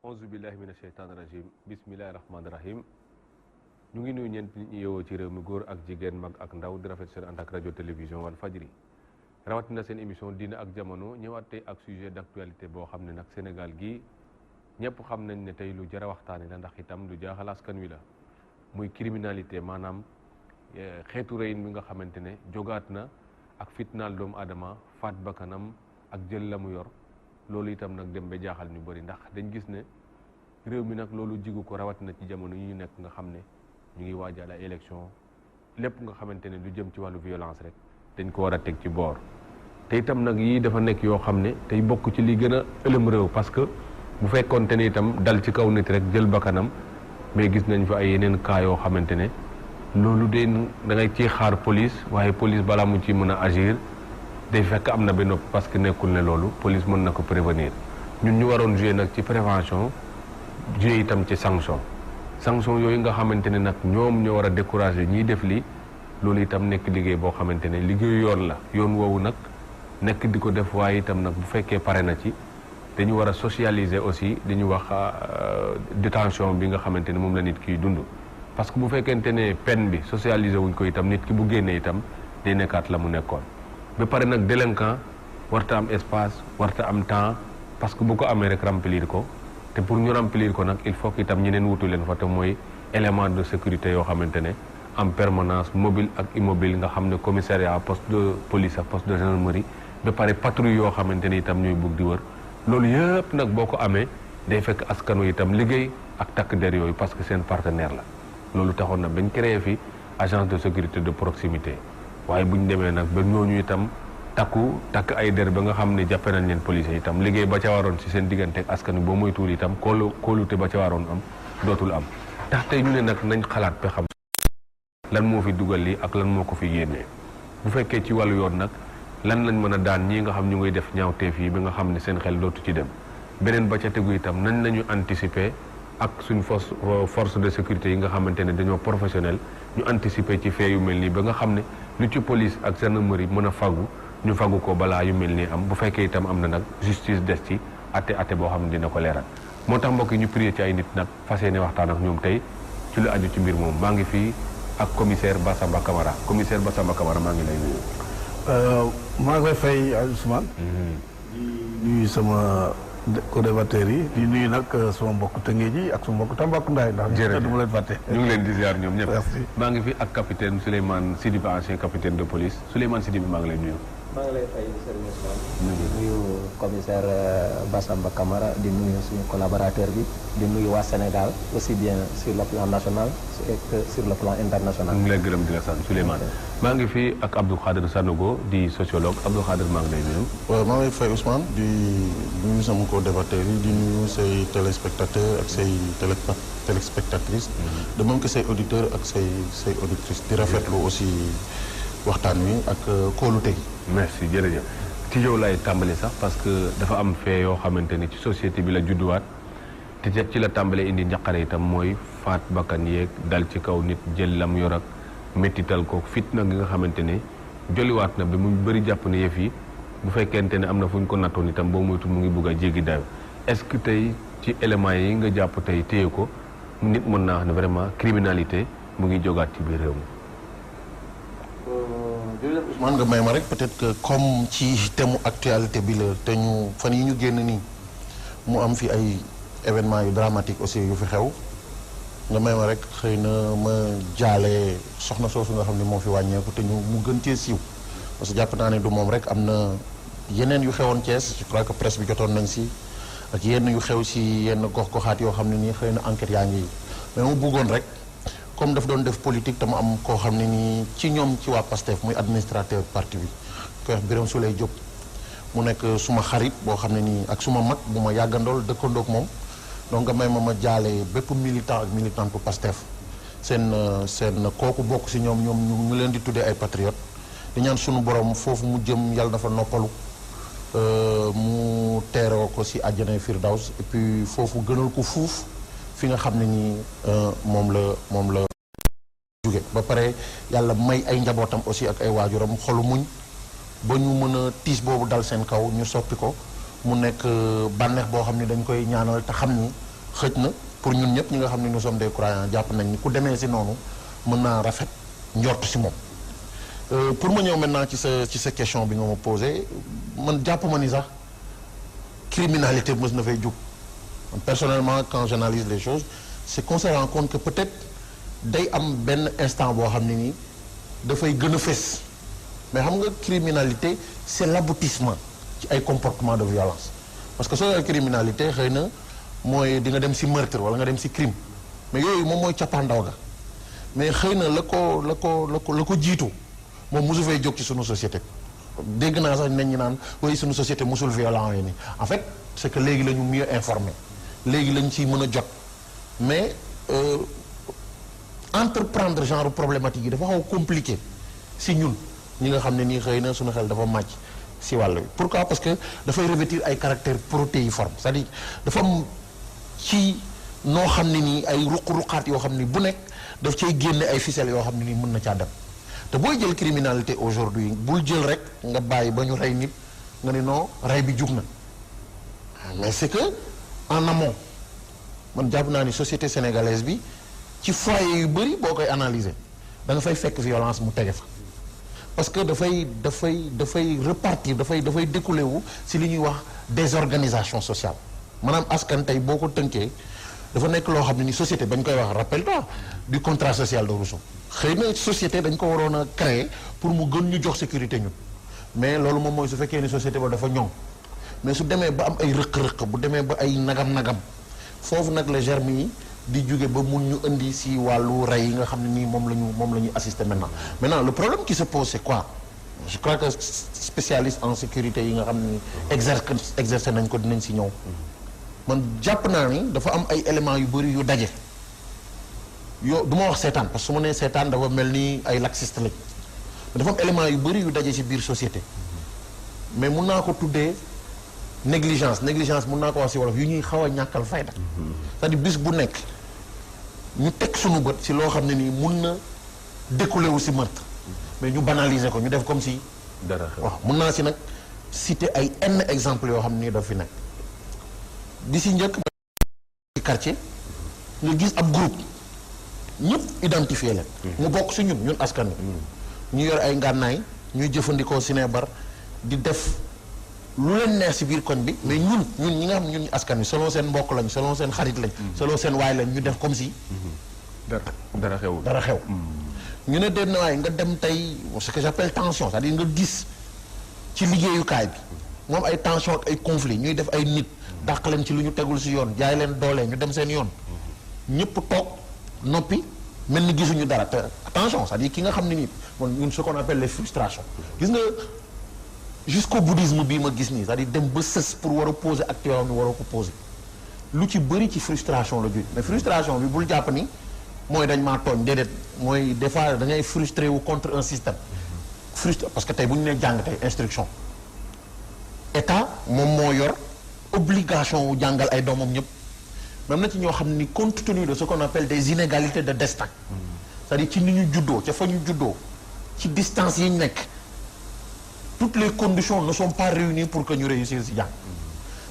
auzu billahi mina sheytaani rajim bismillahi rahmaani rahim ñu ngi nuyu ñeent nit ñi yeewoo ci réew mi góor ak jigéen mag ak ndaw di rafet seen ànd ak rajo télévision wal fajri rawatina seen émission diine ak jamono ñëwaat tey ak sujet d'actualité boo xam ne nag Sénégal gii ñëpp xam nañ ne tey lu jar a waxtaane la ndax itam lu jaaxal askan wi la muy criminalité maanaam xeetu reyin bi nga xamante ne jogaat na ak fitnaal doomu aadama faat bakkanam ak jël la mu yor loolu itam nag dem ba jaaxal ñu bëri ndax dañ gis ne réew mi nag loolu jigu ko rawatina ci jamono yi ñu nekk nga xam ne ñu ngi waajal ay élection lépp nga xamante ne lu jëm ci wàllu violence rek dañ ko war a teg ci boor te itam nag yii dafa nekk yoo xam ne tey bokk ci li gën a ëlëm réew parce que bu fekkoonte ne itam dal ci kaw nit rek jël bakkanam mais gis nañ fa ay yeneen cas yoo xamante ne loolu de da ngay ciy xaar police waaye police balaa mu ci mën a agir day fekk am na ba noppi parce que nekkul ne loolu police mën na ko prévenir ñun ñu waroon jouer nag ci prévention jouer itam ci sanction yooyu nga xamante ne nag ñoom ñoo war a décourager ñiy def lii loolu itam nekk liggéey boo xamante ne liggéeyu yoon la yoon woowu nag nekk di ko def waaye itam nag bu fekkee pare na ci dañu war a socialiser aussi dañu wax détention bi nga xamante ne moom la nit kiy dund parce que bu fekkente ne peine bi socialiser wuñ ko itam nit ki bu génnee itam day nekkaat la mu nekkoon ba pare nag délinquant warta am espace warta am temps parce que bu ko amee rek remplir ko te pour ñu remplir ko nag il faut que itam ñeneen wutu leen fa te mooy élément de sécurité yoo xamante ne en permanence mobile ak immobile nga xam ne commissariat poste de police ak poste de gendarmerie ba pare patrouille yoo xamante ne itam ñooy bugg di wër loolu yëpp nag boo ko amee day fekk askanu itam liggéey ak takk der yooyu parce que seen partenaire la loolu taxoon na bañ créé fi agence de sécurité de proximité waaye bu ñu demee nag ba ñooñu itam takk ay der ba nga xam ne jàppe nañ leen police itam liggéey ba ca waroon ci seen diggante ak askan wi boo moytuwul itam kóolute ba ca waroon am dootul am tax tey ñu ne nag nañ xalaat pe xam lan moo fi dugal lii ak lan moo ko fi génnee bu fekkee ci wàllu yoon nag lan lañ mën a daan ñii nga xam ñu ngay def ñaawteef yi ba nga xam ne seen xel dootu ci dem beneen ba ca tegu itam nañ lañu anticiper ak suñ force de sécurité yi nga xamante ne dañoo professionnel ñu anticiper ci fee yu mel nii ba nga xam ne lu ci police ak gendarmerie mën a faggu ñu faggu ko balaa yu mel nii am bu fekkee itam am na nag justice des ci atte boo xam ne dina ko leeral moo tax mbokk yi ñu prier ci ay nit nag fas yéene waxtaan ak ñoom tey ci lu aju ci mbir moom maa ngi fii ak commissaire Bassamba Camara maa ngi lay nuyu. maa ngi lay fay Ousmane. di nuyu sama co-débatteurs yi di nuyu nag sama mbokk Tëngéej yi ak sama mbokk Tambacounda ndax jërëjëf du ma leen fàtte. ñu ngi leen di ziar ñoom ñëpp. maa ngi fi ak capitaine Souleymane Sidibé ancien capitaine de police Souleymane Sidibé maa ngi lay nuyu. maa ngi lay fay Serigne Ousmane. di nuyu commissaire Bassamba Camara di nuyu suñu collaborateur bi di nuyu waa Sénégal aussi bien sur le plan national que sur le plan international. ñu ngi lay gërëm di la sant Souleymane. maa ngi fi ak Abdou Khader Sanogo di sociologue Abdou Khader maa ngi lay nuyu. waaw maa ngi lay fay Ousmane di nuyu sama co-débatteurs yi di nuyu say téléspectateurs ak say téléspectatrices. de même que say auditeurs ak say auditrices di rafetlu aussi waxtaan wi ak kóolute gi. merci jërëjëf ci yow lay tàmbali sax parce que dafa am fee yoo xamante ni ci société bi la judduwaat te ci la tàmbale indi njaqare itam mooy faat bakkan yeeg dal ci kaw nit jël lam yor ak méttital ko fitna gi nga xamante ne joliwaat na ba mu bëri jàpp ne yëf yi bu fekkente ne am na fu ñu ko nattoon itam boo moytu mu ngi bugg a jéggi dayo est-ce que tey ci éléments yi nga jàpp tey téye ko nit mën naa wax ne vraiment criminalité mu ngi jógaat ci biir réew mi. man nga may ma rek peut-être que comme ci thème actualité bi la te ñu fan yi ñu génn nii mu am fi ay événements yu dramatique aussi yu fi xew nga may ma rek xëy na ma jaale soxna soosu nga xam ne moo fi wàññeeku te mu gën cee siiw parce que jàpp naa ne du moom rek am na yeneen yu xewoon Thiès je crois que presse bi jotoon nañ si ak yenn yu xew si yenn gox-goxaat yoo xam ne nii xëy na enquête yaa ngi mais mu bëggoon rek comme daf doon def politique te mu am koo xam ne nii ci ñoom ci waa PASTEF muy administrateur parti bi koy wax Birame Souleye Diop mu nekk suma xarit boo xam ne nii ak suma mag bu ma yàggandool dëkkandoog moom donc nga may ma jaale bépp militant ak militante bu PASTEF seen kooku bokk si ñoom ñu leen di tuddee ay patriotes di ñaan sunu borom foofu mu jëm yàlla dafa noppalu mu teeroo ko si àjjanay Firdaws et puis foofu gënal ko fuuf fi nga xam ne nii moom la jóge ba pare yàlla may ay njabootam aussi ak ay waajuram xolu muñ ba ñu mën a tiis boobu dal seen kaw ñu soppi ko mu nekk bànneex boo xam ne dañ koy ñaanal te xam ni xëj na pour ñun ñëpp ñi nga xam ne nous sommes des croyants jàpp nañ ni ku demee si noonu mën naa rafet njort si moom. Pour ma ñëw maintenant ci sa question bi nga ma posé man jàpp ma ni sax criminalité mës na fay jug man personnellement quand j'analyse les choses c'est qu'on se rend compte que peut-être day am benn instant boo xam ne nii dafay gën a fës mais xam nga criminalité c'est l'aboutissement ci ay comportements de violence parce que soo yor criminalité xëy na mooy di nga dem ci meurtre wala nga dem ci crime mais yooyu moom mooy cappaandaw ga mais xëy na la ko jiitu moom mosu fay jóg ci sunu société dégg naa sax nañ ñu naan oui sunu société mosul violent yi nii en fait c'est que léegi la ñu mieux informé léegi lañ ciy mën a jot mais entreprendre genre problématique yi dafa xaw compliqué si ñun ñi nga xam ne nii xëy na suñu xel dafa màcc si wàll bi pourquoi parce que dafay revêtir ay caractères protéiformes c'est-à-dire dafa am ci noo xam ne nii ay ruq-ruqaat yoo xam ni bu nekk daf cay génne ay ficelles yoo xam ne nii mën na caa dem te booy jël criminalité aujourd'hui bul jël rek nga bàyyi ba ñu rey nit nga ne non rey bi jug na mais c'est que en amont man jàpp naa ni société sénégalaise bi ci foyer yu bëri boo koy analyser da nga fay fekk violence mu tege fa parce que dafay repartir dafay découler wu si li ñuy wax désorganisation sociale maanaam askan tey boo ko tënkee dafa nekk loo xam ne ni société bañ koy wax rappelle-toi du contrat social de Rousseau xëy na société dañ ko waroon a créer pour mu gën ñu jox sécurité ñun mais loolu moom mooy su fekkee ni société ba dafa ñoŋ mais su demee ba am ay rëq-rëq bu demee ba ay nagam-nagam foofu nag la germe yi di jóge ba mun ñu indi si wàllu rey yi nga xam ne nii moom la ñu assister maintenant le problème qui se pose c'est quoi je crois que spécialiste en sécurité yi nga xam ne exercer nañ ko dinañ si ñëw man jàpp naa ni dafa am ay éléments yu bëri yu daje yoo du ma wax seetaan parce que su ma nee seetaan dafa mel ni ay laxiste lañ dafa am éléments yu bëri yu daje ci biir société mais mun naa ko tuddee négligence mun naa ko wax ci wolof yu ñuy xaw a ñàkkal fayda c'est-à-dire bis bu nekk ñu teg sunu bët ci loo xam ne nii mun na découler wu ci meurtre mais ñu banaliser ko ñu def comme si dara xew waaw mun naa ci nag citer ay n exemple yoo xam ne nii daf fi nekk di ci njëkk ci quartier nga gis ab groupe ñëpp identifier leen mu bokk ci ñun askan wi ñu yor ay ngànnaay ñuy jëfandikoo sinébar di def lu leen neex ci biir koñ bi mais ñun ñi nga xam ñun askan wi selon seen mbokk lañ selon seen xarit lañ selon seen waay lañ ñu def comme si dara xew ñu ne den waay nga dem tey ce que j'appelle tension c'est-à-dire nga gis ci liggéeyukaay bi moom ay tension ak ay conflit ñuy def ay nit dàq leen ci lu ñu tegul ci yoon jaay leen doole ñu dem seen yoon ñëpp toog noppi mel ni gisuñu dara te attention c'est-à-dire ki nga xam ne nii moom ñun ce qu'on appelle les frustrations gis nga jusqu'au bouddhisme bii ma gis nii c'est-à-dire dem ba sës pour war a poser acte yoo xam ne waroo ko poser lu ci bëri ci frustration la jóge mais frustration bi bul jàpp ni mooy dañ maa tooñ déedéet mooy des fois da ngay frustré wu contre un système parce que tey bu ñu nee jàng tey instruction état moom moo yor obligation wu jàngal ay doomam ñëpp même na ci ñoo xam ni compte tenu de ce qu'on appelle des inégalités de destin c'est-à-dire ci ni ñu juddoo ca fa ñu juddoo ci distance yi ñu nekk toutes les conditions ne sont pas réunies pour que ñu réussir ci jàng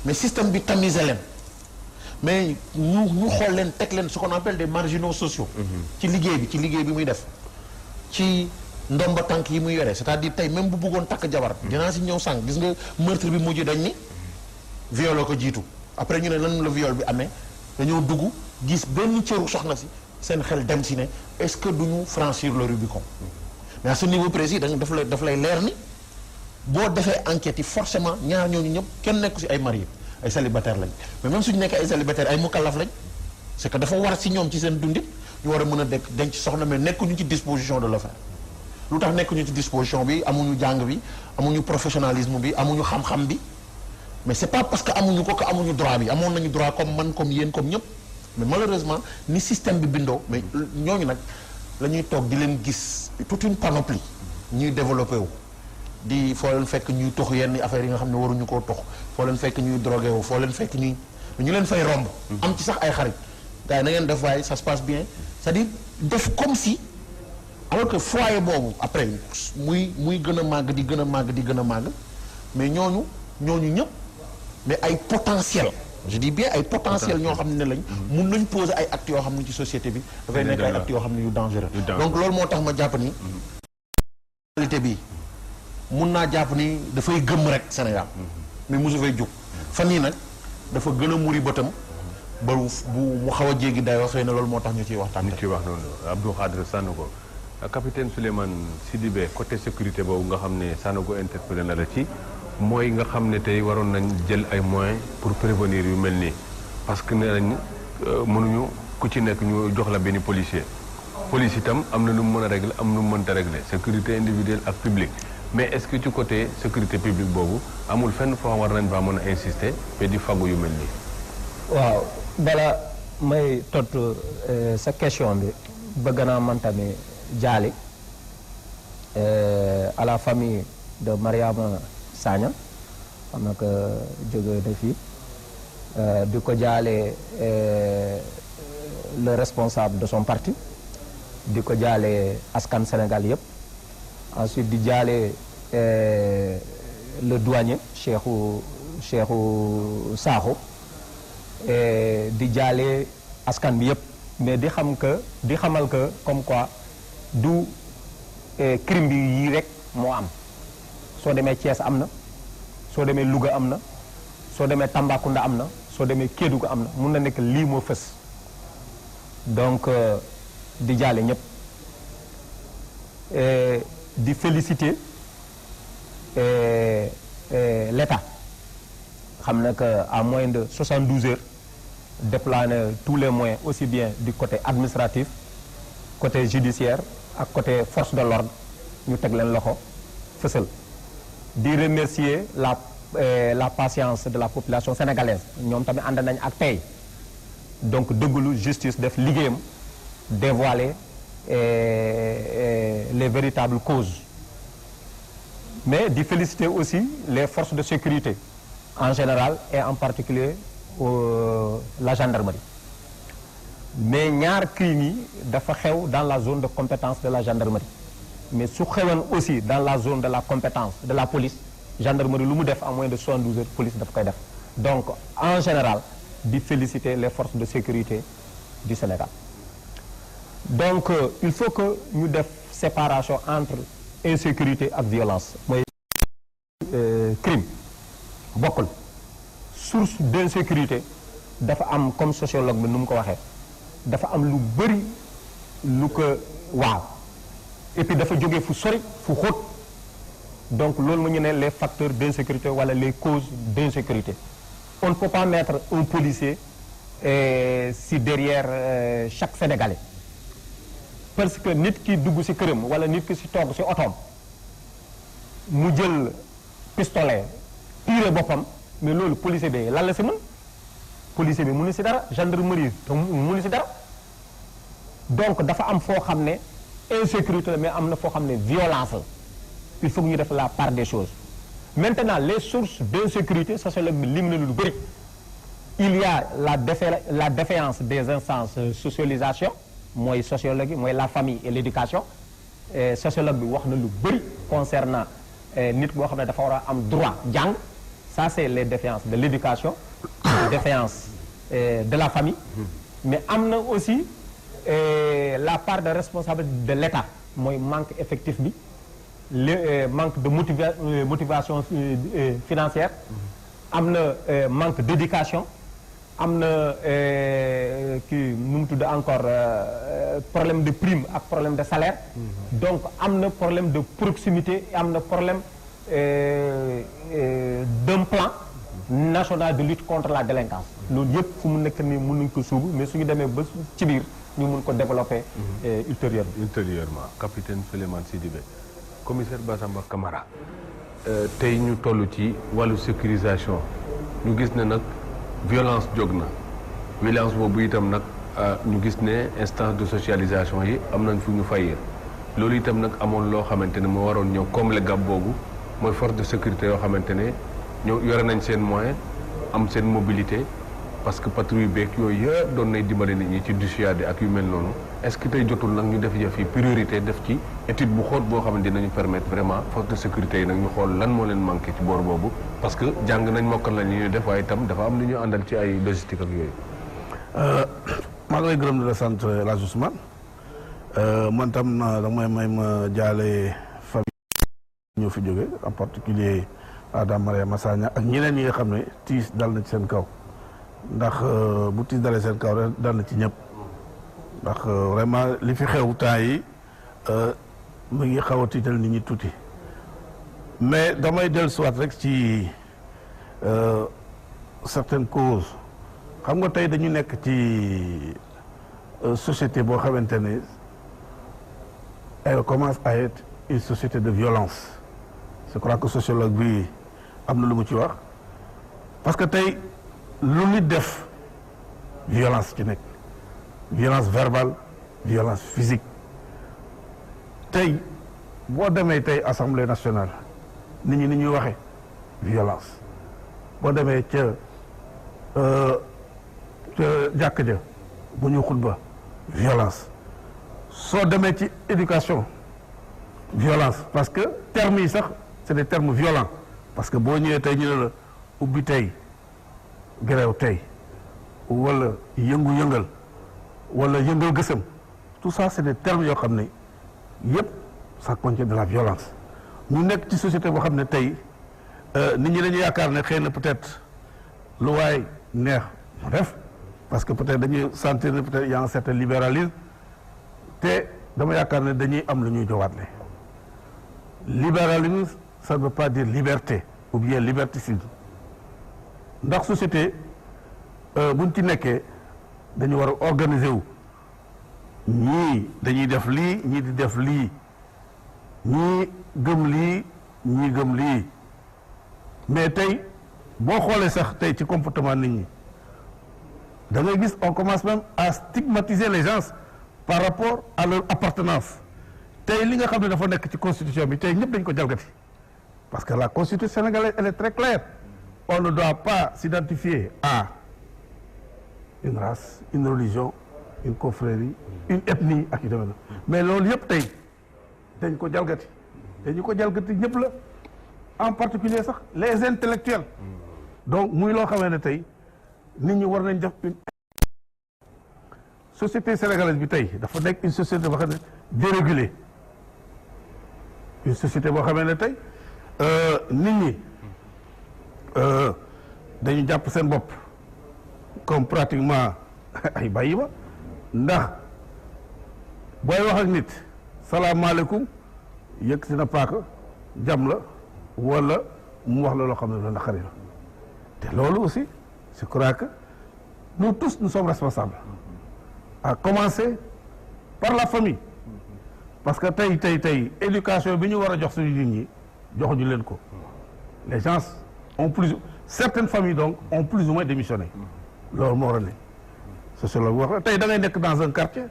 mais système bi tamiser leen mais ñu xool leen teg leen ce qu'on appelle des marginaux sociaux ci liggéey bi muy def ci ndomba tànk yi muy yore c'est-à-dire tey même bu bëggoon takk jabar dinaa ci ñëw sànq gis nga meurtre bi mujj dañ ni viol ko jiitu après ñu ne lan la viol bi amee dañoo dugg gis benn cëru soxna si seen xel dem si ne est-ce que duñu franchir le Rubicon mais à ce niveau précis daf lay leer ni boo defee enquête yi forcément ñaar ñooñu ñëpp kenn nekku si ay marié ay célibataire lañ mais même suñu nekkee ay célibataire ay mukallaf lañ c'est que dafa war si ñoom ci seen dundit ñu war a mën a denc soxna mais nekkuñu ci disposition de le faire lu tax nekkuñu ci disposition bi amuñu jàng bi amuñu professionnalisme bi amuñu xam-xam bi mais c'est pas parce que amuñu ko que amuñu droit bi amoon nañu droit comme man comme yéen comme ñëpp mais malheureusement ni système bi bindoo mais ñooñu nag la ñuy toog di leen gis toute une panoplie ñuy développé wu di foo leen fekk ñuy tox yenn affaires yi nga xam ne waruñu koo tox foo leen fekk ñuy drogué wu foo leen fekk ñu leen fay romb am ci sax ay xarit gars yi na ngeen def waaye ça se passe bien c'est-à-dire def comme si alors que foyer boobu après muy gën a màgg di gën a màgg mais ñooñu ñëpp mais ay potentiel je dis bien ay potentiel ñoo xam ne lañ mun nañ poser ay actes yoo xam ne ci société bi dafay nekk ay actes yoo xam ne yu dangereux donc loolu moo tax ma jàpp ni réalité bi mun naa jàpp ni dafay gëmm rek Sénégal mais mosu fay jóg fan yii nag dafa gën a muri bëtam ba bu mu xaw a jéggi dayoo xëy na loolu moo tax ñu ciy waxtaan. ñu ciy wax noonu Abdou Khadre Sanogo capitaine Souleymane Sidibé côté sécurité boobu nga xam ne Sanogo interpellé na la ci mooy nga xam ne tey waroon nañ jël ay moyens pour prévenir yu mel nii parce que nee nañ mënuñu ku ci nekk ñu jox la benn policier police itam am na nu mu mën a régler am nu mu mënta régler sécurité individuelle ak publique mais est-ce que ci côté sécurité publique boobu amul fenn foo war nañ faa mën a insister mais di faggu yu mel nii. waaw bala may tontu sa question bi bëgg naa man tamit jaali à la famille de Mariama Sagna xam na que jóge na fii di ko jaale le responsable de son parti di ko jaale askan Sénégal yëpp ensuite di jaale le douanier Cheikhou Sakho di jaale askan bi yëpp mais di xamal que comme quoi du crime bi yii rek moo am soo demee Thiès am na soo demee Louga am na soo demee Tambacounda am na soo demee Kédougou am na mun na nekk lii moo fës donc di jaale ñëpp di féliciter l'État xam na que à moins de 72 heures déployer tous les moyens aussi bien du côté administratif côté judiciaire ak côté force de l'ordre ñu teg leen loxo fësal di remercier la patience de la population sénégalaise ñoom tamit ànd nañ ak tey donc dëggalu justice def liggéeyam dévoiler les véritables causes mais di féliciter aussi les forces de sécurité en général et en particulier la gendarmerie mais ñaar crimes yi dafa xew dans la zone de compétence de la gendarmerie mais su xewoon aussi dans la zone de la compétence de la police gendarmerie lu mu def en moins de 72 heures police daf koy def donc en général di féliciter les forces de sécurité du Sénégal donc il faut que ñu def séparation entre insécurité ak violence mooy crime bokkul source d'insécurité dafa am comme sociologue bi nu mu ko waxee dafa am lu bëri lu ko waaw et puis dafa jógee fu sori fu xóot donc loolu ma ñu ne les facteurs d'insécurité wala les causes d'insécurité on ne peut pas mettre un policier si derrière chaque Sénégalais parce que nit ki dugg ci këram wala nit ki ci toog ci otoom mu jël pistolet tirer boppam mais loolu policier bi lan la ci mën policier bi mënu ci dara gendarmerie te mënu ci dara donc dafa am foo xam ne insécurité la mais am na foo xam ne violence la il faut que ñu def la part des choses maintenant les sources d'insécurité sociologue bi lim na lu bëri il y a la défaillance des instances socialisation mooy sociologue mooy la famille et l'éducation sociologue bi wax na lu bëri concernant nit boo xam ne dafa war a am droit jàng ça c'est les défaillances de l'éducation défaillance de la famille mais am na aussi la part de responsabilité de l'État mooy manque effectif bi le manque de motivation financière am na manque d'éducation am na kii nu mu tudd encore problème de prime ak problème de salaire donc am na problème de proximité am na problème d'un plan national de lutte contre la délinquance loolu yëpp fu mu nekk nii mën nañu ko suubu mais suñu demee ba ci biir ñu mun ko développer ultérieurement capitaine Souleymane Sidibé commissaire Bassamba Camara tey ñu toll ci wàllu sécurisation ñu gis ne nag violence jóg na violence boobu itam nag ñu gis ne instance de socialisation yi am nañ fu ñu fayir loolu itam nag amoon loo xamante ne moo waroon ñëw combler gap boobu mooy force de sécurité yoo xamante ne ñoo yore nañ seen moyen am seen mobilité parce que patrouille beeg yooyu yëpp doon nay dimbale nit ñi ci dissuader ak yu mel noonu est-ce que tey jotul nag ñu def yëf yi priorité def ci étude bu xóot boo xam ne dinañu permettre vraiment force de sécurité yi nag ñu xool lan moo leen manqué ci boor boobu parce que jàng nañ mokkal nañ li ñuy def waaye itam dafa am lu ñu àndal ci ay logistique ak yooyu. maa ngi lay gërëm di la sant El Hadj Ousmane man tam damay may ma jaale famille ñoo fi jóge en particulier Adama Mariama Sagna ak ñeneen ñi nga xam ne tiis dal na ci seen kaw ndax bu tiis dalee seen kaw rek dal na ci ñëpp ndax vraiment li fi xew temps yi mu ngi xaw a tiital nit ñi tuuti mais damay dellusiwaat rek ci certaines causes xam nga tey dañu nekk ci société boo xamante ne elle commence à être une société de violence je crois que sociologue bi am na lu mu ci wax parce que tey lu nit def violence ci nekk violence verbale violence physique tey boo demee tey assemblée nationale nit ñi ni ñuy waxee violence boo demee ca jàkk ja bu ñu xutba violence soo demee ci éducation violence parce que termes yi sax c'est des termes violents parce que boo ñëwee tey ñu ne la ubbi tey grève tey wala yëngu-yëngal wala yëngal gësëm tout ça c'est des termes yoo xam ne yépp ça contient de la violence ñu nekk ci société boo xam ne tey nit ñi dañu yaakaar ne xëy na peut-être lu waay neex mu def parce que peut-être dañuy sentir ne peut-être il y a un certain libéralisme te dama yaakaar ne dañuy am lu ñuy jowaatle libéralisme ça ne veut pas dire liberté ou bien liberticide ndax société buñ ci nekkee dañu war a organiser wu ñii dañuy def lii ñii di def lii ñii gëm lii ñii gëm lii mais tey boo xoolee sax tey ci comportement nit ñi da ngay gis on commence même à stigmatiser les gens par rapport à leur appartenance tey li nga xam ne dafa nekk ci constitution bi tey ñëpp dañ ko jalgati parce que la constitution sénégalaise elle est très claire on ne doit pas s'identifier à une race une religion une confrérie une ethnie ak yu demee na mais loolu yëpp tey dañ ko jalgati dañu ko jalgati ñëpp la en particulier sax les intellectuels donc muy loo xamee ne tey nit ñi war nañ def une société sénégalaise bi tey dafa nekk une société boo xam ne dérégulée une société boo xamee ne tey nit ñi dañu jàpp seen bopp comme pratiquement ay bàyyi ba ndax booy wax ak nit salaamaaleykum yëg si na paaka jam la wala mu wax la loo xam ne lu naqari la te loolu aussi je crois que nous tous nous sommes responsables à commencer par la famille parce que tey éducation bi ñu war a jox suñu nit ñi joxuñu leen ko les gens ont plus certaines familles donc ont plus ou moins démissionné loolu moo war a ne sociologue wax la tey da ngay nekk dans un quartier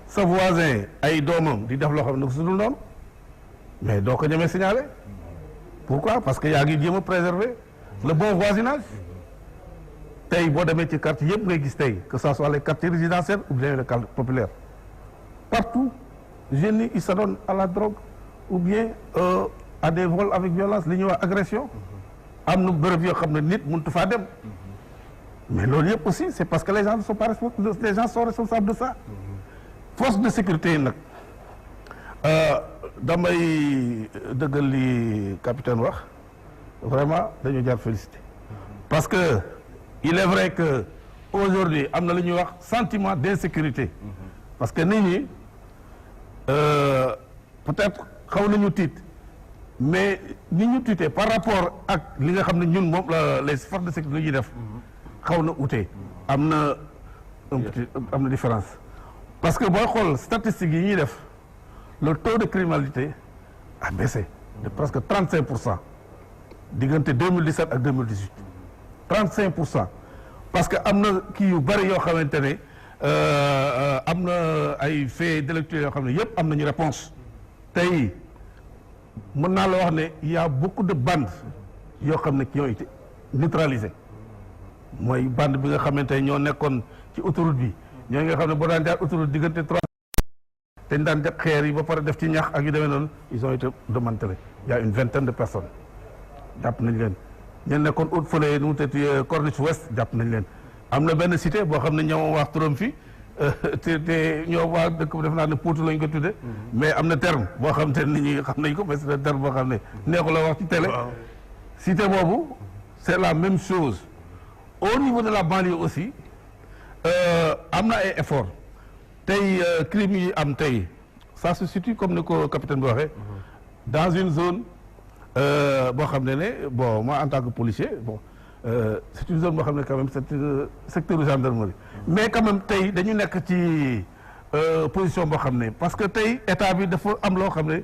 sa voisin ay doomam di def loo xam ne su dul noonu mais doo ko ñemee signaler pourquoi parce que yaa ngi jéem a préserver le bon voisinage tey boo demee ci quartier yëpp ngay gis tey que ça soit les quartiers résidentiels ou bien les quartiers populaires partout jeunes yi ils s'adonnent à la drogue ou bien à des vols avec violence li ñuy wax agression am na bërëb yoo xam ne nit mënut faa dem mais loolu yëpp aussi c'est parce que les gens ne sont pas responsables les gens sont responsables de ça force de sécurité yi nag damay dëggal li capitaine wax vraiment dañu jar féliciter parce que il est vrai que aujourd'hui am na lu ñuy wax sentiment d'insécurité parce que nit ñi peut-être xaw nañu tiit mais ni ñu tiitee par rapport ak li nga xam ne ñun moom les forces de sécurité li ñuy def xaw na ute am na am na différence parce que booy xool statistiques yi ñuy def le taux de criminalité a baissé de presque 35% diggante 2017 ak 2018 35% parce que am na kii yu bëri yoo xamante ne am na ay faits délictuels yoo xam ne yëpp am nañu réponse tey mën naa la wax ne il y a beaucoup de bandes yoo xam ne qui ont été neutralisées mooy bande bi nga xamante ne ñoo nekkoon ci autoroute bi ñooñu nga xam ne boo daan jaar autoroute diggante 3 dañ daan def xeer yi ba pare def ci ñax ak yu demee noonu ils ont été démantelés il y a une vingtaine de personnes jàpp nañ leen ñen nekkoon ut fële nu mu tëdd Corniche Ouest jàpp nañ leen am na benn cité boo xam ne ñoo wax turam fii te ñoo waa dëkk bi def naa ne Potou lañ ko tudde mais am na terme boo xam te nit ñi xam nañ ko mais c'est un terme boo xam ne neexu la wax ci télé cité boobu c'est la même chose au niveau de la banlieue aussi am na ay effort tey crime yi am tey ça se situe comme ni ko capitaine bi waxee dans une zone boo xam ne bon moi en tant que policier bon c'est une zone boo xam ne quand même c'est secteur de gendarmerie mais quand même tey dañu nekk ci position boo xam ne parce que tey état bi dafa am loo xam ne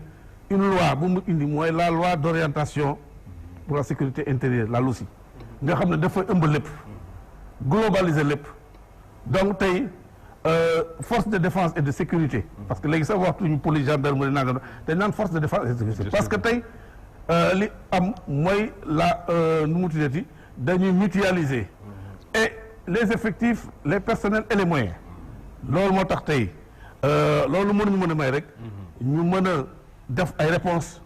une loi bu mu indi mooy la loi d'orientation pour la sécurité intérieure la LOSI nga xam ne dafa ëmb lépp globaliser lépp donc tey force de défense et de sécurité parce que léegi sax waxtuñu police gendarmerie nanga dañ naan force de défense et de sécurité parce que tey li am mooy la nu mu tuddati dañuy mutualiser et les effectifs les personnels et les moyens loolu moo tax tey loolu mënuñu mën a may rek ñu mën a def ay réponses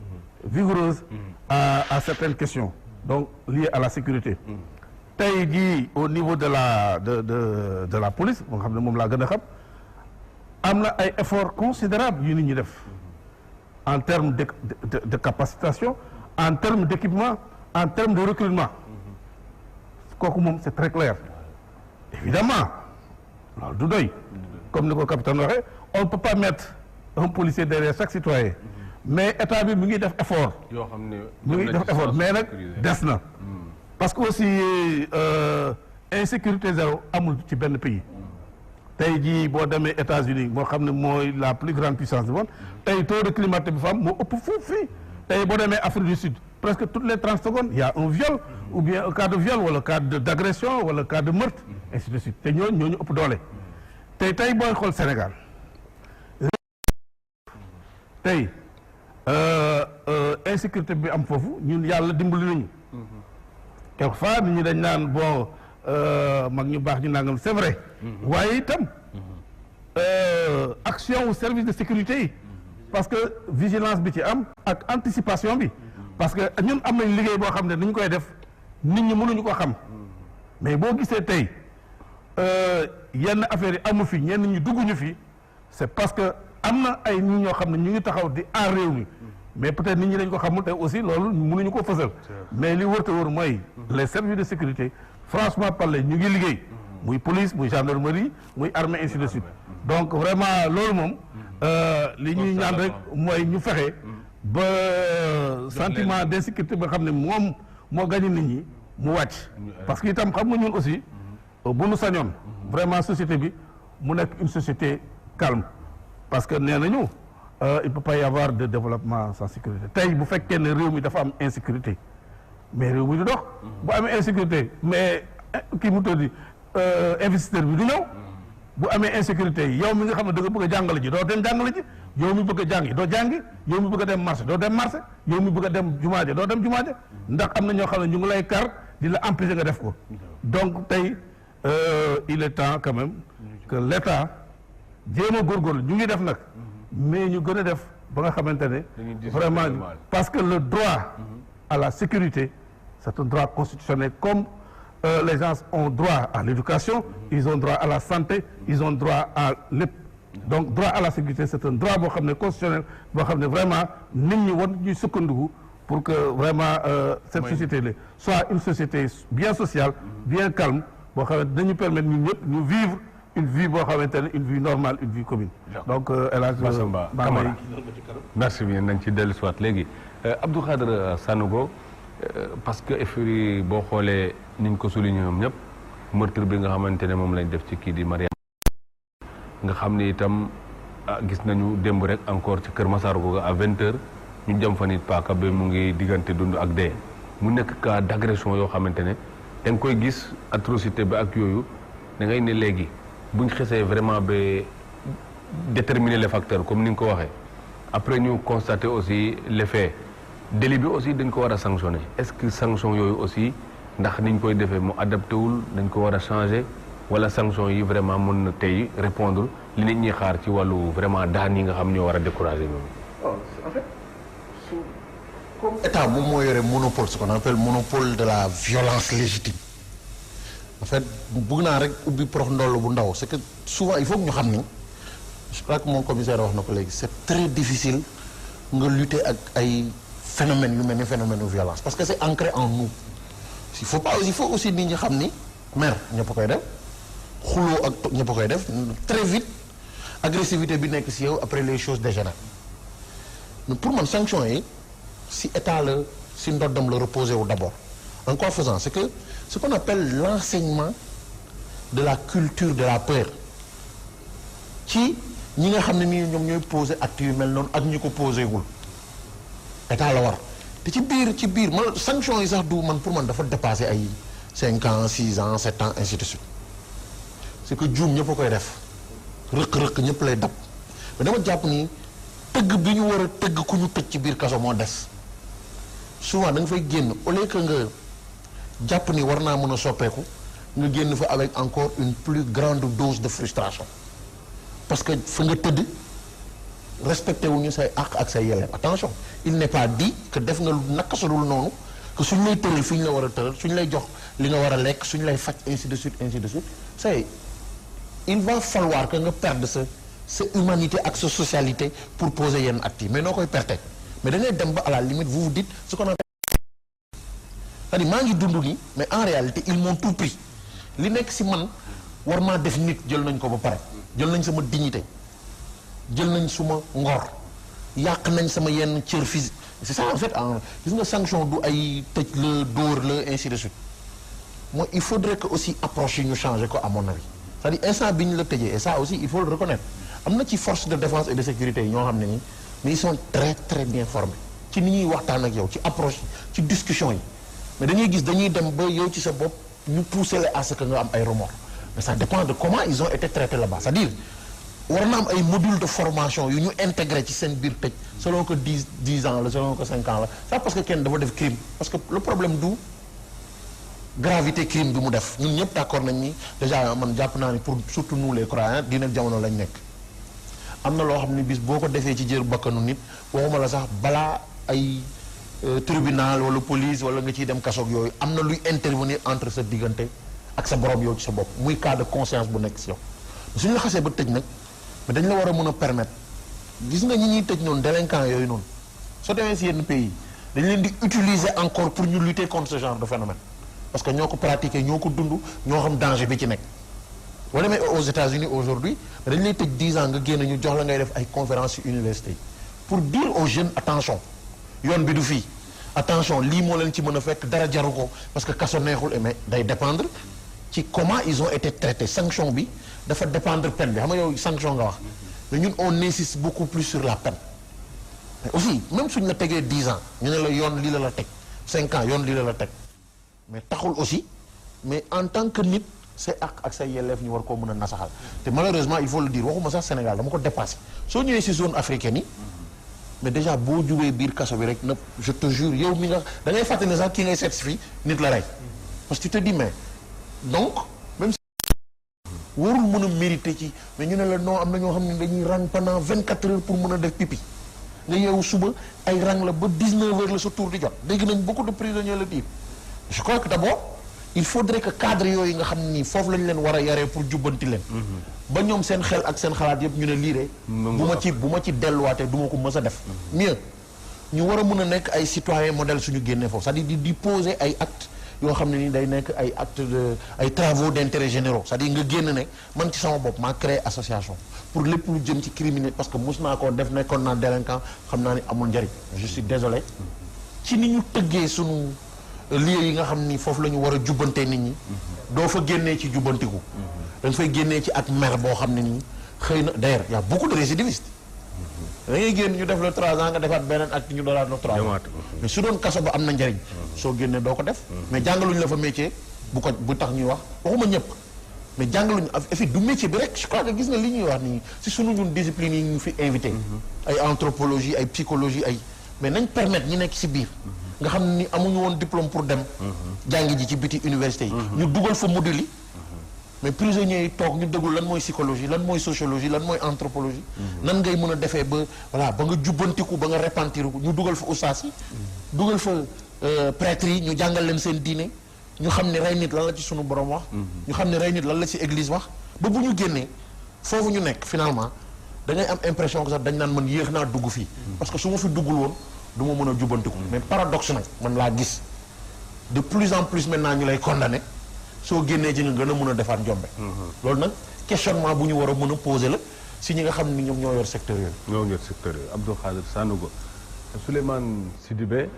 vigoureuses à certaines questions donc liées à la sécurité tey jii au niveau de la police moo xam ne moom laa gën a xam am na ay efforts considérables yu nit ñi def en termes de capacitation en termes d'équipement en termes de recrutement kooku moom c'est très clair évidemment loolu du doy comme ni ko capitaine waxee on ne peut pas mettre un policier derrière chaque citoyen mais état bi mi ngi def effort yoo xam ne mi ngi def effort mais nag des na parce que aussi insécurité zéro amul ci benn pays tey jii boo demee États-Unis moo xam ne mooy la plus grande puissance du monde tey taux de criminalité bi fa am moo ëpp foofu fii tey boo demee Afrique du Sud presque toutes les 30 secondes il y a un viol ou bien un cas de viol wala cas d'agression wala cas de meurtre ainsi de suite te ñooñu ëpp doole tey booy xool Sénégal tey insécurité bi am foofu ñun yàlla dimbali nañu quelquefois nit ñi dañ naan bon mag ñu baax ñu nangam c'est vrai waaye itam action au service de sécurité yi parce que vigilance bi ci am ak anticipation bi parce que ñun am nañ liggéey boo xam ne ni ñu koy def nit ñi mënuñu ko xam mais boo gisee tey yenn affaires yi amu fi ñenn ñi dugguñu fi c'est parce que am na ay nit ñoo xam ne ñu ngi taxaw di aar réew mi mais peut-être nit ñi dañ ko xamul te aussi loolu mënuñu ko fësal mais li wër te wër mooy les services de sécurité franchement parler ñu ngi liggéey muy police muy gendarmerie muy armée ainsi de suite donc vraiment loolu moom li ñuy ñaan rek mooy ñu fexe ba sentiment d'insécurité ba xam ne moom moo gañu nit ñi mu wàcc parce que itam xam nga ñun aussi bu nu sañoon vraiment société bi mu nekk une société calme parce que nee nañu il peut pas y avoir de développement sans sécurité tey bu fekkee ne réew mi dafa am insécurité mais réew mi du dox bu amee insécurité mais kii mu tuddi investisseur bi du ñëw bu amee insécurité yow mi nga xam ne da nga bëgg a jàngale ji doo dem jàngale ji yow mi bëgg a jàngi doo jàngi yow mi bëgg a dem marché doo dem marché yow mi bëgg a dem jumaa ja doo dem jumaa ja ndax am na ñoo xam ne ñu ngi lay kar di la empêcher nga def ko donc tey il est temps quand même que l'État jéem a góorgóorlu ñu ngi def nag mais ñu gën a def ba nga xamante ne vraiment parce que le droit à la sécurité c'est un droit constitutionnel comme les gens ont droit à l'éducation ils ont droit à la santé ils ont droit à lépp donc droit à la sécurité c'est un droit boo xam ne constitutionnel boo xam ne vraiment nit ñi war ñuy sukkandiku pour que vraiment cette société là soit une société bien sociale bien calme boo xam ne dañu permettre ñun ñëpp ñu vivre une vie boo xamante ne une vie normale une vie commune donc El Hadj Massamba Camara merci bien nañ ci dellu soit léegi Abdou Khadre Sanogo parce que effet yi boo xoolee niñ ko souligné ñoom ñëpp meurtre bi nga xamante ne moom lañ def ci kii di Mariam nga xam ni itam gis nañu démb rek encore ci Kër Massar googu à 20h ñu jëm fa nit paaka ba mu ngi diggante dund ak dee mu nekk cas d'agression yoo xamante ne da nga koy gis atrocité ba ak yooyu da ngay ne léegi buñ xesee vraiment ba déterminer les facteurs comme ni nga ko waxee après ñu constater aussi les faits délit bi aussi dañ ko war a sanctionner est-ce que sanction yooyu aussi ndax niñ koy defee mu adapté wul dañ ko war a changer wala sanction yi vraiment mën na tey répondre li nit ñi xaar ci wàllu vraiment daan yi nga xam ñoo war a décourager ñoom. en fait comme état moom moo yore monopole ce qu'on appelle monopole de la violence légitime en fait bëgg naa rek ubbi prox ndoll bu ndaw c'est que souvent il faut que ñu xam ni je crois que mon commissaire wax na ko léegi c'est très difficile nga lutter ak ay phénomènes yu mel ni phénomène de violence parce que c'est ancré en nous il faut aussi nit ñi xam ni mer ñëpp a koy def xuloo ak ñëpp a koy def très vite agressivité bi nekk ci yow après les choses dégénèrent mais pour man sanction yi si état la si ndoddam la reposer wu d'abord en quoi faisant c'est que ce qu'on appelle l'enseignement de la culture de la peur ci ñi nga xam ne nii ñoom ñooy poser acte yu mel noonu ak ñi ko posé wul état la war te ci biir man sanction yi sax du man pour man dafa dépasser ay 5 ans 6 ans 7 ans ainsi de suite c'est que juum ñëpp a koy def rëq-rëq ñëpp lay dab mais dama jàpp ni tëgg bi ñu war a tëgg ku ñu tëj ci biir kaso moo des souvent da nga fay génn au lieu que nga jàpp ni war naa mën a soppeeku nga génn fa avec encore une plus grande dose de frustration parce que fa nga tëdd respecté wuñu say àq ak say yelleef attention il n'est pas dit que def nga naka sudul noonu que suñ lay tëral fi ñu la war a tëral suñ lay jox li nga war a lekk suñ lay faj ainsi de suite c'est il va falloir que nga perdre sa humanité ak sa socialité pour poser yenn actes yi mais noo koy perte mais da ngay dem ba à la limite vous vous dites ce qu'on appelle c'est-à-dire maa ngi dund nii mais en réalité ils m'ont tout pris li nekk ci man war maa def nit jël nañ ko ba pare jël nañ sama dignité jël nañ suma ngor yàq nañ sama yenn cër physique c'est ça en fait gis nga sanction du ay tëj la dóor la ainsi de suite mooy il faudrait que aussi approche yi ñu changer ko à mon avis c'est-à-dire instant bi ñu la tëjee et ça aussi il faut le reconnaître am na ci force de défense et de sécurité yi ñoo xam ne nii mais ils sont très très bien formés ci ni ñuy waxtaan ak yow ci approche ci discussion yi mais dañuy gis dañuy dem ba yow ci sa bopp ñu pousser la à ce que nga am ay remords mais ça dépend de comment ils ont été traités là-bas c'est-à-dire war na am ay modules de formation yu ñu intégré ci seen biir tëj selon que 10 ans la selon que 5 ans la ça parce que kenn dafa def crime parce que le problème du gravité crime bi mu def ñun ñëpp d'accord nañ ni déjà man jàpp naa ni pour surtout nous les croyants dina jamono lañ nekk am na loo xam ne bis boo ko defee ci jër bakkanu nit waxuma la sax balaa ay tribunal wala police wala nga ciy dem kasoog yooyu am na luy intervenir entre sa diggante ak sa borom yow ci sa bopp muy cas de conscience bu nekk si yow suñu la xasee ba tëj nag mais dañ la war a mën a permettre gis nga ñi ñuy tëj noonu délinquants yooyu noonu soo demee si yenn pays dañ leen di utiliser encore pour ñu lutter contre ce genre de phénomène parce que ñoo ko pratiquer ñoo ko dund ñoo xam danger bi ci nekk boo demee aux États-Unis aujourd'hui dañ lay tëj 10 ans nga génn ñu jox la ngay def ay conférences ci université yi pour dire aux jeunes attention yoon bi du fii attention lii moo leen ci mën a fekk dara jaru ko parce que kaso neexul mais day dépendre ci comment ils ont été traités sanction bi dafa dépendre peine bi xam nga yow sanction nga wax mais ñun on insiste beaucoup plus sur la peine mais aussi même suñ la tegee 10 ans ñu ne la yoon lii la teg 5 ans yoon lii la teg mais taxul aussi mais en tant que nit say ak say yelleef ñu war koo mën a nasaxal te malheureusement il faut le dire waxuma sax Sénégal dama ko dépassé soo ñëwee ci zone africaine yi mais déjà boo jugee biir kaso bi rek na je te jure yow mi nga da ngay fàtte ne sax kii ngay certifié nit la rey parce que tu te dis mais donc même si warul mën a mérité ci mais ñu ne la non am na ñoo xam ne dañuy rang pendant 24 heures pour mën a def pipi nga yeewu suba ay rang la ba 19 heures la sa tour di jot dégg nañ beaucoup de prisonniers le dire je crois que d'abord il faudrait que cadre yooyu nga xam ne nii foofu lañ leen war a yaree pour jubbanti leen ba ñoom seen xel ak seen xalaat yëpp ñu ne lii de bu ma ci delluwaatee du ma ko mës a def mieux ñu war a mën a nekk ay citoyens modèles suñu génnee foofu c'est-à-dire di poser ay actes yoo xam ne ni day nekk ay actes de ay travaux d'intérêt généraux c'est-à-dire nga génn ne man ci sama bopp maa créé association pour lépp lu jëm ci criminel parce que mus naa koo def nekkoon naa délinquant xam naa ni amul njariñ je suis désolé ci ni ñu tëggee suñu lieu yi nga xam ni foofu la ñu war a jubbantee nit ñi doo fa génnee ci jubbantiku da nga fay génnee ci ak mer boo xam ne nii xëy na d'ailleurs y a beaucoup de récidivistes da ngay génn ñu def la 3 ans nga defaat beneen ak ñu doolaat la 3 ans mais su doon kaso ba am na njariñ soo génnee doo ko def mais jàngaluñu la fa métier bu tax ñuy wax waxuma ñëpp mais jàngaluñu effet du métier bi rek je crois que gis nga li ñuy wax nii si sunu ñun discipline yi ñu fi invité ay anthropologie ay psychologie ay mais nañ permettre ñi nekk si biir nga xam ni amuñu woon diplôme pour dem jàngi ji ci biti université yi ñu dugal fa module yi mais prisonniers yi toog ñu déglu lan mooy psychologie lan mooy sociologie lan mooy anthropologie nan ngay mën a defee ba voilà ba nga jubbantiku ba nga repentiru ñu dugal fa ustaas yi dugal fa prêtre yi ñu jàngal leen seen diine ñu xam ne rey nit lan la ci sunu borom wax ñu xam ne rey nit lan la ci église wax ba bu ñu génnee foofu ñu nekk finalement da ngay am impression que sax dañ naan man yéex naa dugg fii parce que su ma fi duggul woon du ma mën a jubbantiku mais paradoxe nag man laa gis de plus en plus maintenant ñu lay condamné soo génnee ci nga gën a mën a defaat njombe loolu nag questionnement bu ñu war a mën a poser la si ñi nga xam ni ñoom ñoo yor secteur yooyu ñoo yor secteur yooyu Abdou Khadir Sanogo Souleymane Sidibé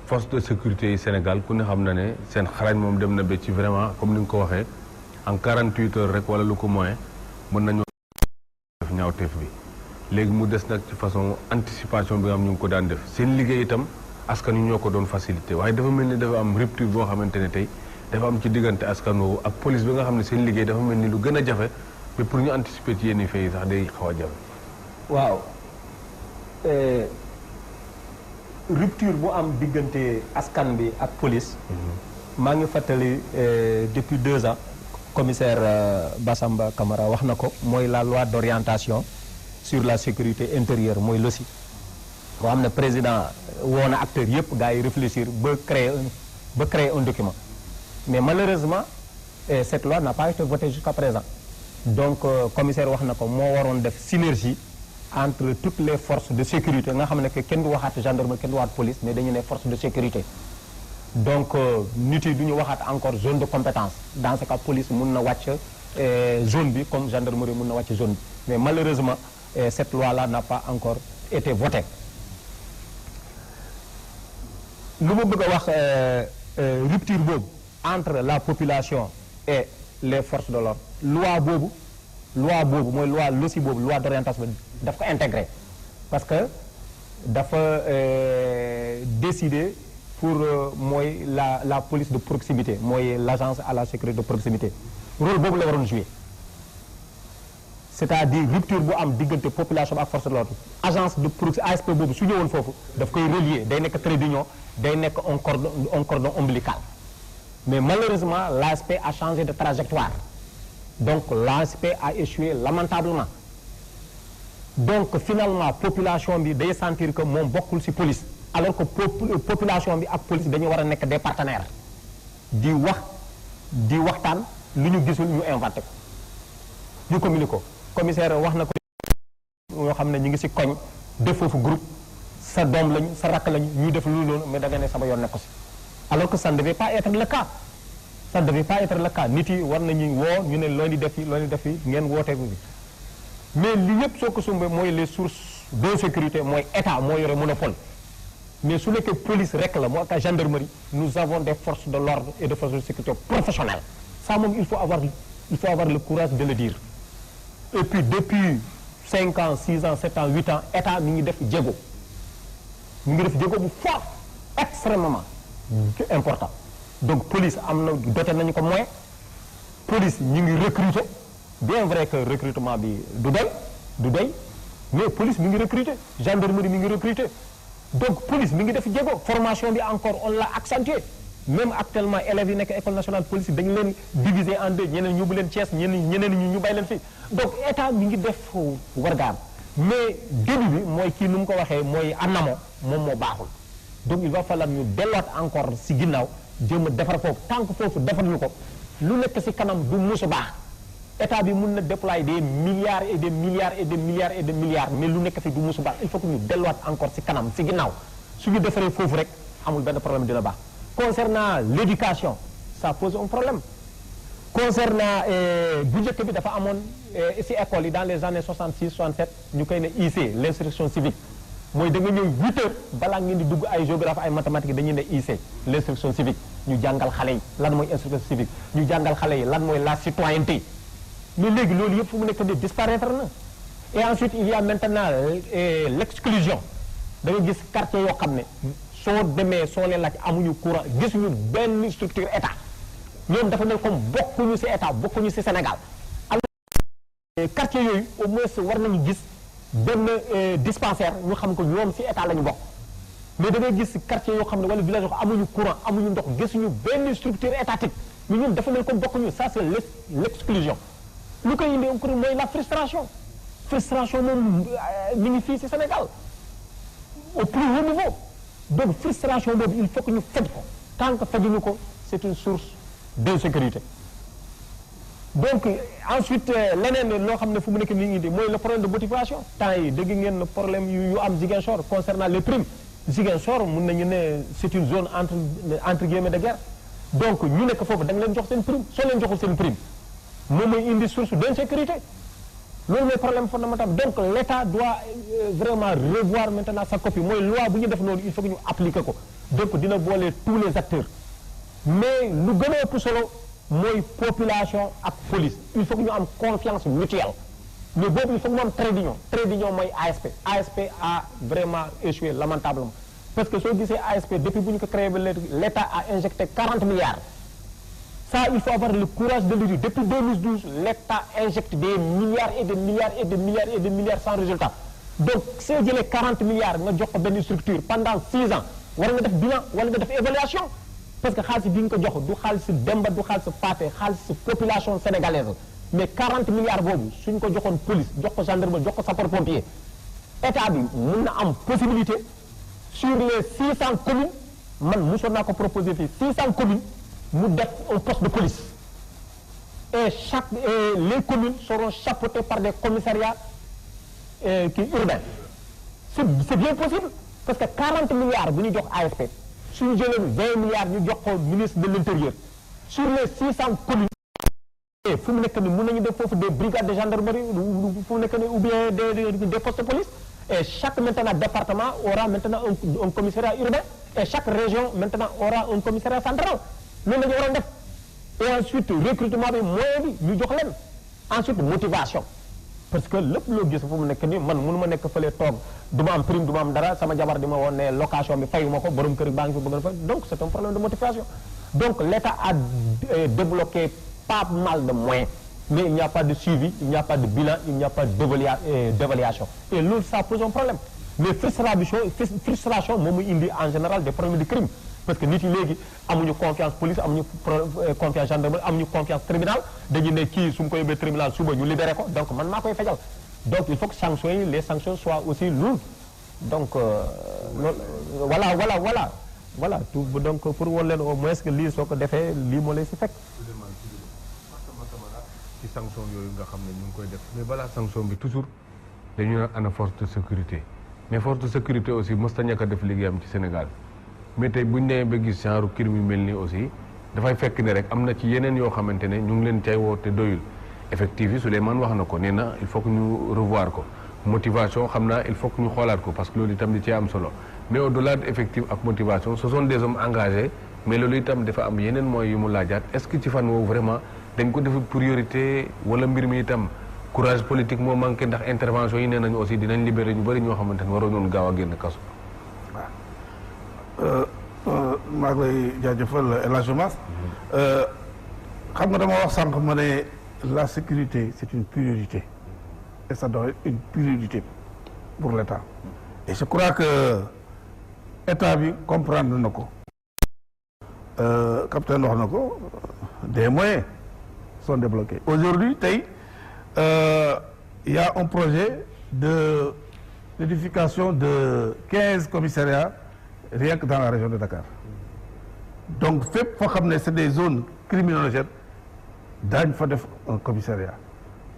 force de sécurité yi Sénégal ku ne xam na ne seen xarañ moom dem na ba ci vraiment comme ni nga ko waxee en 48 heures rek wala lu ko moyen mën nañoo def ñaawteef bi léegi mu des nag ci façon anticipation bi nga xam ñu ngi ko daan def seen liggéey itam askan wi ñoo ko doon facilité waaye dafa mel ni dafa am rupture boo xamante ne tey dafa am ci diggante askan woowu ak police bi nga xam ne seen liggéey dafa mel ni lu gën a jafe mais pour ñu anticiper ci yenn fay yi sax day xaw a jafe. waaw rupture bu am diggante askan bi ak police. maa ngi fàttali depuis 2 ans commissaire Bassamba Camara wax na ko mooy la loi d'orientation sur la sécurité intérieure mooy LOSI. boo xam ne président woo na acteurs yëpp gars yi réfléchir ba créer un document mais malheureusement cette loi n'a pas été votée jusqu'à présent donc commissaire wax na ko moo waroon def synergie entre toutes les forces de sécurité nga xam ne que kenn du waxaat gendarmerie kenn du waxaat police mais dañu ne force de sécurité donc nit yi du ñu waxaat encore zone de compétence dans ce cas police mun na wàcc zone bi comme gendarmerie mun na wàcc zone bi mais malheureusement cette loi là n'a pas encore été votée lu ma bëgg a wax rupture boobu entre la population et les forces de l'ordre loi boobu mooy loi LOSI boobu loi d'orientation daf ko intégré parce que dafa décider pour mooy la police de proximité mooy l'agence à la sécurité de proximité rôle boobu la waroon jouer c'est-à-dire rupture bu am diggante population ak force de l'ordre agence de proximité ASP boobu su ñëwoon foofu daf koy relier day nekk trait d'union day nekk un cordon ombilical mais malheureusement l'ASP a changé de trajectoire donc l'ASP a échoué lamentablement donc finalement population bi day sentir que moom bokkul ci police alors que population bi ak police dañu war a nekk des partenaires di waxtaan lu ñu gisul ñu inventé ko ñu communiqué ko commissaire wax na ko ñoo xam ne ñu ngi ci koñ def foofu groupe sa doom lañu sa rakk lañu ñuy def lu loolu mais da nga ne sama yoon nekk ko ci alors que ça ne devait pas être le cas ça ne devait pas être le cas nit yi war nañu woo ñu ne loolu def yi ngeen wootee bi mais li yëpp soo ko sumbee mooy les sources d'insécurité mooy état moo yore monopole mais su nekkee police rek la moo tax gendarmerie nous avons des forces de l'ordre et des forces de sécurité professionnelles ça moom il faut avoir le courage de le dire et puis depuis 5 ans 6 ans 7 ans 8 ans état mi ngi def jéego bu fort extrêmement important donc police am na doté nañu ko moyen police ñu ngi recruter bien vrai que recrutement bi du doy mais police mi ngi recruter gendarmerie mi ngi recruter donc police mi ngi def jéego formation bi encore on l'a accentué même actuellement élèves yi nekk école nationale police dañu leen diviser en deux ñeneen ñu bu leen Thiès ñeneen ñu bàyyi leen fii donc état mi ngi def wargaam mais début bi mooy kii nu mu ko waxee mooy en amont moom moo baaxul donc il va falloir ñu delluwaat encore si ginnaaw jéem a defar foofu tant que foofu defaruñu ko lu nekk si kanam du musu baax état bi mun na déployer des milliards et des milliards et des milliards et des milliards mais lu nekk fi du musu baax il faut que ñu delluwaat encore si kanam si ginnaaw su ñu defaree foofu rek amul benn problème dina baax concernant l'éducation ça pose un problème concernant bu njëkk bi dafa amoon si école yi dans les années 66 67 ñu koy ne IC l'instruction civique mooy da nga ñëw 8 heures balaa ngeen di dugg ay géographie ay mathématiques dañuy ne IC l'instruction civique ñu jàngal xale yi lan mooy instruction civique ñu jàngal xale yi lan mooy la citoyenneté mais léegi loolu yëpp fu mu nekk de disparaître na et ensuite il y a maintenant l'exclusion da nga gis quartier yoo xam ne soo demee soo leen laaj amuñu courant gisuñu benn structure état ñoom dafa mel comme bokkuñu ci état bokkuñu ci Sénégal alors quartier yooyu au moins war nañu gis benn dispensaire ñu xam ko ñoom ci état la ñu bokk mais da ngay gis si quartier yoo xam ne wala village yoo xam amuñu courant amuñu ndox gisuñu benn structure étatique mais ñun dafa mel comme bokkuñu ça c'est l'exclusion lu koy indi encore mooy la frustration moom mi ngi fii si Sénégal au plus haut niveau donc frustration boobu il faut que ñu faj ko tant que fajuñu ko c'est une source d'insécurité donc ensuite leneen loo xam ne fu mu nekk nii indi mooy le problème de motivation temps yi dégg ngeen problème yu am Ziguinchor concernant les primes Ziguinchor mun nañu ne c'est une zone entre guillemets de guerre donc ñu nekk foofu da nga leen jox seen prime soo leen joxul seen prime moom mooy indi source d'insécurité loolu mooy problème fondamental donc l'État doit vraiment revoir maintenant sa copie mooy loi bu ñu def noonu il faut que ñu appliquer ko donc dina boole tous les acteurs mais lu gën a ëpp solo mooy population ak police il faut que ñu am confiance mutuelle mais boobu il faut que mu am trait d'union mooy ASP a vraiment échoué lamentablement parce que soo gisee ASP depuis bu ñu ko créé ba léegi l'État a injecté 40 milliards ça il faut avoir le courage de le dire depuis 2012 l'État injecte des milliards et des milliards et des milliards et des milliards sans résultat donc soo jëlee 40 milliards nga jox ko benn structure pendant 6 ans war nga def bilan wala nga def évaluation parce que xaalis bi nga ko jox du xaalis Demba du xaalis Pathé xaalis population sénégalaise mais 40 milliards boobu suñ ko joxoon police jox ko gendarmerie jox ko sapeur-pompier état bi mën na am possibilité sur les 600 communes man mosoon naa ko proposer fii 600 communes mu def un poste de police et les communes seront chapeautées par des commissariats urbains c'est bien possible parce que 40 milliards bu ñu jox ASP suñu jëlee 20 milliards ñu jox ko ministre de l'Intérieur sur les 600 communes et fu mu nekk ni mën nañu def foofu des brigades de gendarmerie fu mu nekk ni ou bien des postes de police et chaque maintenant département aura maintenant un commissariat urbain et chaque région maintenant aura un commissariat central loolu la ñu waroon def et ensuite recrutement bi moyen bi ñu jox leen ensuite motivation parce que lépp loo gis fu mu nekk nii man mënu ma nekk fële toog du ma am prime du ma am dara sama jabar di ma woon ne location bi fayuma ko borom kër baa ngi fi bëgg na fa donc c'est un problème de motivation donc l'État a débloqué pas mal de moyens mais il n'y a pas de suivi il n'y a pas de bilan il n'y a pas d'évaluation et loolu ça pose un problème mais frustration moom muy indi en général des problèmes de crime parce que nit yi léegi amuñu confiance police amuñu confiance gendarmerie amuñu confiance tribunal dañu ne kii su ma ko yóbbee tribunal suba ñu libéré ko donc man maa koy fejal donc il faut que sanctions yi les sanctions soient aussi lourdes donc voilà tout donc pour wol leen au moins que lii soo ko defee lii moo lay si fekk ci sanction yooyu nga xam ne ñu ngi koy def mais balaa sanction bi toujours dañu naan ana force de sécurité mais force de sécurité aussi mos ta ñàkk a def liggéeyam ci Sénégal mais tey bu ñu demee ba gis genre crime yu mel nii aussi dafay fekk ne rek am na ci yeneen yoo xamante ne ñu ngi leen cay woo te doyul effectif yi Souleymane wax na ko nee na il faut que ñu revoir ko motivation xam naa il faut que ñu xoolaat ko parce que loolu itam di cee am solo mais au-delà de effectif ak motivation ce sont des hommes engagés mais loolu itam dafa am yeneen moyens yu mu laajaat est-ce que ci fan woowu vraiment dañ ko def priorité wala mbir mi itam courage politique moo manqué ndax intervention yi nee nañu aussi dinañ libérer ñu bëri ñoo xamante ne waroon noonu gaaw a génn kaso. maa ngi lay jaajëfal El Hadj Mass xam nga dama wax sànq ma ne la sécurité c'est une priorité et ça doit être une priorité pour l'État et je crois que État bi comprendre na ko capitaine wax na ko des moyens sont débloqués aujourd'hui tey il y a un projet de l'édification de 15 commissariats rien que dans la région de Dakar donc fépp foo xam ne c'est des zones criminogènes daañ fa def un commissariat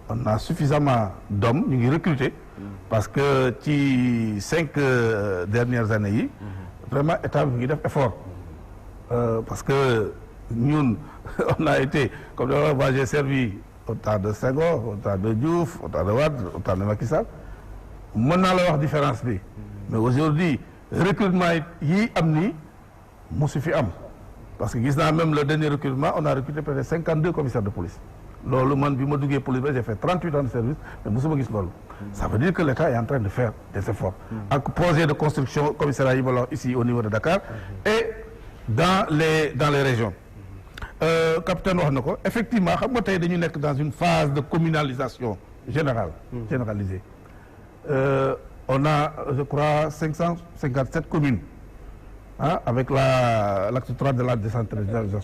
on a suffisamment d'hommes ñu ngi recruter parce que ci 5 dernières années yi vraiment état bi ngi def effort parce que ñun on a été comme moi j'ai servi au temps de Senghor au temps de Diouf au temps de Wade au temps de Macky Sall mën naa la wax différence bi mais aujourd'hui recrutement yi am nii mosu fi am parce que gis naa même le dernier recrutement on a recruté près de 52 commissaires de police loolu man bi ma duggee police ba j'ai fait 38 ans de service mais mosuma gis loolu ça veut dire que l'État est en train de faire des efforts ak projet de construction commissariat yi ma la wax ici au niveau de Dakar et dans les régions capitaine wax na ko effectivement xam nga tey dañu nekk dans une phase de communalisation généralisée on a je crois 557 communes avec l'acte 3 de la décentralisation.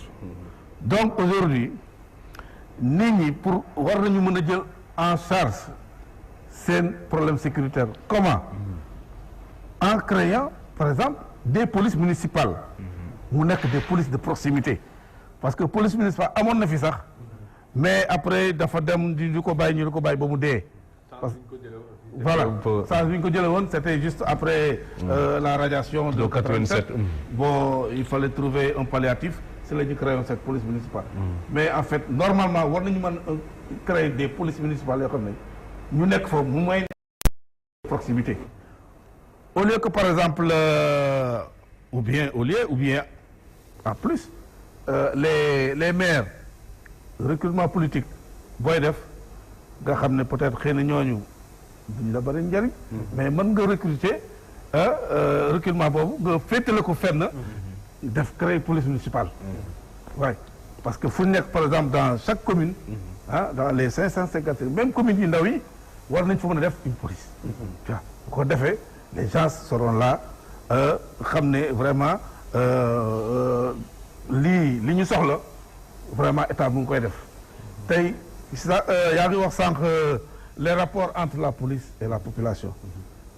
Donc aujourd'hui nit ñi pour war nañu mën a jël en charge seen problème sécuritaire comment en créant par exemple des polices municipales mu nekk des polices de proximité parce que police municipale amoon na fi sax mais après dafa dem di ko bàyyi ñu di ko bàyyi ba mu dee parce que voilà ça bi ñu ko jëlee woon c'était juste après la radiation de 87 bon il fallait trouver un palliatif c'est la ñu créé cette police municipale mais en fait normalement war nañu mën créer des polices municipales yoo xam ne ñu nekk foofu mu mooy proximité au lieu que par exemple ou bien en plus les maires recrutement politique booy def nga xam ne peut-être xëy na ñooñu duñu la bari njariñ mais mën nga recruter recrutement boobu nga féetale ko fenn def créer police municipale waaye parce que fu nekk par exemple dans chaque commune dans les 550 même communes yu ndaw yi war nañ fa mën a def une police waaw bu ko defee les gens seront là xam ne vraiment li ñu soxla vraiment état bu ngi koy def tey yaa ngi wax sànq les rapports entre la police et la population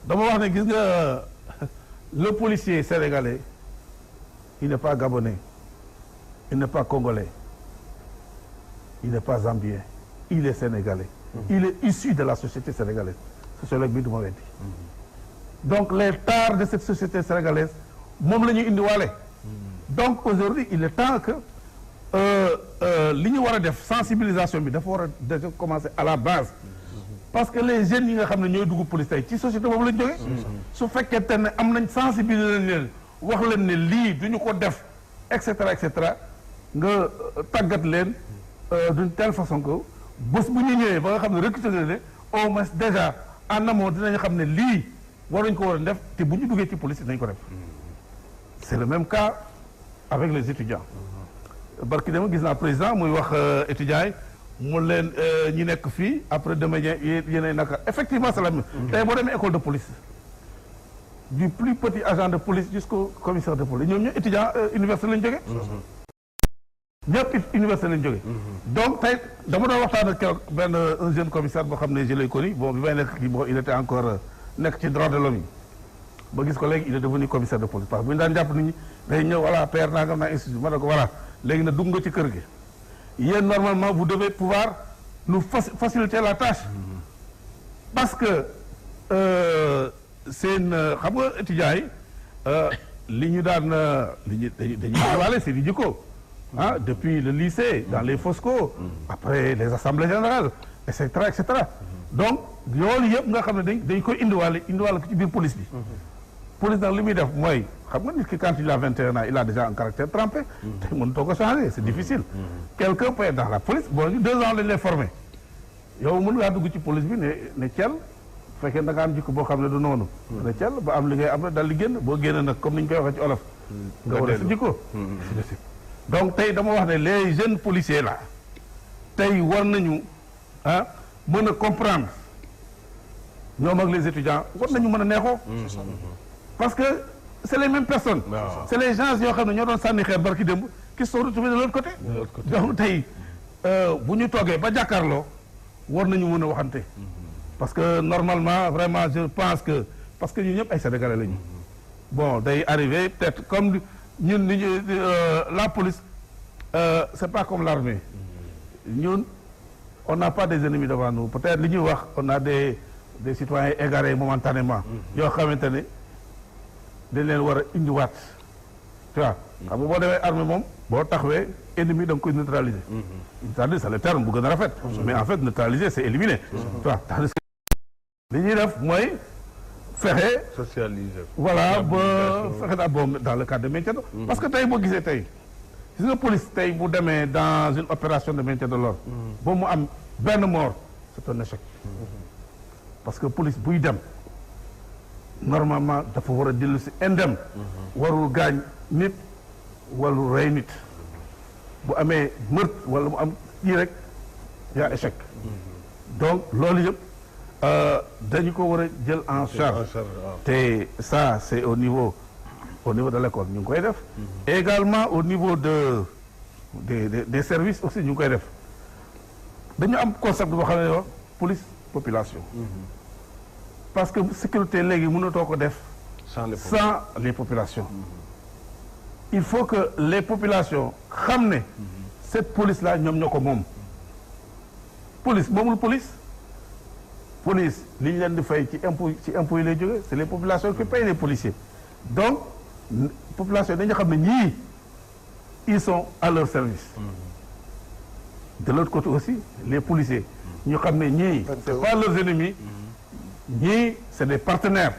dama wax ne gis nga le policier sénégalais il n'est pas gabonais il n'est pas congolais il n'est pas zambien il est sénégalais il est issu de la société sénégalaise sociologue bi du ma weddi donc les tares de cette société sénégalaise moom la ñuy indiwaale donc aujourd'hui il est temps que li ñu war a def sensibilisation bi dafa war a déjà commencer à la base parce que les jeunes yi nga xam ne ñooy dugg police tey ci société boobu lañ jógee su fekkee te ne am nañ sensibiliser leen wax leen ne lii duñu ko def et cetera nga tàggat leen d'une telle façon que bés bu ñu ñëwee ba nga xam ne recruter leen au moins déjà en amont dinañu xam ne lii waruñ ko war a def te bu ñu duggee ci police dinañ ko def c'est le même cas avec les étudiants barki dama gis naa président muy wax étudiants yi mu leen ñi nekk fii après demain yéenay naka effectivement c'est la même tey boo demee école de police du plus petit agent de police jusqu'au commissaire de police ñoom ñoo étudiant université lañ jógee ñëpp université lañ jógee donc tey dama doon waxtaan ak keroog benn un jeune commissaire boo xam ne je l'ai connu bon bi may nekk kii bon il était encore nekk ci droit de l'homme yi ba gis ko léegi il est devenu commissaire de police parce que bu ñu daan jàpp nit ñi day ñëw voilà père nangam naa institut ma ne ko voilà léegi na dugg nga ci kër gi yéen normalement vous devez pouvoir nous faciliter la tâche parce que seen xam nga étudiants yi li ñu daan dañuy wale seen i jikko depuis le lycée dans les Fosco après les assemblées générales et cetera donc yoolu yëpp nga xam ne dañ koy indiwaale ko ci biir police bi police nag li muy def mooy xam nga nit ki quand il a 21 ans il a déjà un caractère trempé te mënutoo ko changer c'est difficile quelqu'un peut être dans la police bon 2 ans lañ lay formé yow mën ngaa dugg ci police bi ne cel fekkee da nga am jikko boo xam ne du noonu ne cel ba am li ngay am na daal di génn boo génn nag comme ni ñu koy waxee ci olof nga war a sa jikko donc tey dama wax ne les jeunes policiers là tey war nañu mën a comprendre ñoom ak les étudiants war nañu mën a neexoo parce que c'est les mêmes personnes c'est les gens yoo xam ne ñoo doon sànni xeer barki démb qui sont retrouvés de l'autre côté donc tey bu ñu toogee ba jàkkaarloo war nañu mën a waxante parce que normalement vraiment je pense que parce que ñun ñëpp ay sénégalais lañu bon day arrivé peut-être comme ñun la police c'est pas comme l'armée ñun on n'a pas des ennemis devant nous peut-être li ñuy wax on a des citoyens égarés momentanément yoo xamante ne dañ leen war a indiwaat tu vois xam nga boo demee armée moom boo taxawee ennemi da nga koy neutraliser c'est-à-dire c'est le terme bu gën a rafet mais en fait neutraliser c'est éliminer tu vois li ñuy def mooy fexe socialiser voilà ba fexe daal bon dans le cadre de maintien de parce que tey boo gisee tey gis nga police tey bu demee dans une opération de maintien de l'ordre ba mu am benn mort c'est un échec parce que police buy dem normalement dafa war a dellu si indem warul gaañ nit warul rey nit bu amee meurtre wala mu am kii rek yaa échec donc loolu yëpp dañu ko war a jël en charge te ça c'est au niveau au niveau de l'école ñu ngi koy def. également au niveau des services aussi ñu ngi koy def dañu am concept boo xam ne wax police population. parce que sécurité léegi mënatoo ko def. sans les populations. il faut que les populations xam ne cette police là ñoom ñoo ko moom. police moomul police li ñu leen di fay ci impôt yi lay jógee c'est les populations qui payent les policiers donc population dañu xam ne ñii ils sont à leur service. de l'autre côté aussi les policiers ñu xam ne ñii c'est pas leurs ennemis ñii c'est des partenaires.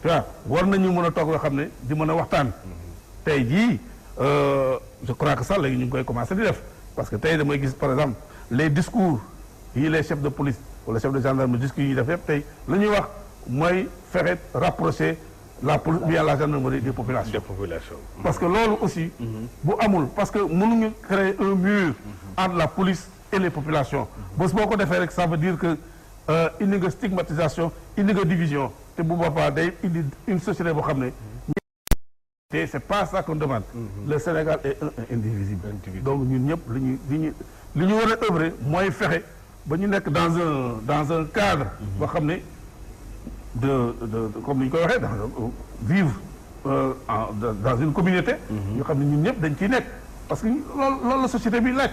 tu vois war nañu mën a toog loo xam ne di mën a waxtaan. tey jii je crois que ça léegi ñu ngi koy commencer di def parce que tey damay gis par exemple les discours yi les chefs de police wala chefs de gendarmerie discours yi def yëpp tey la ñuy wax mooy fexe rapprocher la police bien la gendarmerie des populations. parce que loolu aussi. bu amul parce que mënuñu créer un mur entre la police et les populations. bés boo ko defee rek ça veut dire que indi nga stigmatisation indi nga division te bu boobaa day indi une société boo xam ne. te c'est pas ça qu'on demande. Le Sénégal est indivisible. donc ñun ñëpp li ñu war a œuvrer mooy fexe ba ñu nekk dans un cadre. boo xam ne comme ni ñu koy waxee vivre dans une communauté. ñu xam ne ñun ñëpp dañ ciy nekk parce que loolu la société bi laaj.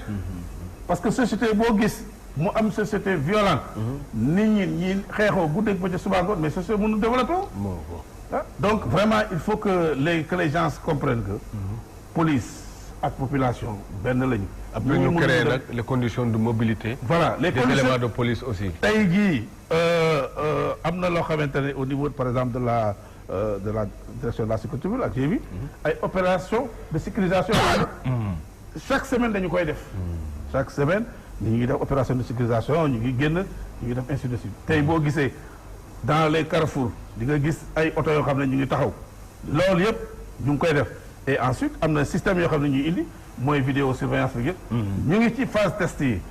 parce que société boo gis mu am société violente. nit ñi xeexoo guddeeg ba ca suba ngoon mais société mënu développé wu. donc vraiment il faut que les gens comprennent que police ak population benn lañu. après ñu créer nag les conditions de mobilité. voilà les conditions éléments de police aussi. tey jii am na loo xamante ne au niveau par exemple de la direction de la sécurité publique ak bi ay opération de sécurisation. chaque semaine dañu koy def. chaque semaine ñu ngi def opération de sécurisation ñu ngi génn ñu ngi def ainsi de suite tey boo gisee. dans les carrefours di nga gis ay oto yoo xam ne ñu ngi taxaw loolu yëpp ñu ngi koy def et ensuite am na système yoo xam ne ñuy indi mooy vidéo surveillance bi yëpp ñu ngi ci phase test yi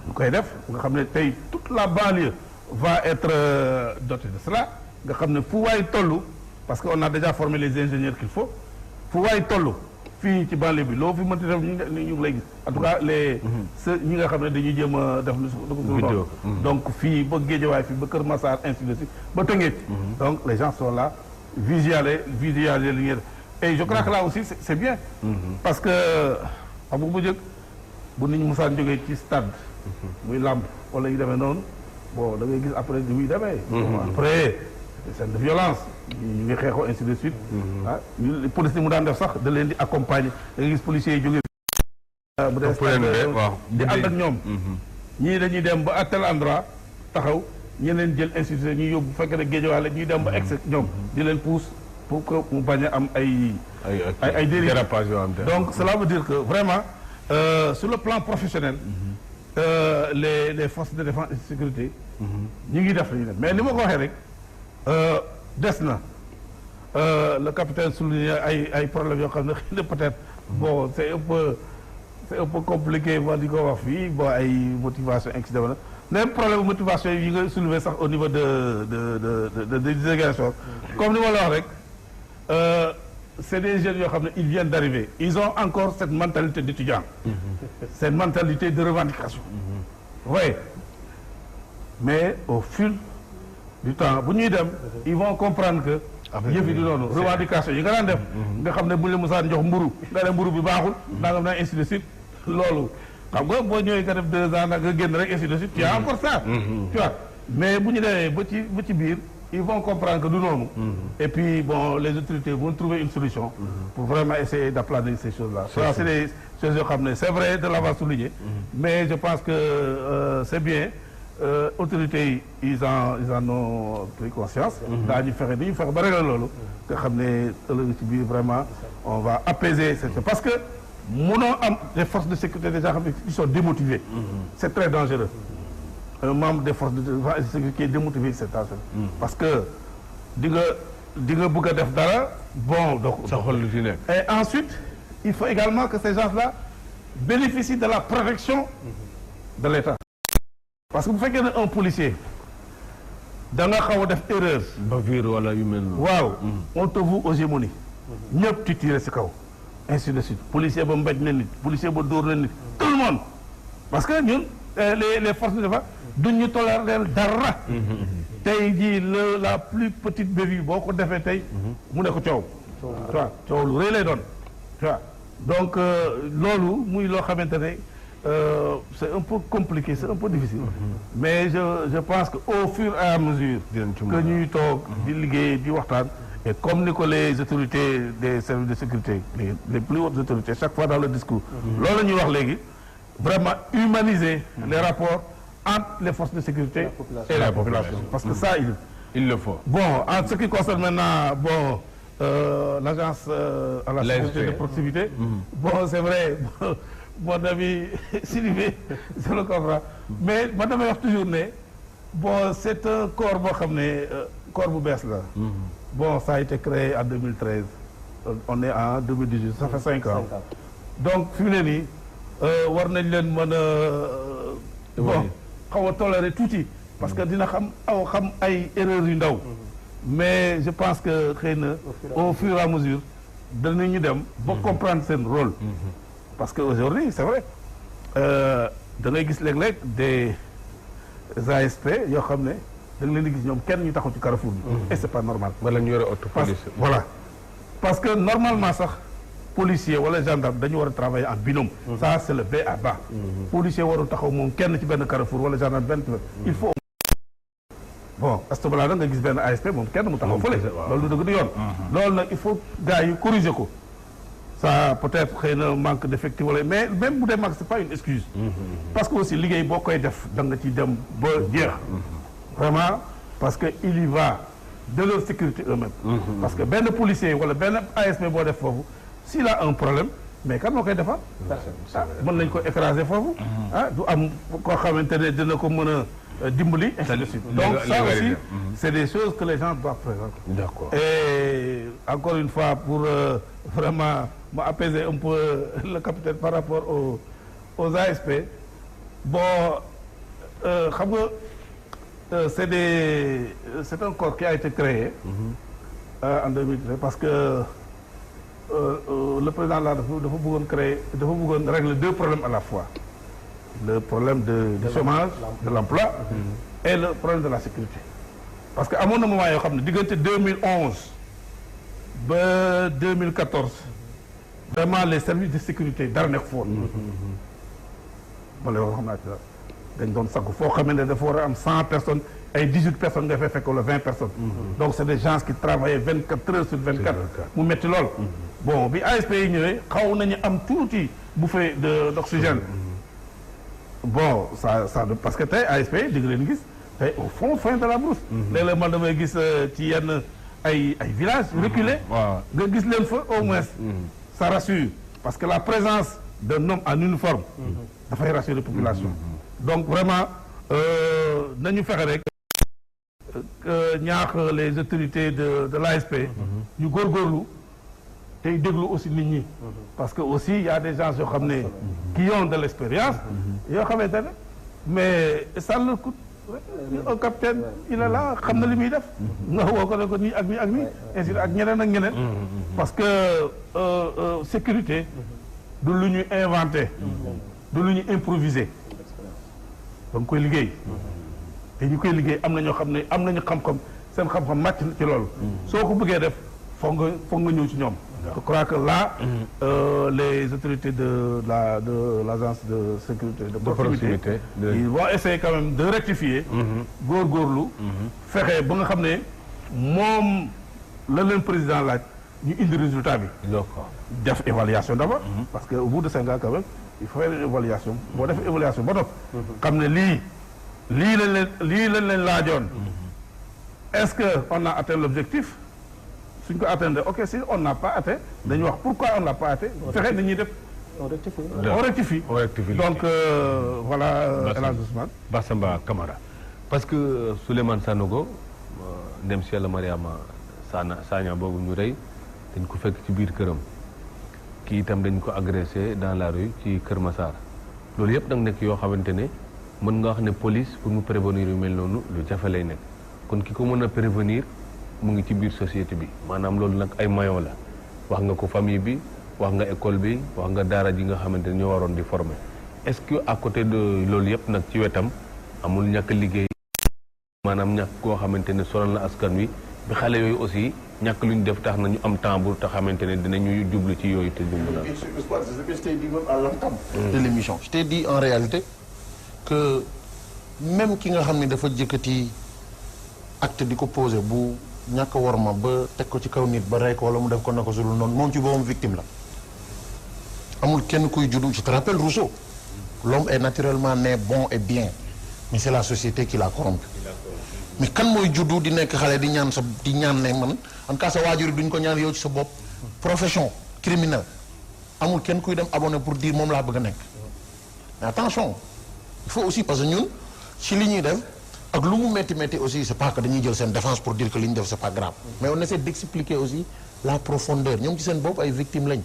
ñu koy def nga xam ne tey toute la banlieue va être dotée de cela nga xam ne fu waay toll parce que on a déjà formé les ingénieurs qu'il faut fu waay toll fii ci banlieue bi loo fi mënti def ñu ngi lay gis en tout cas ñi nga xam ne dañuy jéem a def vidéo donc fii ba Guédiawaye fii ba Kër Massar ainsi de suite ba Tëngéej donc les gens sont là visualiser li ñuy def et je crois que là aussi c'est bien parce que xam nga bu njëkk bu nit ñi musaan jógee ci stade muy làmb wala yu demee noonu bon da ngay gis après du muy demee après scène de violence ñu ngi xeexoo ainsi de suite police ni mu daan def sax da leen di accompagner da ngay gis policiers yi jógee bu dee di ànd ak ñoom ñii dañuy dem ba à tel endroit taxaw ñeneen jël institution ñuy yóbbu bu fekkee ne Guédiawaye ñuy dem ba ex ñoom di leen pousse pour que mu bañ a am ay dérapage donc cela veut dire que vraiment sur le plan professionnel les forces de défense et de sécurité ñu ngi def la ñuy def mais ni ma ko waxee rek des na le capitaine souligné ay problèmes yoo xam ne xëy na peut-être bon c'est un peu compliqué ma di ko wax fii bon ay motivation incident na même problème motivation yi nga soulevé sax au niveau de délégation comme ni ma la wax rek c'est des jeunes yoo xam ne ils viennent d'arriver ils ont encore cette mentalité d'étudiant cette mentalité de revendication oui mais au fil du temps bu ñuy dem ils vont comprendre que yëf yi du noonu revendication yi nga daan def nga xam ne bu ñu la musaan jox mburu nga ne mburu bi baaxul nangam naa ainsi de suite loolu xam nga boo ñëwee nga def 2 ans nag nga génn rek ainsi de suite tu as encore ça tu vois mais bu ñu demee ba ci biir ils vont comprendre que du noonu et puis bon les autorités vont trouver une solution pour vraiment essayer d'aplanir ces choses-là ça c'est des choses yoo xam ne c'est vrai de l'avoir souligné mais je pense que c'est bien autorités yi ils en ont pris conscience daañu fexe dañu fexe ba régler loolu nga xam ne ëllëg ci biir vraiment on va apaiser cette chose parce que mënoo am des forces de sécurité déjà xam ne qui sont démotivées c'est très dangereux un membre des forces de défense et de sécurité qui est démotivé c'est dangereux parce que di nga bëgg a def dara bon donc sa xol lu ci nekk et ensuite il faut également que ces gens-là bénéficient de la protection de l'État parce que bu fekkee ne un policier da nga xaw a def erreur bavure wala yu mel noonu waaw on te voue aux gémonies ñëpp ti tiré si kaw ainsi de suite policier ba mbéj na nit policier ba dóor na nit tout le monde parce que ñun les forces de défense duñ ñu tolérer dara tey jii la plus petite bévue boo ko defee tey mu ne ko coow tu vois coow lu rëy lay doon tu vois donc loolu muy loo xamante ne c'est un peu compliqué c'est un peu difficile mais je pense que au fur et à mesure que ñuy toog di liggéey di waxtaan et comme ni ko les autorités des services de sécurité les plus hautes autorités chaque fois dans le discours loolu la ñuy wax léegi vraiment humaniser les rapports entre les forces de sécurité et la population parce que ça il le faut. Bon, en ce qui concerne maintenant l'agence à la sécurité de proximité, bon, c'est vrai, mon ami Sidibé, je le comprends. Mais man damay wax toujours ne bon, c'est un corps boo xam ne corps bu bees la. Bon, ça a été créé en 2013. On est en 2018, ça fait 5 ans. Donc fi mu ne nii war nañ leen mën a bon xaw a tolérer tuuti. parce que dina xam ay erreurs yu ndaw mais je pense que xëy na au fur et à mesure danañu dem ba comprendre seen rôle parce que aujourd'hui c'est vrai da ngay gis léeg-léeg des ASP yoo xam ne da nga leen di gis ñoom kenn ñu taxaw ci carrefour bi et c'est pas normal wala ñu yore auto police voilà parce que normalement sax policier wala gendarme dañu war a travailler en binôme ça c'est le B à bas policier warul taxaw moom kenn ci benn carrefour wala gendarme benn il faut bon astobala da nga gis benn ASP moom kenn mu taxaw fële loolu du dëgg du yoon loolu nag il faut gars yi corriger ko ça peut-être xëy na manque d'effectif wala mais même bu dee manque c'est pas une excuse parce que aussi liggéey boo koy def da nga ci dem ba jeex vraiment parce que il y va de leur sécurité eux-mêmes parce que benn policier wala benn ASP boo def foofu s'il a un problème mais kan moo koy defar mën nañ ko écraser foofu du am koo xamante ne dina ko mën a dimbali ainsi de suite donc ça aussi c'est des choses que les gens doivent prévoir d'accord et encore une fois pour vraiment m'apaiser un peu le capitaine par rapport aux ASP bon xam nga c'est un corps qui a été créé en 2013 parce que le président là dafa bëggoon régler deux problèmes à la fois le problème du chômage de l'emploi et le problème de la sécurité parce que amoon na moment yoo xam ne diggante 2011 ba 2014 vraiment les services de sécurité dara nekk foon wala yoo xam naa ci dañ doon saggu foo xam ne dafa war a am 100 personnes ay 18 personnes nga fay fekk wala 20 personnes donc c'est des gens qui travaillaient 24 heures sur 24 mu metti lool bon bi ASP yi ñëwee xaw nañu am tuuti bouffée d'oxygène bon ça parce que tey ASP yi di nga leen gis tey au fin de la brousse léeg-léeg man damay gis ci yenn ay villages reculés nga gis leen fa au moins ça rassure parce que la présence d'un homme en uniforme dafay rassurer population donc vraiment nañu fexe rek ñaax les autorités de l'ASP ñu góorgóorlu tey déglu aussi nit ñi parce que aussi il y a des gens yoo xam ne qui ont de l'expérience yoo xamante ne mais ça leur coûte un capitaine il est là xam na li muy def nga woo ko ne ko nii ak nii ak nii ainsi ak ñeneen ak ñeneen parce que sécurité du lu ñu inventé du lu ñu improvisé da nga koy liggéey te ñu koy liggéey am na ñoo xam ne am nañu xam-xam seen xam-xam màcc na ci loolu soo ko bëggee def foog nga ñëw ci ñoom je crois que là les autorités de l'agence de sécurité de proximité ils vont essayer quand même de rectifier góorgóorlu fexe ba nga xam ne moom la leen président laaj ñu indi résultat bi def évaluation d'abord parce que au bout de 5 ans quand même il faut faire une évaluation boo def évaluation ba noppi xam ne lii lañ leen laajoon est-ce que on a atteint l'objectif suñ ko atteindre ok si on n'a pas atteint dañuy wax pourquoi on n'a pas atteint fexe na ñuy def on rectifie donc voilà El Hadj Ousmane Bassamba Camara parce que Souleymane Sanogo ndem si Yàlla Mariama Sagna boobu ñu rey dañ ko fekk ci biir këram kii itam dañ ko agressé dans la rue ci Kër Massar loolu yëpp nag nekk yoo xamante ne mën nga wax ne police pour mu prévenir yu mel noonu lu jafe lay nekk kon ki ko mën a prévenir mu ngi ci biir société bi maanaam loolu nag ay maillons la wax nga ko famille bi wax nga école bi wax nga daara ji nga xamante ne ñoo waroon di former est-ce que à côté de loolu yëpp nag ci wetam amul ñàkk liggéey maanaam ñàkk koo xamante ne sonal na askan wi bi xale yooyu aussi ñàkk lu ñu def tax na ñu am temps bu tax xamante ne dinañu jublu ci yooyu te jublu na. Je t'ai dit même à l'entame de l'émission. Je t'ai dit en réalité que même ki nga xam ne dafa jëkkati acte di ko posé bu ñàkk worma ba teg ko ci kaw nit ba rey ko wala mu def ko na ko sulul noonu moom ci boppam victime la amul kenn kuy juddu je te rappelle Rousseau l'homme est naturellement né bon et bien mais c'est la société qui l'a corrompu mais kan mooy juddu di nekk xale di ñaan ne man en tout cas sa waajur duñ ko ñaan yow ci sa bopp profession criminelle amul kenn kuy dem abonné pour dire moom laa bëgg a nekk mais attention il faut aussi parce que ñun ci li ñuy def ak lu mu métti aussi c'est pas que dañuy jël seen défense pour dire que li ñu def c'est pas grave mais on essaie d'expliquer aussi la profondeur ñoom ci seen bopp ay victimes lañ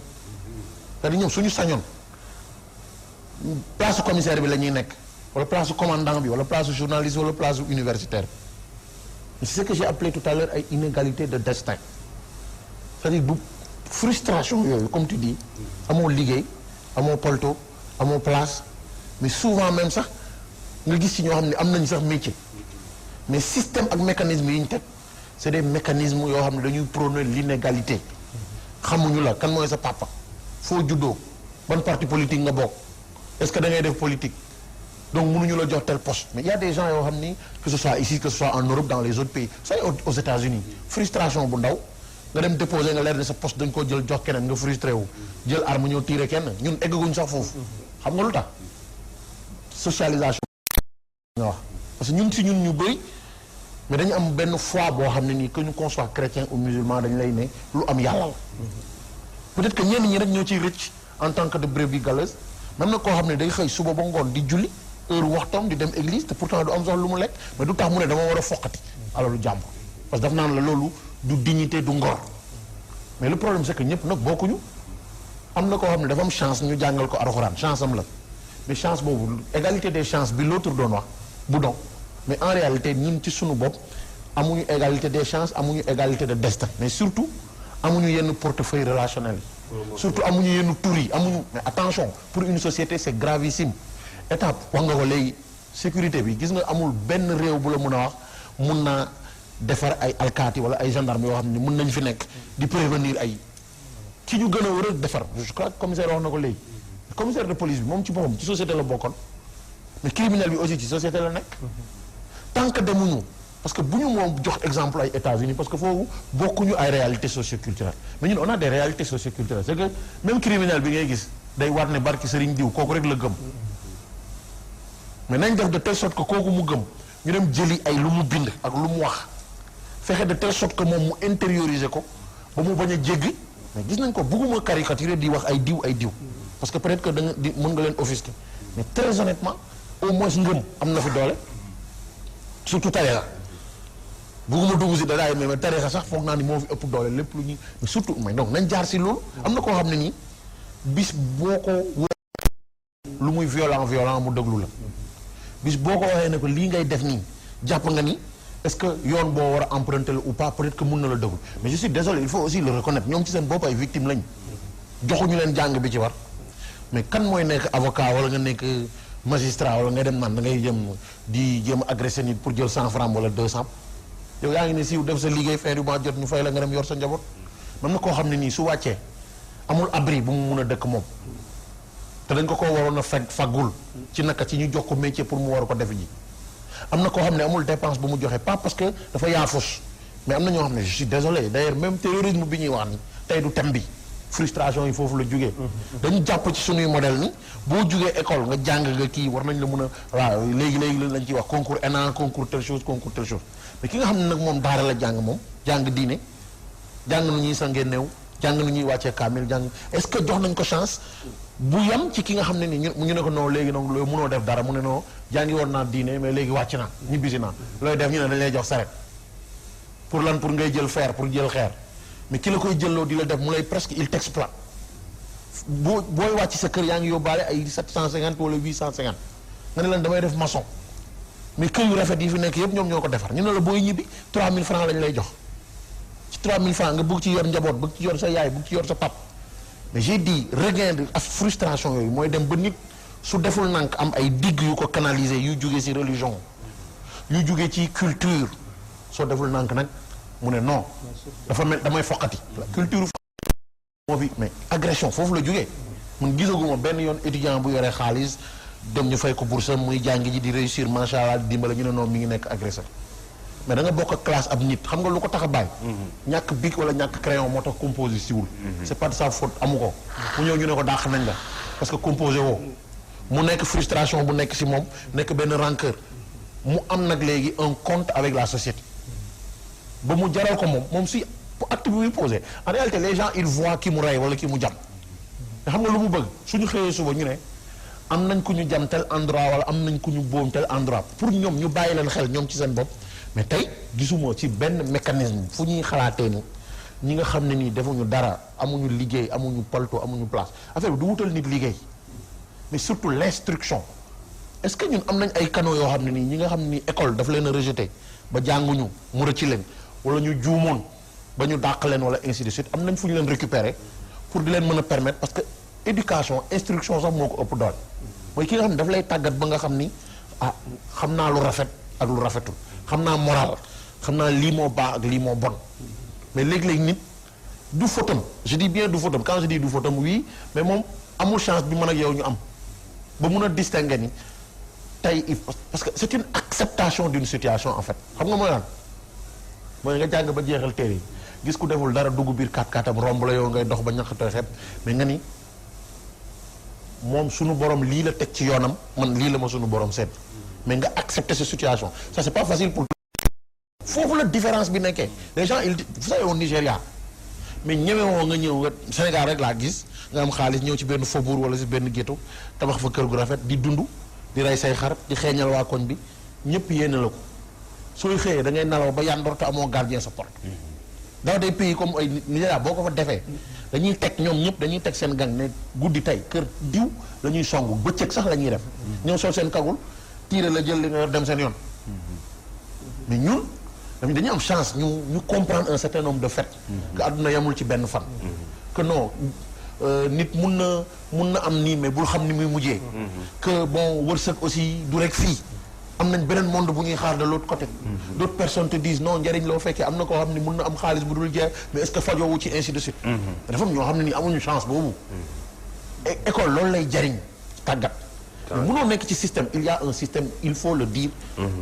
c'est-à-dire ñoom suñu sañoon place commissaire bi la ñuy nekk wala place commandant bi wala place journaliste wala place universitaire c'est ce que j'ai appelé tout à l'heure ay inégalité de destin c'est-à-dire bu frustration yooyu comme tu dis amoo liggéey amoo polto amoo place mais souvent même sax nga gis ci ñoo xam ne am nañ sax métier mais système ak mécanisme yi ñu teg c'est des mécanismes yoo xam ne dañuy prôner l'inégalité xamuñu la kan mooy sa papa foo juddoo ban parti politique nga bokk est-ce que da ngay def politique donc mënuñu la jox tel poste mais il y a des gens yoo xam ni que ce soit ici que ce soit en Europe dans les autres pays ça aux États-Unis frustration bu ndaw nga dem déposer nga leer ne sa poste dañ koo jël jox keneen nga frustré wu jël arme ñëw tirer kenn ñun eggaguñ sax foofu xam nga lu tax socialisation nga wax parce que ñun si ñun ñu bëri mais dañu am benn foi boo xam ne nii que ñu qu'on soit chrétien ou musulman dañu lay ne lu am yàlla la peut-être que ñenn ñi rek ñoo ciy rëcc en tant que de brebis galeuses même na koo xam ne day xëy suba ba ngoon di julli heure waxtoom di dem église te pourtant du am sax lu mu lekk mais du tax mu ne dama war a foqati alalu jàmbur parce que daf naan la loolu du dignité du ngor mais le problème c'est que ñëpp nag bokkuñu am na koo xam ne dafa am chance ñu jàngal ko alxuraan chance am la mais chance boobu égalité des chances bi l'autre doon wax bu don mais en réalité ñun ci sunu bopp amuñu égalité des chances amuñu égalité de destin mais surtout amuñu yenn portefeuille relationnel yi surtout amuñu yenn tur yi amuñu mais attention pour une société c'est gravissime étape wax nga ko léegi sécurité bi gis nga amul benn réew bu la mën a wax mun naa defar ay alkaati wala ay gendarme yoo xam ne mun nañ fi nekk di prévenir ay ki ñu gën a war a defar je crois que commissaire wax na ko léegi commissaire de police bi moom ci boppam ci société la bokkoon mais criminel bi aussi ci société la nekk tant que demuñu parce que bu ñu moom jox exemple ay États-Unis parce que foofu bokkuñu ay réalités socioculturelles mais ñun on a des réalités socioculturelles c'est que même criminel bi ngay gis day war ne barki sëriñ diw kooku rek la gëm mais nañ def de telle sorte que kooku mu gëm ñu dem jëli ay lu mu bind ak lu mu wax fexe de telle sorte que moom mu intérioriser ko ba mu bañ a jéggi mais gis nañ ko bugguma caricaturer di wax ay diw parce que peut-être que da nga di mën nga leen offusquer mais très honnêtement au moins ngëm am na fi doole surtout tarixa bugguma dugg si dadaay mais tarixa sax foog naa ni moo fi ëpp doole lépp lu ñuy mais surtout mais donc nañ jaar si loolu am na koo xam ne nii bis boo ko lu muy violent mu déglu la bis boo ko waxee ne ko lii ngay def nii jàpp nga ni est-ce que yoon boo war a emprunter ou pas peut-être que mun na la déglu mais je suis désolé il faut aussi le reconnaître ñoom ci seen bopp ay victimes lañ joxuñu leen jàng bi ci war mais kan mooy nekk avocat wala nga nekk magistrat wala nga dem naan da ngay jéem agressé nit pour jël 100 francs wala 200 yow yaa ngi ne siiw def sa liggéey fin du mois jot ñu fay la nga dem yor sa njaboot man na koo xam ne nii su wàccee amul abri bu mu mun a dëkk moom te dañ ko waroon a faggul ci naka ci ñu jox ko métier pour mu war ko def ji am na koo xam ne amul dépense bu mu joxe pas parce que dafa yaafus mais am na ñoo xam ne je suis désolé d'ailleurs même terrorisme bi ñuy wax ni tey du thème bi frustration yi foofu la jugee dañu jàpp ci suñuy modèle ni boo jugee école nga jàng nga kii war nañ la mën a waaw léegi lañ ciy wax concours ENA concours telle chose mais ki nga xam ne nag moom daara la jàng moom jàng diine jàng nu ñuy sangee néew jàng nu ñuy wàccee kaamil jàng est-ce que jox nañ ko chance bu yam ci ki nga xam ne ni ñu ne ko non léegi donc loolu mënoo def dara mu ne non jàngi woon naa diine mais léegi wàcc naa ñibbisi naa looy def ñu ne dañ lay jox saret pour lan pour ngay jël fer pour jël xeer mais ki la koy jëlloo di la def mu lay presque il t'exploite booy wàcc sa kër yaa ngi yóbbaale ay 750 wala 850 nga ne leen damay def maçon mais kër yu rafet yi fi nekk yëpp ñoom ñoo ko defar ñu ne la booy ñibbi 3000 francs lañ lay jox 3000 francs nga bëgg ci yor njaboot bëgg ci yor sa yaay bëgg ci yor sa pap mais j'ai dit regain de frustration yooyu mooy dem ba nit su deful nank am ay digg yu ko canaliser yu jugee ci religion yu jugee ci culture soo deful nank nag mu ne non dafa mel damay foqati culture moo fi mais agression foofu la jugee mun gisaguma benn yoon étudiant bu yoree xaalis dem ñu fay ko bourse muy jàng ji di réussir macha allah dimbale ñu ne noonu mi ngi nekk agresseur mais da nga bokk ak classe ab nit xam nga lu ko tax a bàyyi. ñàkk bic wala ñàkk crayon moo tax composé siwul. c'est pas de sa faute amu ko. mu ñëw ñu ne ko dàq nañ la parce que composé woo mu nekk frustration bu nekk si moom nekk benn rancœur mu am nag léegi un compte avec la société ba mu jaral ko moom si acte bi muy posé en réalité les gens ils voient ki mu rey wala ki mu jam te xam nga lu mu bëgg suñu xëyee suba ñu ne am nañ ku ñu jam tel endroit wala am nañ ku ñu boom tel endroit pour ñoom ñu bàyyi leen xel ñoom ci seen bopp mais tey gisuma ci benn mécanisme fu ñuy xalaatee ni ñi nga xam ne nii defuñu dara amuñu liggéey amuñu palto amuñu place affaire bi du wutal nit liggéey mais surtout l'instruction est-ce que ñun am nañ ay canaux yoo xam ne nii ñi nga xam ne nii école daf leen a rejeté ba jànguñu mu rëcc leen wala ñu juumoon ba ñu dàq leen wala ainsi de suite am nañ fu ñu leen récupérer pour di leen mën a permettre parce que éducation instruction sax moo ko ëpp doole mooy ki nga xam ne daf lay tàggat ba nga xam ni ah xam naa lu rafet ak lu rafetul xam naa moral xam naa lii moo baax ak lii moo bon mais léeg-léeg nit du fautam je dis bien du fautam quand je dis du fautam oui mais moom amul chance bi mën ak yow ñu am ba mun a distinguer ni tey parce que c'est une acceptation d'une situation en fait xam nga mooy lan mooy nga jàng ba jeexal téere yi gis ku deful dara dugg biir 4x4 am romb la yow ngay dox ba ñaqatooy xeeb mais nga ni moom sunu borom lii la teg ci yoonam man lii la ma sunu borom seet mais nga accepter cette situation ça c'est pas facile pour foofu la différence bi nekkee les gens ils vous savez au Nigeria mais ñemewoo nga ñëw nga Sénégal rek laa gis nga am xaalis ñëw ci benn faubourg wala ci benn ghetto tabax fa kër gu rafet di dund di rey say xar di xeeñal waa koñ bi ñëpp yéene la ko sooy xëyee da ngay nalaw ba yandoor te amoo gardien sa porte dans des pays comme ay Nigeria boo ko fa defee dañuy teg ñoom ñëpp dañuy teg seen gang ne guddi tey kër diw la ñuy songu bëccëg sax la ñuy def ñëw sol seen kagul tiire la jël li nga yor dem seen yoon mais ñun dañuy am chance ñu comprendre un certain nombre de faits que àdduna yamul ci benn fan que non nit mun na am nii mais bul xam ni muy mujjee que bon wërsëg aussi du rek fii am nañ beneen monde bu ñuy xaar de l'autre côté d'autres personnes te disent non njëriñ loo fekkee am na koo xam ne mun na am xaalis bu dul jeex mais est-ce que fajoowu ci ainsi de suite dafa am ñoo xam ne nii amuñu chance boobu école loolu lay jariñ tàggat mais munoo nekk ci système il y a un système il faut le dire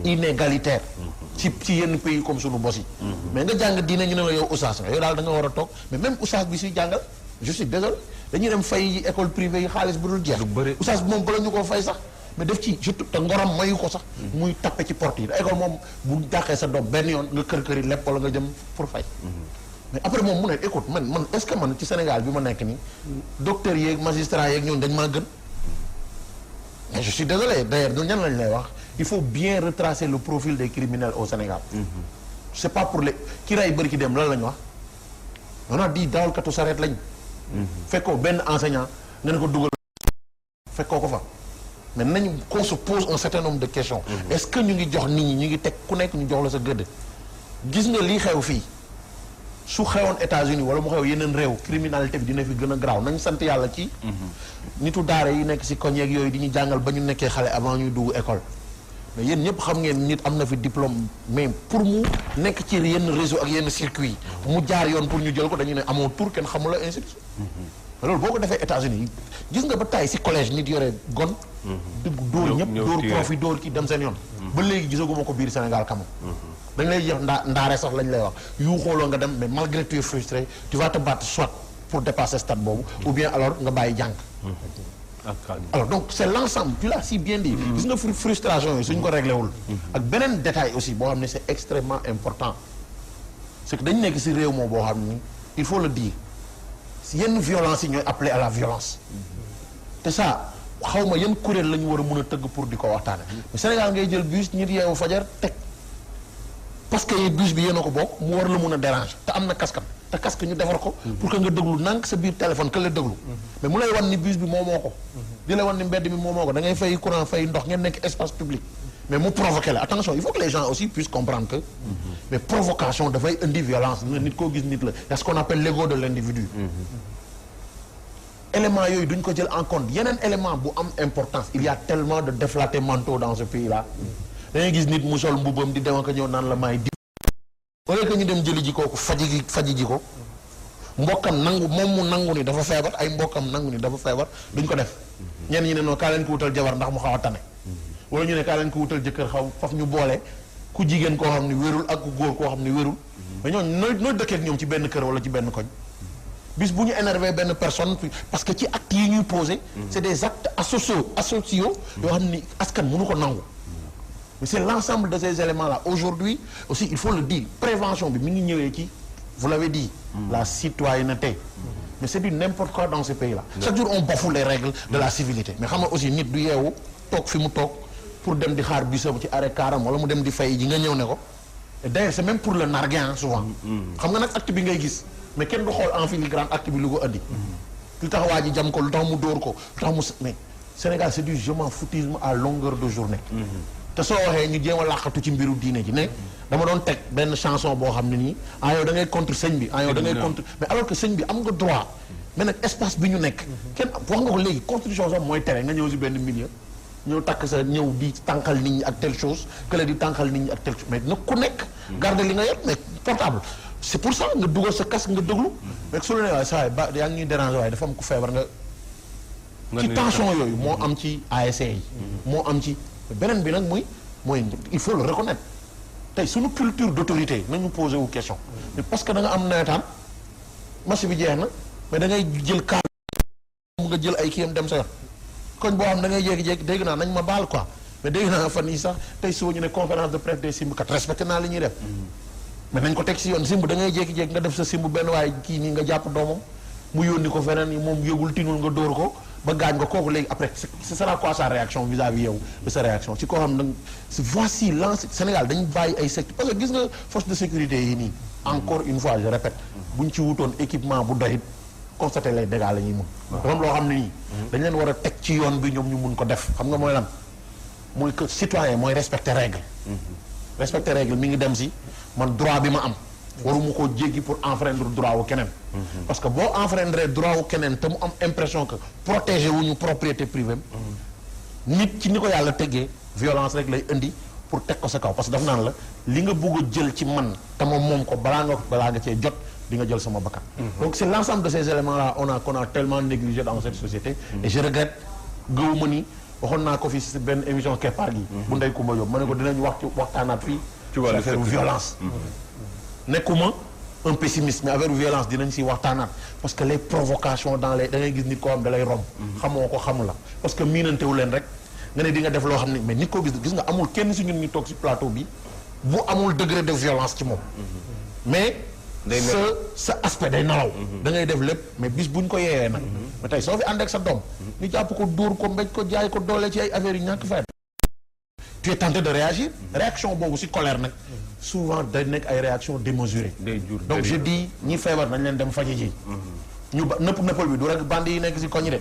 inégalitaire ci yenn pays comme sunu bos yi mais nga jàng diine ñu ne la yow oustaz nga yow daal da nga war a toog mais même oustaz bi suy jàngal je suis désolé dañuy dem fay école privée yi xaalis bu dul jeex oustaz bi moom bala ñu koo fay sax mais def ci surtout te ngorom mayu ko sax muy tappe ci porte yi école moom bu dàqee sa doom benn yoon nga kër yi lépp wala nga jëm pour fay mais après moom mu ne écoute man est-ce que man ci Sénégal bi ma nekk nii docteurs yeeg magistrats yeeg ñoom dañ maa gën mais je suis désolé d'ailleurs ñun ñan lañ lay wax il faut bien retracer le profil des criminels au Sénégal c'est pas pour les ki ray bëri ki dem lan la ñu wax on a dit dawalkatu sareet lañ fekkoo benn enseignant nga ne ko dugal fekkoo ko fa mais nañ qu'on se pose un certain nombre de questions est-ce que ñu ngi jox nit ñi ñu ngi teg ku nekk ñu jox la sa gëdd gis nga lii xew fii su xewoon États-Unis wala mu xew yeneen réew criminalité bi dina fi gën a garaaw nañ sant yàlla ci nitu daara yi nekk si koñ yeeg yooyu di ñu jàngal ba ñu nekkee xale avant ñuy dugg école mais yéen ñëpp xam ngeen nit am na fi diplôme mais pour mu nekk ci yenn réseau ak yenn circuit mu jaar yoon pour ñu jël ko dañu ne amoo tour kenn xamula ainsi de suite loolu boo ko defee États-Unis gis nga ba tay si collège nit yore gon dóor ñëpp dóor prof yi dóor ki dem seen yoon ba léegi gisaguma ko biir Sénégal kam dañ lay jox ndaare sax lañ lay wax yu xooloo nga dem mais malgré tu es frustré tu vas te battre soit pour dépasser stade boobu ou bien alors nga bàyyi jàng alors donc c'est l'ensemble tu l'as si bien dit gis nga frustration yi suñ ko réglé wul ak beneen détail aussi boo xam ne c'est extrêmement important c'est que dañ nekk si réew moo boo xam ni il faut le dire yenn violence yi ñooy appelé à la violence te ça xaw ma yan kuréel la ñu war a mën a tëgg pour di ko waxtaane mais Sénégal ngay jël bus ñit yeewu fajar teg parce que bus bi yéen a ko bokk mu war la mun a déranger te am na casque te casque ñu defar ko pour que nga déglu nank sa biir téléphone que la déglu mais mu lay wan ni bus bi moomoo ko di lay wan ni mbedd mi moomoo ko da ngay fay courant fay ndox ngeen nekk espace public mais mu provoqué la attention il faut que les gens aussi puissent comprendre que mais provocation dafay indi violence nit koo gis nit la y a ce qu'on appelle l'ego de l'individu élément yooyu duñ ko jël en compte yeneen élément bu am importance il y a tellement de déflatés mentaux dans ce pays là dangay gis nit mu sol mbubam di dem ak ñëw naan la maay di wala que ñu dem jëli ji kooku faji ji ko mbokkam nangu moom mu nangu ni dafa feebar ay mbokkam nangu ni dafa feebar duñ ko def ñenn ñi ne noonu kaa leen ko wutal jabar ndax mu xaw a tane wala ñu ne kaa leen ko wutal jëkkër xaw faf ñu boole ku jigéen koo xam ne wérul ak ku góor koo xam ne wérul mais ñooñu nooy dëkkee ak ñoom ci benn kër wala ci benn koñ bis bu ñu énervé benn personne parce que ci actes yi ñuy posé c'est des actes asociaux yoo xam ni askan mënu ko nangu mais c'est l'ensemble de ces éléments là aujourd'hui aussi il faut le dire prévention bi mi ngi ñëwee ci vous l'avez dit la citoyenneté mais c'est du n'importe quoi dans ce pays là chaque jour on bafoue les règles de la civilité mais xam nga aussi nit du yeewu toog fi mu toog pour dem di xaar bisam ci arrêt karam wala mu dem di fay ji nga ñëw ne ko et d'ailleurs c'est même pour le narguer souvent xam nga nag acte bi ngay gis mais kenn du xool en filigrane acte bi lu ko andi lu tax waa ji jam ko lu tax mu dóor ko lu tax mu mais Sénégal c'est du je m'en foutisme à longueur de journée te soo waxee ñu jéem a làqatu ci mbiru diine ji ne dama doon teg benn chanson boo xam ne nii ah yow da ngay contre sëñ bi ah yow da ngay contre mais alors que sëñ bi am nga droit mais nag espace bi ñu nekk kenn wax nga ko léegi constitution sax mooy tere nga ñëw si benn milieu ñëw takk sa ñëw di tànqal nit ñi ak telle chose que la di tànqal nit ñi ak telle chose mais nag ku nekk garder li nga yor mais portable c'est pour ça nga dugal sa casque nga déglu mais su la nee waaye saa waay ba yaa ngi ñuy déranger waaye dafa am ku feebar nga ci tension yooyu moo am ci ASC yi moo am ci beneen bi nag mooy il faut le reconnaître tey suñu culture d'autorité nañu posé wu question mais parce que da nga am nawetaan match bi jeex na mais da ngay jël kaar mu nga jël ay kiyam dem sa yoon koñ boo xam da ngay jékki-jékki dégg naa nañ ma baal quoi mais dégg naa fan yi sax tey suba ñu ne conférence de presse des simb kat respecté naa li ñuy def mais nañ ko teg si yoon simb da ngay jékki-jékki nga def sa simb benn waaye kii nii nga jàpp doomam mu yónni ko feneen moom yëgul tinul nga dóor ko ba gaañ nga kooku léegi après ce sera quoi sa réaction vis-à-vis yow de sa réaction ci koo xam ne voici lance Sénégal dañu bàyyi ay secteur parce que gis nga force de sécurité yi nii encore une fois je répète buñ ci wutoon équipement bu doyit constater les dégâts la ñuy mun dafa am loo xam ne nii dañ leen war a teg ci yoon bi ñoom ñu mun ko def xam nga mooy lan mooy que citoyen mooy respecter règle respecter règle mi ngi dem si man droit bi ma am waruma koo jéggi pour enfreindre droit wu keneen parce que boo enfreindre droit wu keneen te mu am impression que protéger wuñu propriété privée nit ci ni ko yàlla teggee violence rek lay indi pour teg ko sa kaw parce que daf naan la li nga bëgg a jël ci man te moom ko balaa nga cee jot di nga jël sama bakkan donc c'est l'ensemble de ces éléments là qu'on a tellement négligé dans cette société et je regrette gëwuma ni waxoon naa ko fi si benn émission keppaar gi bu Ndeye Coumba Diop ma ne ko dinañ waxtaanaat fii ci affaire violence nekkuma un pessimiste mais affaire violence dinañ si waxtaanaat parce que les provocations dans les da ngay gis nit koo xam da lay romb xamoo ko xamu la parce que miinantewu leen rek nga ne di nga def loo xam ne mais nit koo gis nga amul kenn si ñun ñu toog si plateau bi bu amul degré de violence ci moom mais sa aspect day nalaw da ngay def lépp mais bis buñ ko yeeyee nag mais tey soo fi ànd ak sa doom ñu jàpp ko dóor ko mbéj ko jaay ko doole ci ay affaires yu ñàkk fay tu es tenté de réagir réaction boobu si colère nag souvent day nekk ay réaction démesurée donc je dis ñi feebar nañ leen dem faji ji ñu ba nëppal bi du rek bandi yi nekk si koñ de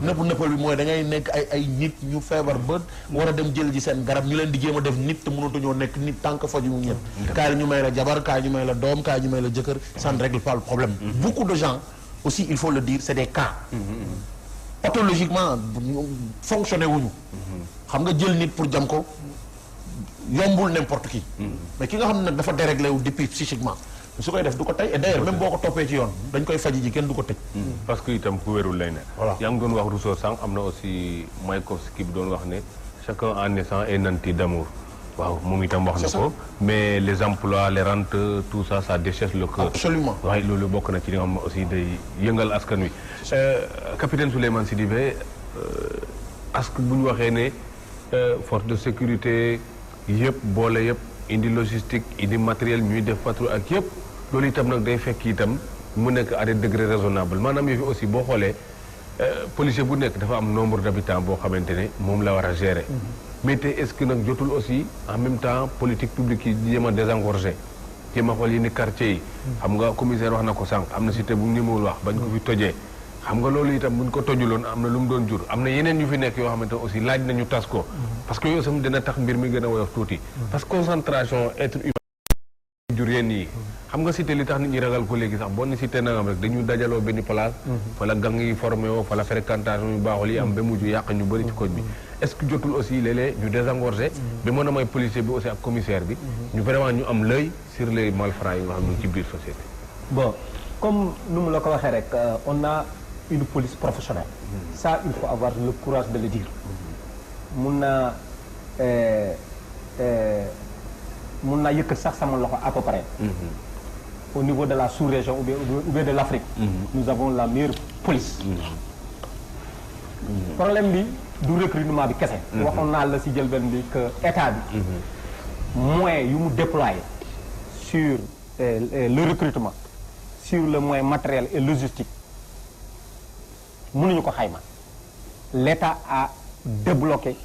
nëppal bi mooy da ngay nekk ay nit ñu feebar ba war a dem jël ji seen garab ñu leen di jéem a def nit te mënatuñoo nekk nit tant que faju ñet kaay ñu may la jabar kaay ñu may la doom kaay ñu may la jëkkër ça ne règle pas le problème beaucoup de gens aussi il faut le dire c'est des cas pathologiquement fonctionné wuñu xam nga jël nit pour jam ko yombul n'importe qui mais ki nga xam ne nag dafa déréglé wu depuis psychiquement su koy def du ko tey et d'ailleurs même boo ko toppee ci yoon dañ koy faji ji kenn du ko tëj parce que itam ku wérul lay ne yaa ngi doon wax Rousseau sànq am na aussi Maïkovski bi doon wax ne chacun en naissant est nanti d'amour waaw moom itam wax na ko mais les emplois les rentes tout ça ça déchète le cœur absolument waaye loolu bokk na ci li nga xam aussi day yëngal askan wi capitaine Souleymane Sidibé askan bu ñu waxee ne force de sécurité yëpp boole yëpp indi logistique indi matériel ñuy def patrouille ak yëpp loolu itam nag day fekk itam mu nekk à des degrés raisonnables maanaam yëfi aussi boo xoolee policier bu nekk dafa am nombre d'habitants boo xamante ne moom la war a gérer mais te est-ce que nag jotul aussi en même temps politique publique yi jéem a désengorger jéem a xool yenn quartier yi xam nga commissaire wax na ko sànq am na cité bu ñëmewul wax bañ ko fi tojee xam nga loolu itam buñ ko tojuloon am na lu mu doon jur am na yeneen yu fi nekk yoo xamante aussi laaj nañu tas ko parce que yooyu sam dina tax mbir mi gën a woyof tuuti parce que concentration être humain jur yenn yi xam nga cité li tax nit ñi ragal ko léegi sax boo ne cité nangam rek dañu dajaloo benn place fa la gang yi formé woo fa la fréquentation yu baaxul yi am ba mujj yàq ñu bëri ci koñ bi est-ce que jotul aussi léeg-léeg ñu désengorger bi mën a may policier bi aussi ak commissaire bi ñu vraiment ñu am l'œil sur les malfrats yi nga xam ne ci biir société bon comme nu mu la ko waxee rek on a une police professionnelle ça il faut avoir le courage de le dire mun naa yëkkat sax sama loxo à peu près au niveau de la sous-région ou bien de l'Afrique nous avons la meilleure police problème bi du recrutement bi kese waxoon naa la si jëlben bi que état bi moyens yu mu déployé sur le recrutement sur le moyen matériel et logistique mënuñu ko xayma l'État a débloqué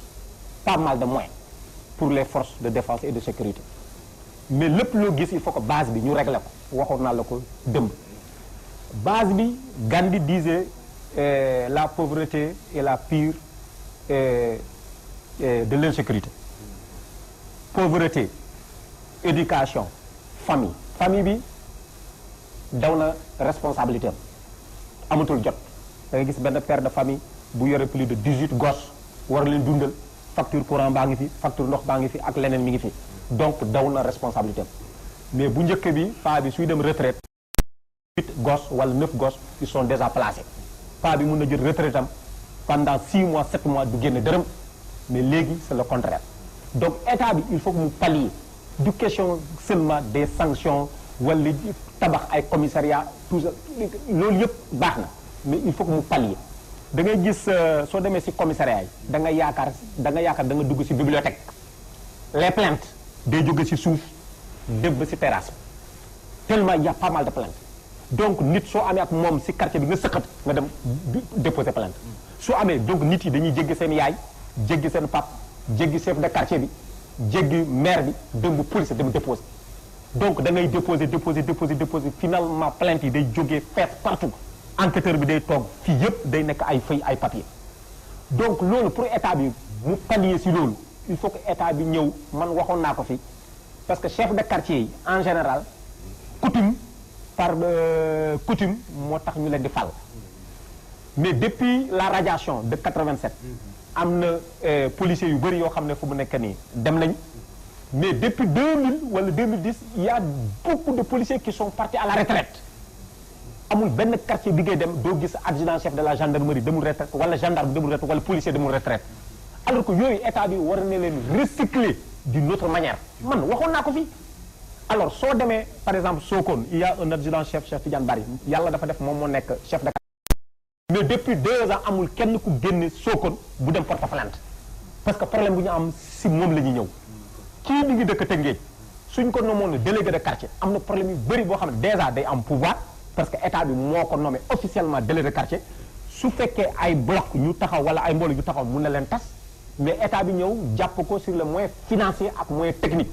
pas mal de moyens pour les forces de défense et de sécurité mais lépp loo gis il faut que base bi ñu régler ko waxoon naa la ko dëmb base bi Gandhi disait la pauvreté est la pire de l'insécurité pauvreté éducation famille bi daw na responsabilité am amatul jot da nga gis benn père de famille bu yore plus de 18 gosses war leen dundal facture courant baa ngi fi facture ndox baa ngi fi ak leneen mi ngi fi donc daw na responsabilité mais bu njëkk bi paa bi suy dem retraite 8 gosses wala 9 gosses ils sont déjà placés paa bi mun na jël retraite am pendant 6 mois 7 mois du génn dërëm mais léegi c'est le contraire donc état bi il faut que mu pallier du question seulement des sanctions wala tabax ay commissariat tout ça loolu yëpp baax na mais il faut que mu pallier da ngay gis soo demee ci commissariat yi da nga yaakaar da nga dugg ci bibliothèque les plaintes day jóge ci suuf dem ba ci terrasse tellement il y a pas mal de plaintes donc nit soo amee ak moom ci quartier bi nga sëqat nga dem déposer plainte soo amee donc nit yi dañuy jéggi seen yaay jéggi seen pap jéggi chef de quartier bi jéggi maire bi dem bu police dem déposer donc da ngay déposer finalement plainte yi day jógee fees partout enquêteur bi day toog fii yëpp day nekk ay feuilles ay papier donc loolu pour état bi mu pallier ci loolu il faut que état bi ñëw man waxoon naa ko fi parce que chef de quartier yi en général coutume moo tax ñu leen di fal mais depuis la radiation de 87 am na policiers yu bëri yoo xam ne fu mu nekk nii dem nañ mais depuis 2000 wala 2010 il y a beaucoup de policiers qui sont partis à la retraite amul benn quartier bi ngay dem doo gis adjudant chef de la gendarmerie demul retraite wala gendarme demul retraite wala policier demul retraite alors que yooyu état bi war na leen recycler d'une autre manière man waxoon naa ko fii alors soo demee par exemple Sokone il y a un adjudant chef Cheikh Tidiane Bari yàlla dafa def moom moo nekk chef de mais depuis 2 ans amul kenn ku génne Sokone bu dem porte plainte parce que problème bu ñu am si moom la ñuy ñëw kii bi ngi dëkk Tëngéej suñ ko nommoon délégué de quartier am na problème yu bëri boo xam ne déjà day am pouvoir parce que état bi moo ko nommé officiellement délégué de quartier su fekkee ay bloc ñu taxaw wala ay mbooloo yu taxaw mun na leen tas mais état bi ñëw jàpp ko sur le moyen financier ak moyen technique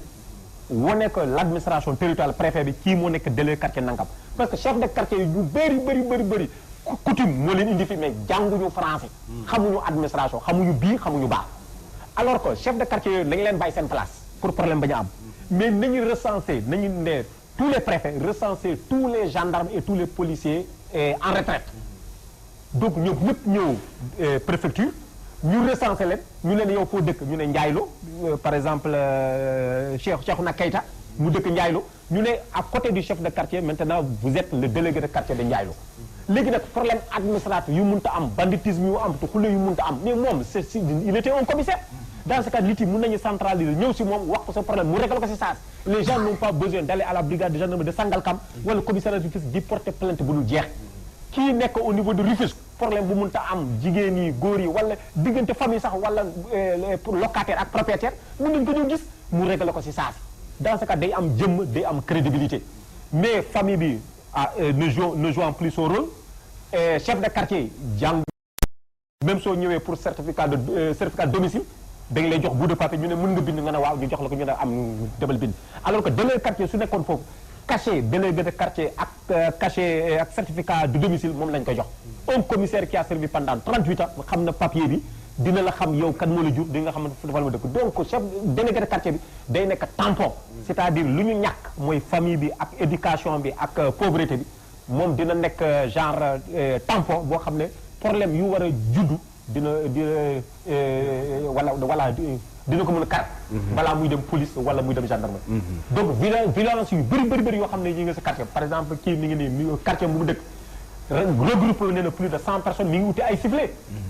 wane que l'administration territoriale préfet bi kii moo nekk délégué quartier nangam parce que chef de quartier yu bëri coutume moo leen indi fi mais jànguñu français xamuñu administration xamuñu bii xamuñu baax alors que chef de quartier yooyu nañu leen bàyyi seen place pour problème ba ñu am mais nañu recenser nañu ne tous les préfets recenser tous les gendarmes et tous les policiers en retraite donc ñoom ñëpp ñëw préfecture ñu recenser leen ñu leen yow foo dëkk ñu ne Ndiaylo par exemple Cheikhouna Keita mu dëkk Ndiaylo ñu ne à côté du chef de quartier maintenant vous êtes le délégué de quartier de Ndiaylo léegi nag problème administratif yu mënta am banditisme yu am te xule yu mënta am mais moom il était un commissaire dans ce cas nit yi mën nañu centraliser ñëw si moom wax ko sa problème mu réglé ko si saa les gens n'ont pas besoin d'aller à la brigade de gendarmerie de Sangalkam wala commissariat de Rufisque di porter plainte bu dul jeex kii nekk au niveau de Rufisque problème bu mënta am jigéen yi góor yi wala diggante famille sax wala locataire ak propriétaire mën nañu ko ñëw gis mu réglé ko si saa dans ce cas day am jëmm day am crédibilité mais famille bi ne jouant plus son rôle chef de quartier jàng même soo ñëwee pour certificat de domicile dañ lay jox bout de papier ñu ne mën nga bind nga ne waaw ñu jox la ko ñu ne am demal bind alors que délégué quartier su nekkoon foofu cachet délégué de quartier ak cachet ak certificat de domicile moom lañ koy jox. un commissaire qui a servi pendant 38 ans xam na papier bi dina la xam yow kan moo la jur di nga xam ne dafa la dëkk donc chef délégué de quartier bi day nekk tampon. c'est-à-dire lu ñu ñàkk mooy famille bi ak éducation bi ak pauvreté bi moom dina nekk genre tampon boo xam ne problème yu war a juddu dina wala dina ko mën a kar balaa muy dem police wala muy dem gendarmerie. donc violence yu bëri yoo xam ne yi nga sa quartier par exemple kii mi ngi nii quartier bu mu dëkk regroupé nee na plus de 100 personnes mi ngi wuti ay ciblés.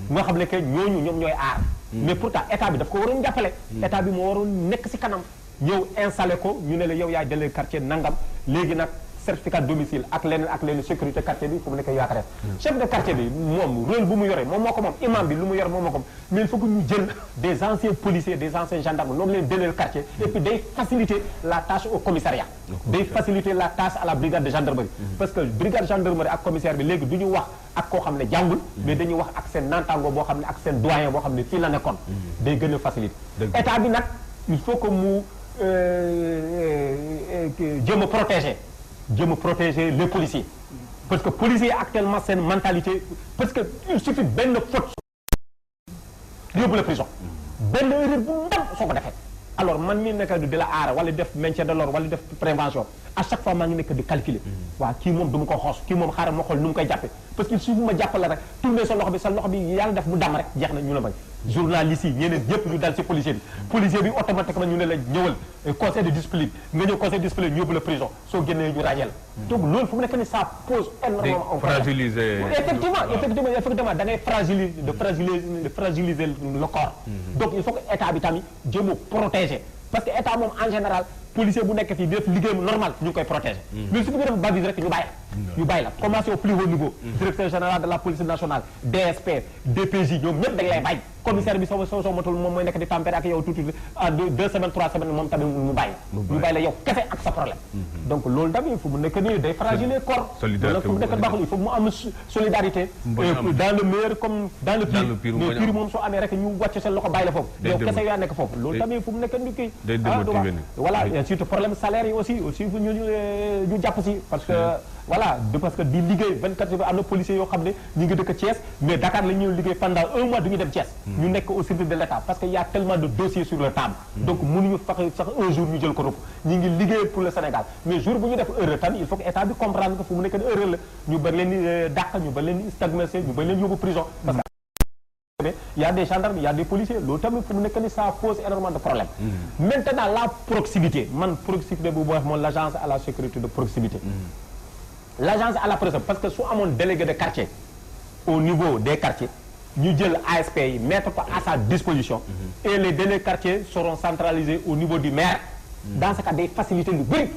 nga xam ne que ñooñu ñoom ñooy aar. mais pourtant état bi daf ko waroon jàppale. état bi moo waroon nekk si kanam ñëw installé ko ñu ne la yow yaay délégué quartier nangam léegi nag certificat de domicile ak leneen sécurité quartier bi fu mu nekk yaa ko def. chef de quartier bi moom rôle bu mu yore moom moo ko moom imam bi lu mu yore moom moo ko moom mais il faut que ñu jël des anciens policiers des anciens gendarmes noonu leen délégué quartier et puis day faciliter la tâche au commissariat. day faciliter la tâche à la brigade de gendarmerie. parce que brigade gendarmerie ak commissaire bi léegi du ñu wax ak koo xam ne jàngul. mais dañuy wax ak seen nantango boo xam ne ak seen doyen boo xam ne fii la nekkoon. day gën a faciliter. état bi nag il faut que mu jéem a protéger les policiers parce que policiers actuellement seen mentalité parce que il suffit benn faute yóbbu la prison benn erreur bu ndaw soo ko defee alors man mii nekk di la aar wala def maintien de l'ordre wala def prévention à chaque fois maa ngi nekk di calculer waaw kii moom du ma ko xoos kii moom xaaral ma xool nu mu koy jàppe parce que suuf ma jàpp la rek tourner sa loxo bi yàlla def mu dam rek jeex na ñu la bañ journaliste yi ñeneen ñëpp ñu dal ci policier bi automatiquement ñu ne la ñëwal conseil de discipline nga ñëw conseil de discipline ñu yóbbu la prison soo génnee ñu ràññee la donc loolu fu mu nekk ni ça pose énormément un problème effectivement da ngay fragiliser le corps donc il faut que état bi tamit jéem a protéger parce que état moom en général policier bu nekk fii di def liggéeyam normal ñu ngi koy protéger mais su bëggee def bavure rek ñu bàyyi la commencé au plus haut niveau directeur général de la police nationale DSP DPJ ñoom ñëpp dañ lay bàyyi commissaire bi soo matul moom mooy nekk di tempérer ak yow tuuti 2 semaines 3 semaines moom tamit mu bàyyi la yow kese ak sa problème donc loolu tamit il faut mu nekk nii day fragiliser corps loolu fu mu nekk baaxul il faut mu am solidarité dans le meilleur comme dans le pire mais pire moom soo amee rek ñu wàcc seen loxo bàyyi la foofu yow kese yaa nekk foofu loolu tamit fu mu nekk ni kii voilà surtout problème salaire yi aussi ñu jàpp si parce que voilà parce que di liggéey 24 heures am na policiers yoo xam ne ñu ngi dëkk Thiès mais Dakar la ñuy liggéey pendant 1 mois du ñu dem Thiès ñu nekk au service de l'État parce que y a tellement de dossiers sur le table donc mënuñu fexe sax un jour ñu jël ko rëpp ñu ngi liggéey pour le Sénégal mais jour bu ñu def erreur tamit il faut que état bi comprendre que fu mu nekk ni erreur la ñu bëri leen di dàq ñu bëri leen di stagnacer ñu bëri leen yóbbu prison parce que il y a des gendarmes il y a des policiers loolu tamit fu mu nekk ni ça pose énormément de problèmes maintenant la proximité proximité bu wax moom l'agence à la sécurité de proximité l'agence à la proximité parce que su amoon délégué de quartier au niveau des quartiers ñu jël ASP yi mettre ko à sa disposition et les délégués de quartier seront centralisés au niveau du maire dans ce cas day faciliter lu bëri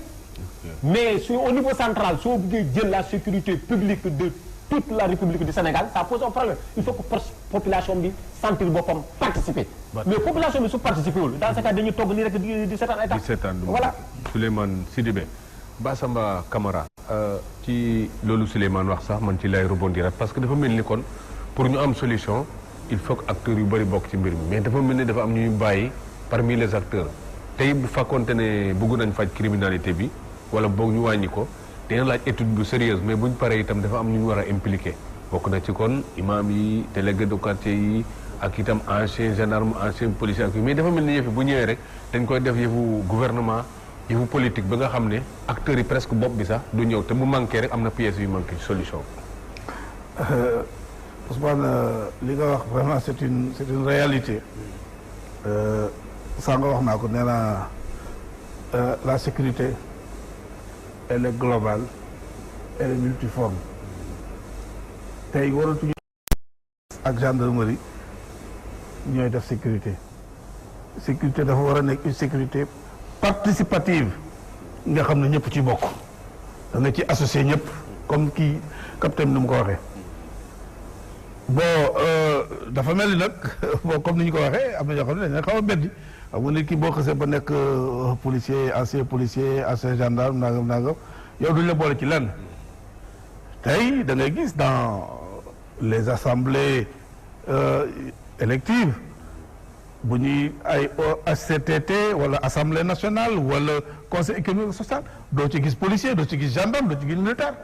mais su au niveau central soo bëggee jël la sécurité publique de toute la République du Sénégal ça pose un problème il faut que population bi sentir boppam participer mais population bi su participer wul dans ce cas dañuy togg nii rek di seetaan état voilà Souleymane Sidibé Bassamba Camara ci loolu Souleymane wax sax man ci lay rebondir parce que dafa mel ni kon pour ñu am solution il faut que acteurs yu bëri bokk ci mbir mi mais dafa mel ni dafa am ñuy bàyyi parmi les acteurs tey bu fekkoonte ne bëgg nañ faj criminalité bi wala boog ñu wàññi ko dina laaj étude bu sérieuse mais buñ paree itam dafa am ñu ñu war a impliqué bokk na ci kon imam yi délégué de quartier yi ak itam ancien gendarme ancien policier ak mais dafa mel ni yëfi bu ñëwee rek dañ koy def yëfu gouvernement yëfu politique ba nga xam ne acteurs yi presque bopp bi sax du ñëw te bu manqué rek am na pièces yu manqué solution. Ousmane li nga wax vraiment c'est une réalité saa nga wax naa ko nee naa la sécurité elle est globale elle est multiforme tey waratuñu ak gendarmerie ñooy def sécurité dafa war a nekk une sécurité participative nga xam ne ñëpp ci bokk da nga ci associé ñëpp comme kii capitaine ni mu ko waxee bon dafa mel ni nag bon comme ni ñu ko waxee am na ñoo xam ne dañu xaw a beddi xam nga nit ki boo xasee ba nekk policier ancien gendarme nangam yow duñ la boole ci lenn tey da ngay gis dans les assemblées électives bu ñuy ay HCCT wala assemblée nationale wala conseil économique social doo ci gis policier doo ci gis gendarme doo ci gis militaire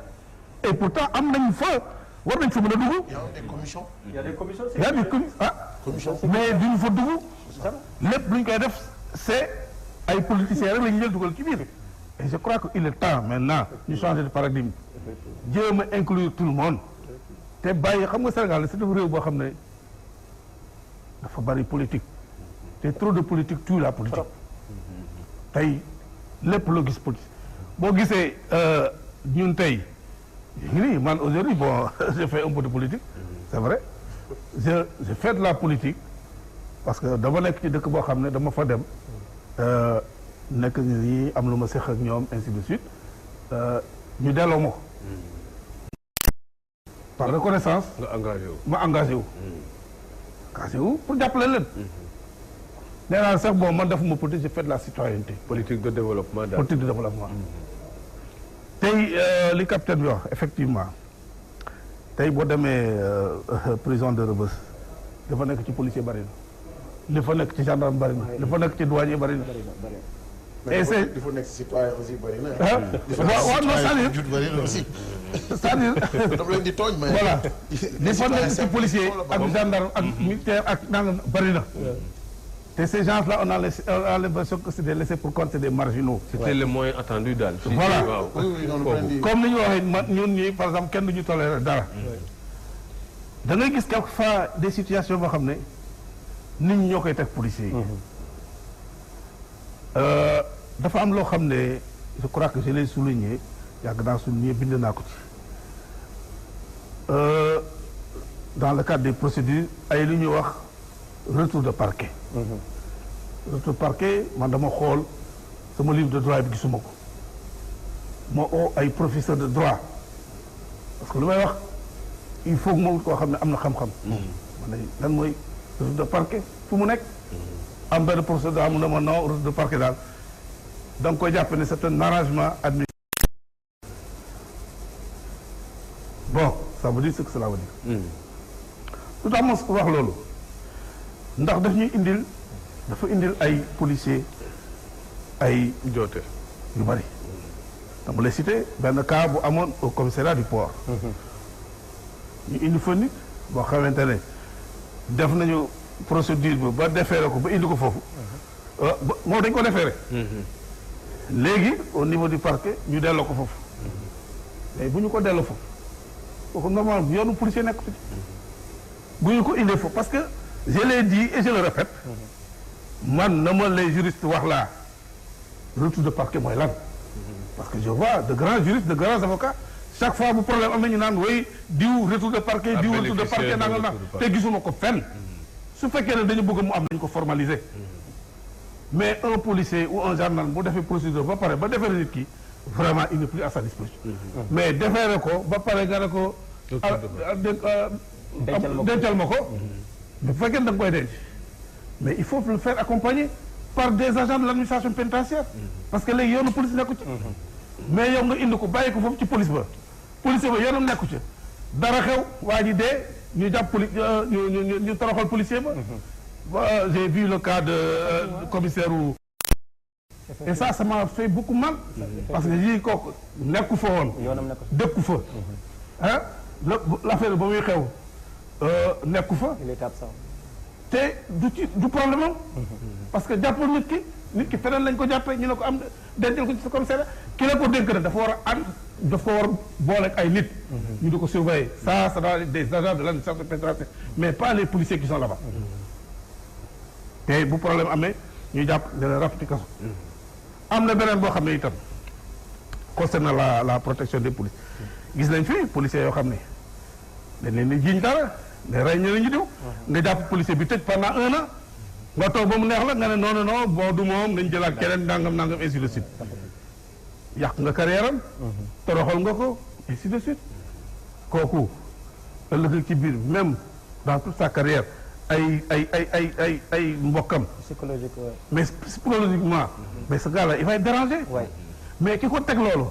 et pourtant am nañ fa war nañ fa mën a dugg. y a des commissions. Il y a des commissions. y a des commissions mais duñ fa dugg lépp lu ñu koy def c'est ay politiciens rek la ñu jël dugal ci biir et je crois que il est temps maintenant ñu changer de paradigme jéem a inclure tout le monde te bàyyi xam nga Sénégal c'est réew boo xam ne dafa bari politique te trop de politique tue la politique tey lépp loo gis politique boo gisee ñun tey nii man aujourd'hui bon je fais un peu de politique c'est vrai je fais de la politique parce que dama nekk ci dëkk boo xam ne dama fa dem nekk ñi am lu ma seq ak ñoom ainsi de suite ñu delloo ma ko par reconnaissance nga engagé wu. ma engagé wu engagé wu pour jàppale leen nee naa sax bon man defuma politique je fais de la citoyenneté politique de développement daal. politique de développement tey li capitaine bi wax effectivement tey boo demee prison de Rebeuss dafa nekk ci policier bari na li fa nekk ci gendarme bari na li fa nekk ci douanier bari na et c'est il faut nekk citoyen aussi bëri na. waaw non c'est-à-dire bëri na aussi. c'est-à-dire dama leen di tooñ mais. voilà li fa nekk ci policier ak gendarme ak militaire ak nangam bari na te ces gens-là on a l'impression que c'est des laissés pour compte, c'est des marginaux. C'était le moins attendu daal. Voilà. waaw. comme ni ñu waxee man ñun ñii par exemple kenn du ñu tolérer dara. da ngay gis quelquefois des situations boo xam ne nit ñi ñoo koy teg policiers yi. dafa am loo xam ne je crois que je l'ai souligné yàgg naa souligné bind naa ko ci. dans le cadre des procédures ay li ñuy wax retour de parquet. retour de parquet man dama xool sama livre de droit bi gisuma ko moo oo ay professeur de droit parce que lu may wax il faut que ma wut koo xam ne am na xam-xam. ma ne lan mooy retour de parquet fu mu nekk. am benn professeur de droit mu ne ma non retour de parquet daal da nga koy jàpp ne c'est un arrangement administratif. Bon, ça veut dire ce que cela veut dire. lu tax ma wax loolu ndax daf ñuy indil dafa indil ay policiers ay joote yu bari dama lay citer benn cas bu amoon au commissariat du port. ñu indi fa nit boo xamante ne def nañu procédure bi ba defeere ko ba indi ko foofu. moom dañ ko defeere léegi au niveau du parquet ñu delloo ko foofu. mais bu ñu ko delloo foofu kooku normalement yoonu policier nekk ci. bu ñu ko indee foofu parce que je l'ai dit et je le répète. man na ma les juristes wax laa retour de parquet mooy lan. parce que je vois de grands juristes de grands avocats chaque fois bu problème am na ñu naan way diw retour de parquet diw retour de parquet nangam na te gisuma ko fenn. su fekkee ne dañu bëgg mu am nañu ko formaliser. mais un policier ou un gendarme bu defee procédure ba pare ba defee nit ki vraiment il n'est plus à sa disposition. mais defeere ko ba pare nga ne ko. dencal ma ko. bu fekkee ne da nga koy denc. mais il faut le faire accompagner par des agents de l'administration pénitentiaire. parce que léegi yoonu police nekku ci. mais yow nga indi ko bàyyi ko foofu ci police ba. police ba yoonam nekku ci. dara xew waa ji dee ñu jàpp ñu toroxal policier ba. j'ai vu le cas de commissaire ou. et ça m'a fait beaucoup mal. parce que yii kooku nekku fa woon. dëkku fa. ah l'affaire ba muy xew nekku fa. te du problème am. parce que jàppal nit ki feneen lañ ko jàppee ñu ne ko am dencal ko ci sa commissaire ki la ko dénk na dafa war a ànd dafa war a boole ak ay nit. ñu di ko surveiller ça doit être des agents de l'administration pénitentiaire mais pas les policiers qui sont là-bas. te bu problème amee ñu jàpp dana rafetlu kaso. am na beneen boo xam ne itam concernant la protection des policiers. gis nañ fi policiers yoo xam ne dañ leen di jiiñ dara ne rey ñu ñu diw. nga jàpp policier bi tëj pendant 1 an. nga toog ba mu neex la nga ne non non bon du moom nañ jëlaat keneen nangam ainsi de suite. yàq nga carrière am. toroxal nga ko ainsi de suite. kooku ëllëg ci biir même dans toute sa carrière ay mbokkam. mais psychologiquement. mais ce gars là il va être dérangé. mais ki ko teg loolu.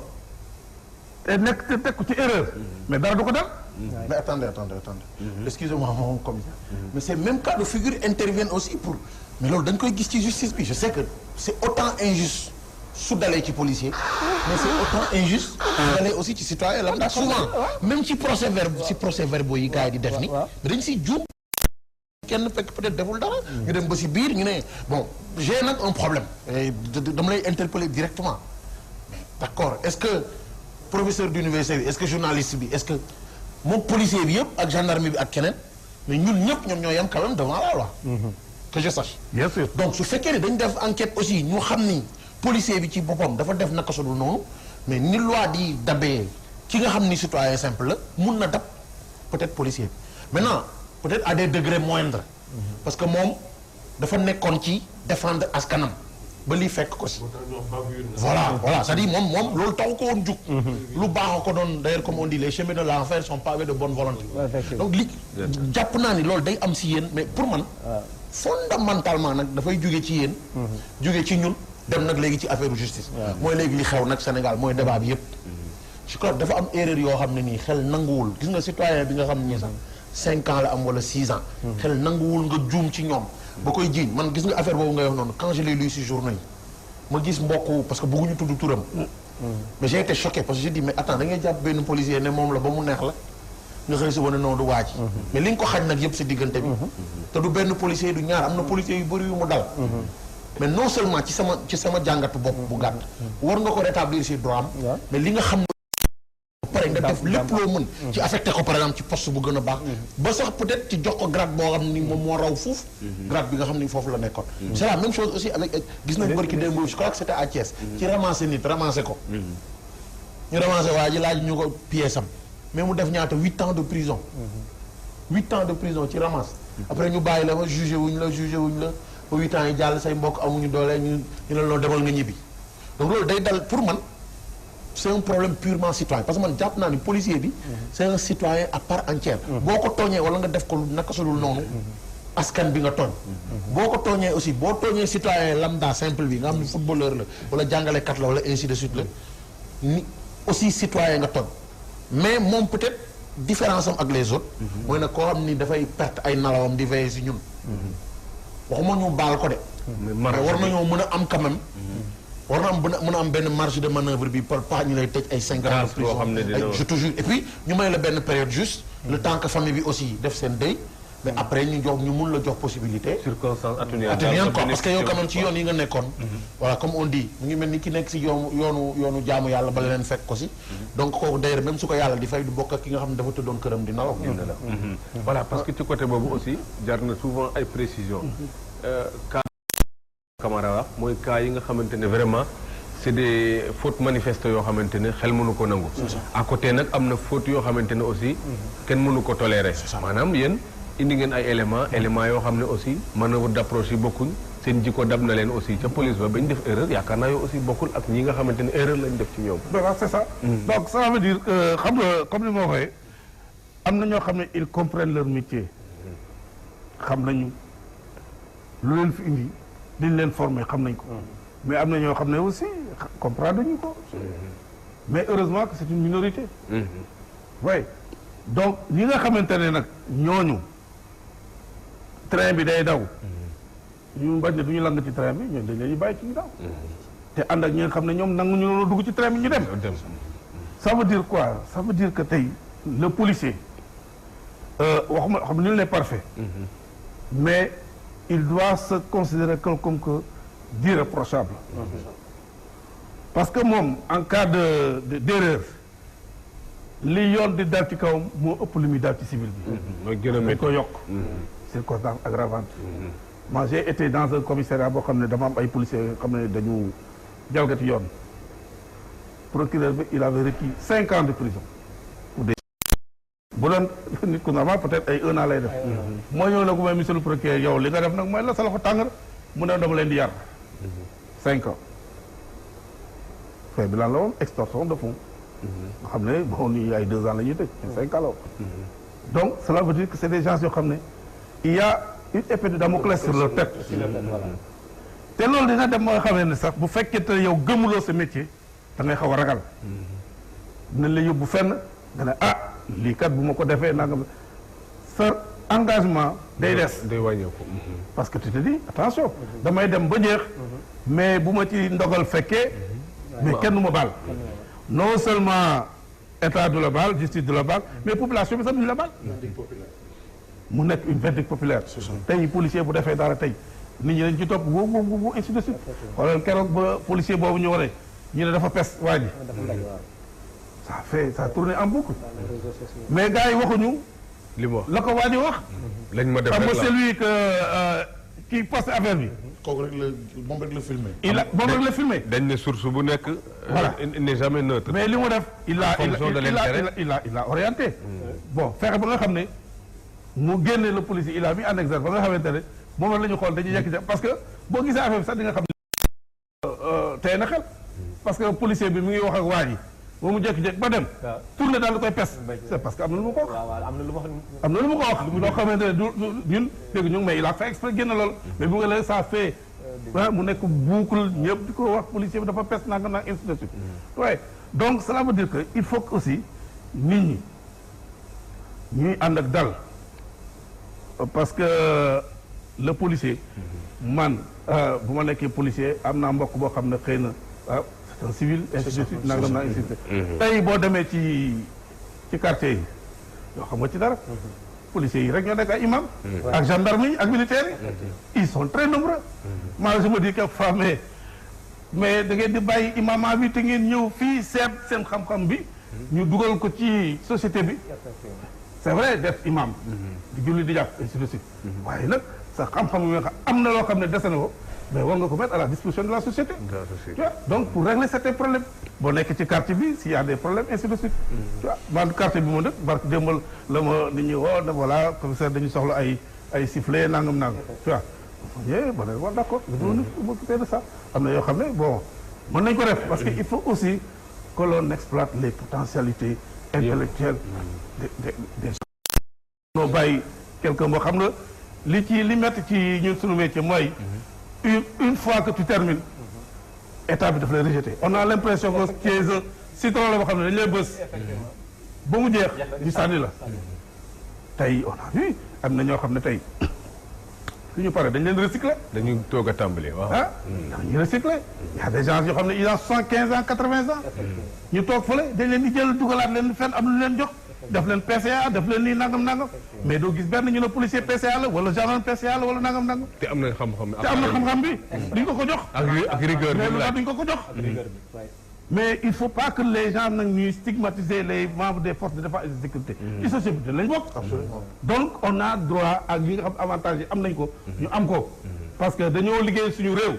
te nekk te teg ko ci erreur. mais dara du ko dal. mais attendez. Excusez-moi mon commissaire. mais ces mêmes cas de figure interviennent aussi pour mais loolu dañ koy gis ci justice bi je sais que c'est autant injuste su dalee ci policier mais c'est autant injuste su dalee aussi ci citoyen lambda souvent même ci procès verbaux yi gars yi di def ni dañ si juum kenn fekk peut-être deful dara ñu dem ba si biir ñu ne bon j'ai nag un problème dama lay interpeller directement d'accord est-ce que professeur d'université bi est-ce que journaliste bi est-ce que moom policier bi yëpp ak gendarme bi ak keneen mais ñun ñëpp ñoom ñoo yem quand même devant la loi que je sache bien sûr donc su fekkee ne dañ def enquête aussi ñu xam ni policier bi ci boppam dafa def naka sudul noonu mais ni loi di dabee ki nga xam ni citoyen simple la mun na dab peut-être policier bi maintenant peut-être à des degrés moindres parce que moom dafa nekkoon ci défendre askanam ba lii fekk ko si voilà c'est-à-dire moom loolu taxu ko woon jug lu baax a ko doon d'ailleurs comme on dit les chemins de l'enfer sont pavés de bonne volonté donc li jàpp naa ni loolu day am si yéen mais pour man fondamentalement nag dafay jóge ci yéen jóge ci ñun dem nag léegi ci affaire justice mooy léegi li xew nag Sénégal mooy débat bi yëpp je crois dafa am erreur yoo xam ne nii xel nanguwul gis nga citoyen bi nga xam ne nii sax 5 ans la am wala 6 ans xel nanguwul nga juum ci ñoom ba koy jiiñ man gis nga affaire boobu ngay wax noonu quand je l'ai lu ci journaux yi ma gis mbokk parce que bëgguñu tudd turam mais j'ai été choqué parce que j'ai dit mais attends da ngay jàpp benn policier ne moom la ba mu neex la nga xëy si wane noonu du waaj mais li nga ko xañ nag yëpp si diggante bi te du benn policier du ñaar am na policier yu bëri yu mu dal mais non seulement ci sama jàngatu bopp bu gàtt war nga ko rétablir si droit am mais li nga xam pare nga def lépp loo mën ci affecté ko par exemple ci poste bu gën a baax ba sax peut-être ci jox ko grade boo xam ni moom moo raw fuuf grade bi nga xam ni foofu la nekkoon c'est la même chose aussi avec gis nañ bërki démb je crois que c'était à Thiès ci ramasser nit ramasser ko ñu ramasser waa ji laaj ñu ko pièce am mais mu def ñaata 8 ans de prison 8 ans de prison ci ramasse après ñu bàyyi la fa jugé wuñ la ba 8 ans yi jàll say mbokk amuñu doole ñu la loolu demal nga ñibbi donc loolu day dal pour man c'est un problème purement citoyen parce que man jàpp naa ni policier bi c'est un citoyen à part entière boo ko tooñee wala nga def ko naka sudul noonu askan bi nga tooñ boo ko tooñee aussi boo tooñee citoyen lambda simple bi nga xam ni footballeur la wala jàngalekat la wala ainsi de suite la ni aussi citoyen nga tooñ mais moom peut-être différence am ak les autres mooy nag koo xam ni dafay perte ay nalawam di veiller si ñun waxuma ñu baal ko de mais war nañoo mën a am quand même war na am mën a am benn marge de manœuvre bi par pas ñu lay tëj ay 5 ans de prison je te jure et puis ñu may la benn période juste le temps que famille bi aussi def seen deuil mais après ñu mun la jox possibilité circonstance atténuante quoi parce que yow quand même ci yoon yi nga nekkoon voilà comme on dit mu ngi mel ni ki nekk si yoonu jaamu yàlla ba leen fekk ko si donc kooku d'ailleurs même su ko yàlla di fay du bokk ak ki nga xam ne dafa tëddoon këram di nalaw voilà parce que ci côté boobu aussi jar na souvent ay précisions Camara wax mooy cas yi nga xamante ne vraiment c'est des fautes manifestes yoo xamante ne xel mënu ko nangu à côté nag am na fautes yoo xamante ne aussi kenn mënu ko tolérer maanaam yéen indi ngeen ay éléments yoo xam ne aussi manœuvre d'approche yi bokkuñ seen jikko dab na leen aussi ca police ba bañ def erreur yaakaar naa yoo aussi bokkul ak ñi nga xamante ne erreur lañ def ci ñoom voilà c'est ça donc ça veut dire que xam nga comme ni ma waxee am na ñoo xam ne ils comprennent leur métier xam nañu lu leen fi indi liñ leen formé xam nañ ko mais am na ñoo xam ne aussi comprendre ñu ko mais heureusement que c'est une minorité oui donc ñi nga xamante ne nag ñooñu train bi day daw ñu bañ ne du ñu lang ci train bi ñooñu dañ leen di bàyyi ci ñu daw te ànd ak ñi nga xam ne ñoom nangu ñu loolu dugg ci train bi ñu dem ça veut dire quoi ça veut dire que tey le policier waxuma xam nul n'est parfait mais il doit se considérer comme que d'irréprochable parce que moom en cas d'erreur li yoon di dal ci kawam moo ëpp li muy dal ci civil bi mooy gën a dañ ko yokk circonstance aggravante moi j'ai été dans un commissariat boo xam ne dama am ay policiers yoo xam ne dañu jalgati yoon procureur bi il avait requis 5 ans de prison pour des bu doon nit ku normal peut-être ay 1 an lay def moo ñëw nag mooy monsieur le procureur yow li nga def nag mooy la sa loxo tàngar mu ne dama leen di yar 5 ans fait bi lan la woon extorsion de fonds nga xam ne bon ni ay 2 ans la ñuy tëj 5 ans la woon donc cela veut dire que c'est des gens yoo xam ne il y a une épée de Damoclès sur leur tête te loolu dina dem moo xamee ne sax bu fekkee te yow gëmuloo sa métier da ngay xaw a ragal dinañ la yóbbu fenn nga ne ah lii kat bu ma ko defee nangam sa engagement day des. day wàññeeku. parce que tu te dis attention damay dem ba jeex mais bu ma ci ndogal fekkee mais kenn du ma baal non seulement état du la baal justice du la baal mais population bi sax duñu la baal mu nekk une verdict populaire tey policier bu defee dara tey nit ñi dañ ci topp woo ainsi de suite xoolal keroog ba policier boobu ñu waree ñu ne dafa pes waa ji ça tourne en boucle mais gars yi waxuñu li mu wax la ko waa ji wax lañ ma def xam rek nga la celui que qui poste affaire bi kooku rek la moom rek la filmé. moom rek la filmé dañ ne source bu nekk. Voilà. il n'est jamais neutre. mais li mu def il a orienté bon fexe ba nga xam ne mu génne le policier il a mis en exergue ba nga xamante ne moom la ñu xool dañuy yekk parce que boo gisee affaire bi sax di nga xam ne tey na xel parce que policier bi mu ngi wax ak waa ji ba mu jékki-jékki ba dem tourné daal di koy pes c'est parce que am na lu mu ko wax am na lu mu ko wax loo xamante ne du ñun dégg ñu ngi mais il a fait exprès génn loolu mais bu nga la ça fait mu nekk boucle ñëpp di ko wax policier bi dafa pes nanga naag ainsi de suite ouais donc cela veut dire que il faut que aussi nit ñi ñuy ànd ak dal parce que le policier man bu ma nekkee policier am naa mbokk boo xam ne xëy na c'est un civil ainsi de suite nangam naa ainsi de suite tey boo demee ci quartier yi yoo xam nga ci dara policiers yi rek ñoo nekk ay imam ak gendarme yi ak militaires yi ils sont très nombreux moi je me dis quelquefois mais da ngeen di bàyyi imama bi te ngeen ñëw fii seet seen xam-xam bi ñu dugal ko ci société bi c'est vrai d'être imam di julli di jàpp ainsi de suite waaye nag sa xam-xam yi nga xam am na loo xam ne dese na ko mais war nga ko mettre à la disposition de la société tu vois donc pour régler certains problèmes boo nekk ci quartier bi s'il y a des problèmes ainsi de suite tu vois man quartier bi ma dëkk barke démbal la ma nit ñi woo ne voilà commissaire dañu soxla ay sifflet nangam tu vois ba ne waaw d'accord nga m'occuper de ça am na yoo xam ne bon mën nañ ko def parce que il faut aussi que l'on exploite les potentialités intellectuelles des gens noo bàyyi quelqu'un boo xam nga li metti ci ñun suñu métier mooy une fois que tu termines état bi daf lay rejeter on a l'impression que tu es un citron la boo xam ne dañu lay bës ba mu jeex ñu sànni la tey on a vu am na ñoo xam ne tey su ñu paree dañ leen recycler dañuy toog a tàmbali waaw. dañuy recycler y a des gens yoo xam ne ils ont 75 ans 80 ans ñu toog fële dañ leen di jël dugalaat leen fenn am lu leen jox def leen PCA def leen nii nangam mais doo gis benn ñu ne policier PCA la wala gendarme PCA la wala nangam te am na xam-xam. te am na xam-xam bi duñ ko jox. ak rigueur mais lu tax duñ ko jox. mais il faut pas que les gens nag ñuy stigmatiser les membres des forces de défense et de sécurité. ci société lañ bokk. donc on a droit ak li nga xam avantage yi am nañ ko. ñu am ko. parce que dañoo liggéey suñu réew.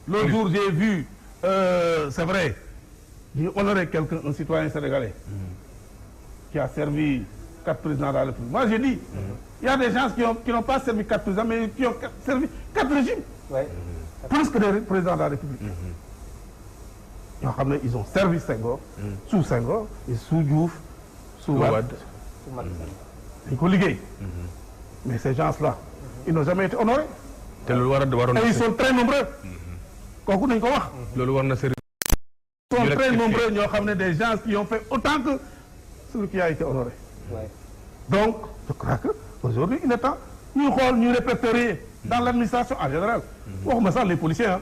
l'autre jour j'ai vu c'est vrai ñu honorer quelqu'un un citoyen sénégalais. qui a servi 4 présidents de la République. Moi, j'ai dit, il y a des gens qui n'ont pas servi 4 présidents, mais qui ont servi 4 régimes. Ouais. Plus que des présidents de la République. Ils ont servi Senghor, sous Senghor, et sous Diouf, sous Wade. Ils ont ligué. Mais ces gens-là, ils n'ont jamais été honorés. Et ils sont très nombreux. Ils sont très nombreux. Ils ont des gens qui ont fait autant que celui qui a été honoré. Ouais. Donc, je crois qu'aujourd'hui, il est temps, nous répertorier dans l'administration en général. On ça les policiers, hein,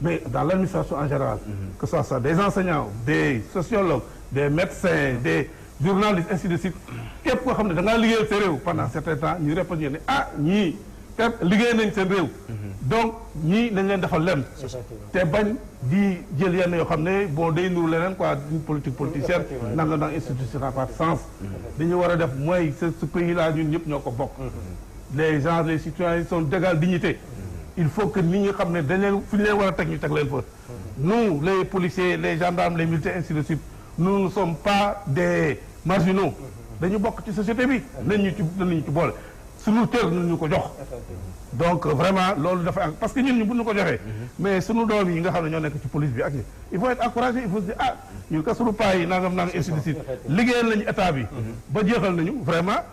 mais dans l'administration en général, que ce soit des enseignants, des sociologues, des médecins, des journalistes, ainsi de suite. Qu'est-ce qu'on a fait pendant un certain temps, nous répondons, ni liggéey nañ seen réew donc ñii dañ leen defal lem te bañ di jël yenn yoo xam ne bon day nuru leneen quoi une politique politicienne nanga dans institution n'a pas de sens dañu war a def mooy ce pays là ñun ñëpp ñoo ko bokk les gens les citoyens sont d'égale dignité il faut que nit ñi xam ne dañ leen fu ñu leen war a teg ñu teg leen fa nous les policiers les gendarmes les militaires ainsi de suite nous ne sommes pas des marginaux dañu bokk ci société bi nañ ñu ci boole suñu tër ñu ko jox donc vraiment loolu dafa parce que ñun ñu bu ñu ko joxee mais suñu doom yi nga xam ne ñoo nekk ci police bi ak ñi il faut être encouragé il faut se dire ñun ka suñu paa yi nangam ainsi de suite liggéeyal nañu état bi ba jeexal nañu vraiment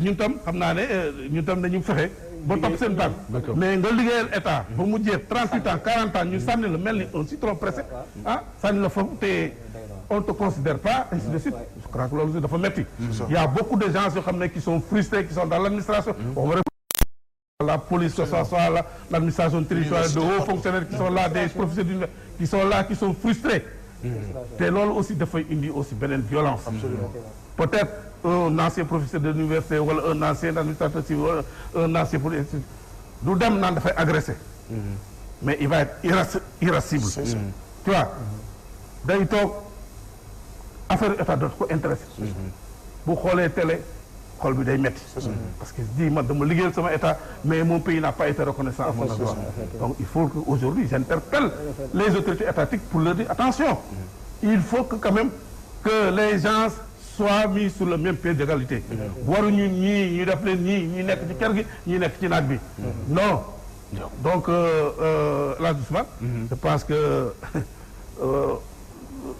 ñun tam xam naa ne ñun tam dañu fexe ba topp seen tànk mais nga liggéeyal état ba mu jeex 38 ans 40 ans ñu sànni la mel ni un citron pressé sànni la foofu te on te considère pas ainsi de suite je crois que loolu aussi dafa metti il y a beaucoup de gens yoo xam ne qui sont frustrés qui sont dans l'administration la police que ce soit l'administration territoriale de hauts fonctionnaires qui sont là des professeurs qui sont là qui sont frustrés te loolu aussi dafay indi aussi beneen violence peut-être un ancien professeur de l'université wala un ancien administrateur civil wala un ancien policier du dem naan dafay agressé mais il va être irascible tu vois day toog affaire état dootu ko intéressé bu xoolee télé xol bi day metti parce que di man dama liggéeyal sama état mais mon pays n'a pas été reconnaissant à mon endroit donc il faut que aujourd'hui j'interpelle les autorités étatiques pour leur dire attention il faut que quand même que les gens soient mis sur le même pied d'égalité waruñu ñii ñu def leen ñii nekk ci kër gi ñii nekk ci naaj bi non donc là doucement je pense que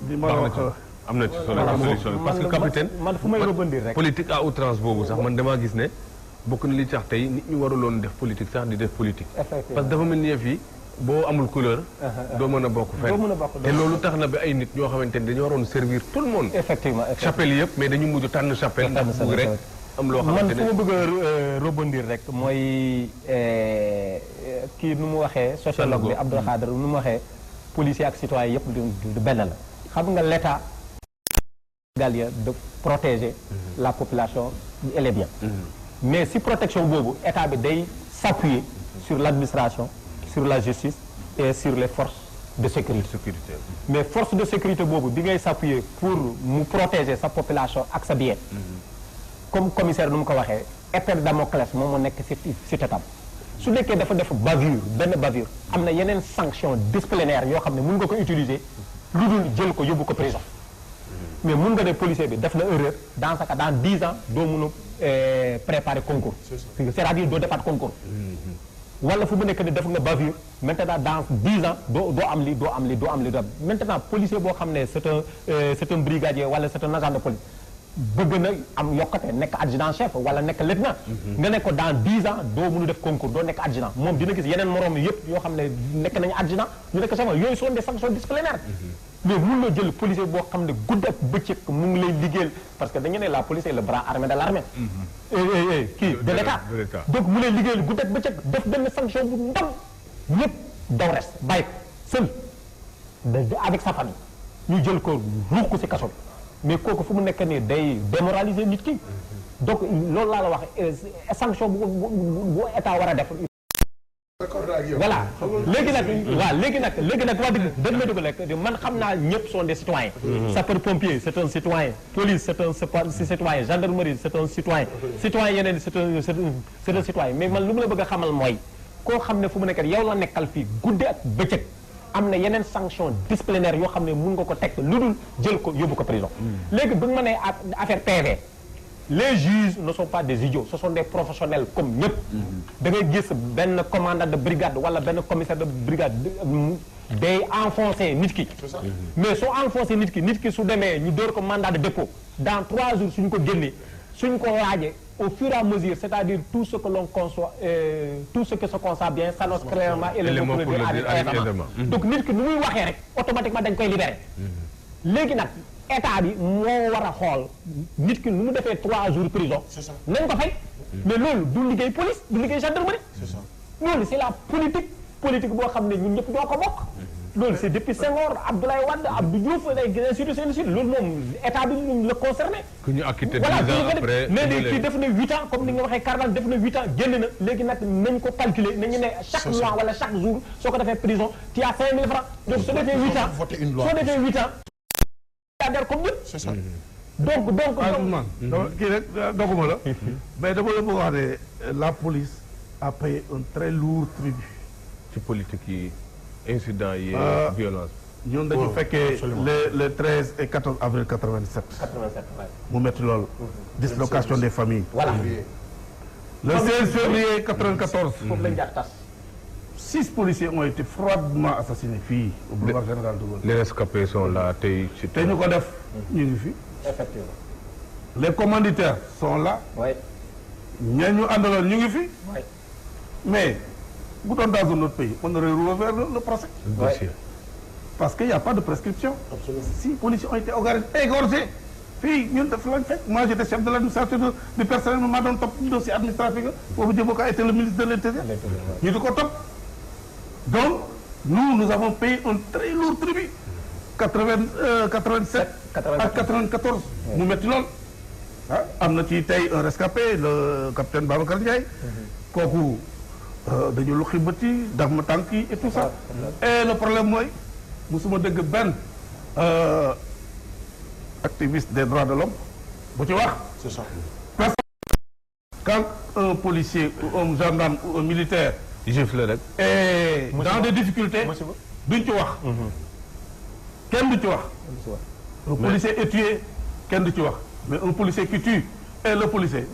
li ma wax am na ci solution parce que capitaine man fu may rebondir rek politique à outrance boobu sax man damaa gis ne bokk na li tax tey nit ñu waruloon def politique sax di def politique parce que dafa mel ni fii boo amul couleur doo mën a bokk fenn te loolu tax na ba ay nit ñoo xamante ne dañu waroon servir tout le monde effectivement chapelle yëpp mais dañu mujj tànn chapelle ndax bugg rek am loo xamante ne man fu ma bëgg a rebondir rek mooy kii nu mu waxee sociologue bi Abdou Khadre nu mu waxee policier ak citoyen yëpp du benn la xam nga l'état galien de protéger la population et les biens mais si protection boobu état bi day s'appuyer sur l'administration sur la justice et sur les forces de sécurité mais force de sécurité boobu bi ngay s'appuyer pour mu protéger sa population ak sa bien comme commissaire nu mu ko waxee épée de Damoclès moom moo nekk ci tetam su nekkee dafa def bavure benn bavure am na yeneen sanction disciplinaire yoo xam ne mën nga ko utiliser lu dul jël ko yóbbu ko prison mais mun nga ne policier bi def na erreur dans ce cas dans 10 ans doo mun a préparer concours c'est-à-dire doo defaat concours wala fu mu nekk ne def nga bavure maintenant dans 10 ans doo am li maintenant policier boo xam ne c'est un brigadier wala c'est un agent de police bëgg na am yokkate nekk adjudant chef wala nekk lieutenant nga ne ko dans 10 ans doo mënu def concours doo nekk adjudant moom dina gis yeneen moroom yëpp yoo xam ne nekk nañu adjudant ñu nekk chef yooyu sont des sanctions disciplinaires mais mun na jël policier boo xam ne guddi ak bëccëg mu ngi lay liggéeyal parce que dañu ne la police est le bras armé de l'armée kii de l'état donc mu lay liggéeyal guddi ak bëccëg def benn sanction bu ndaw ñëpp daw res bàyyi ko seul avec sa famille ñu jël ko ruux ko ci kaso bi mais kooku fu mu nekk nii day démoraliser nit ki donc loolu laa la wax sanction bu état war a def voilà léegi nag wax dëgg ma dëgg rek man xam naa ñëpp sont des citoyens sapeur pompier c'est un citoyen police c'est un citoyen gendarmerie c'est un citoyen yeneen c'est un citoyen mais man lu mu la bëgg a xamal mooy koo xam ne fu mu nekk yow la nekkal fii guddi ak bëccëg am na yeneen sanction disciplinaire yoo xam ne mun nga ko teg lu dul jël ko yóbbu ko prison léegi bu ñu mënee affaire PV les juges ne sont pas des idiots ce sont des professionnels comme ñëpp da ngay gis benn commandant de brigade wala benn commissaire de brigade day enfoncer nit ki mais soo enfoncer nit ki su demee ñu door ko mandat de dépôt dans 3 jours suñu ko génnee suñ ko laajee au fur et à mesure c'est-à-dire tout ce que l'on conçoit tout ce que se conçoit bien s'annonce clairement et le mot pour le dire aisément donc nit ki nu muy waxee rek automatiquement dañ koy libérer léegi nag état bi moo war a xool nit ki nu mu defee 3 jours prison nañ ko fay mais loolu du liggéey police du liggéey gendarmerie loolu c'est la politique boo xam ne ñun ñëpp ñoo ko bokk loolu c'est depuis Senghor Abdoulaye Wade Abdou Diouf ainsi de suite loolu moom état bi la concerné ku ñu acquitté 10 voilà ans après mais léegi kii def na 8 ans comme ni nga waxee Carval def na 8 ans génn na léegi nag nañ ko calculer nañu ne chaque mois wala chaque jour soo ko defee prison tu as 5 000 francs donc soo defee 8 ans comme ñëpp c'est ça donc kii rek doguma la mais dama la bëgg wax ne la police a payé un très lourd tribut ci politique yi incident yi violence ñun dañu fekkee le 13 et 14 avril 87 mu metti loolu dislocation des familles voilà le 16 février 94 foofu lañ jaar tas 6 policiers ont été froidement assassinés fii au boulevard Général de Gaulle. les rescapés sont là tey ci te ñu ko def ñu ngi fi. effectivement. les commanditaires sont là. oui. ña ñu àndaloon ñu ngi fi. oui. mais bu doon dans un autre pays on aurait rouvert le procès. dossier. Parce qu'il n'y a pas de prescription. Absolument. Si les policiers ont été égorgés. Puis, moi j'étais chef de l'administration du personnel, on m'a donné top dossier administratif. Pour vous dire a été le ministre de l'Intérieur. Il est top. Donc, nous avons payé un très lourd tribut. 87 à 94. Nous mettons là. On a un rescapé, le capitaine Babacar Ndiaye. Koku, dañu luxi bëti, daf ma tanki et tout ça. Et le problème mooy musuma dégg benn activiste des droits de l'homme bu ci wax. C'est ça. Parce que quand un policier ou un gendarme ou un militaire gifle rek. est dans des difficultés duñ ci wax. Kenn du ci wax. Le policier est tué, kenn du ci wax. Mais un policier qui tue et le policier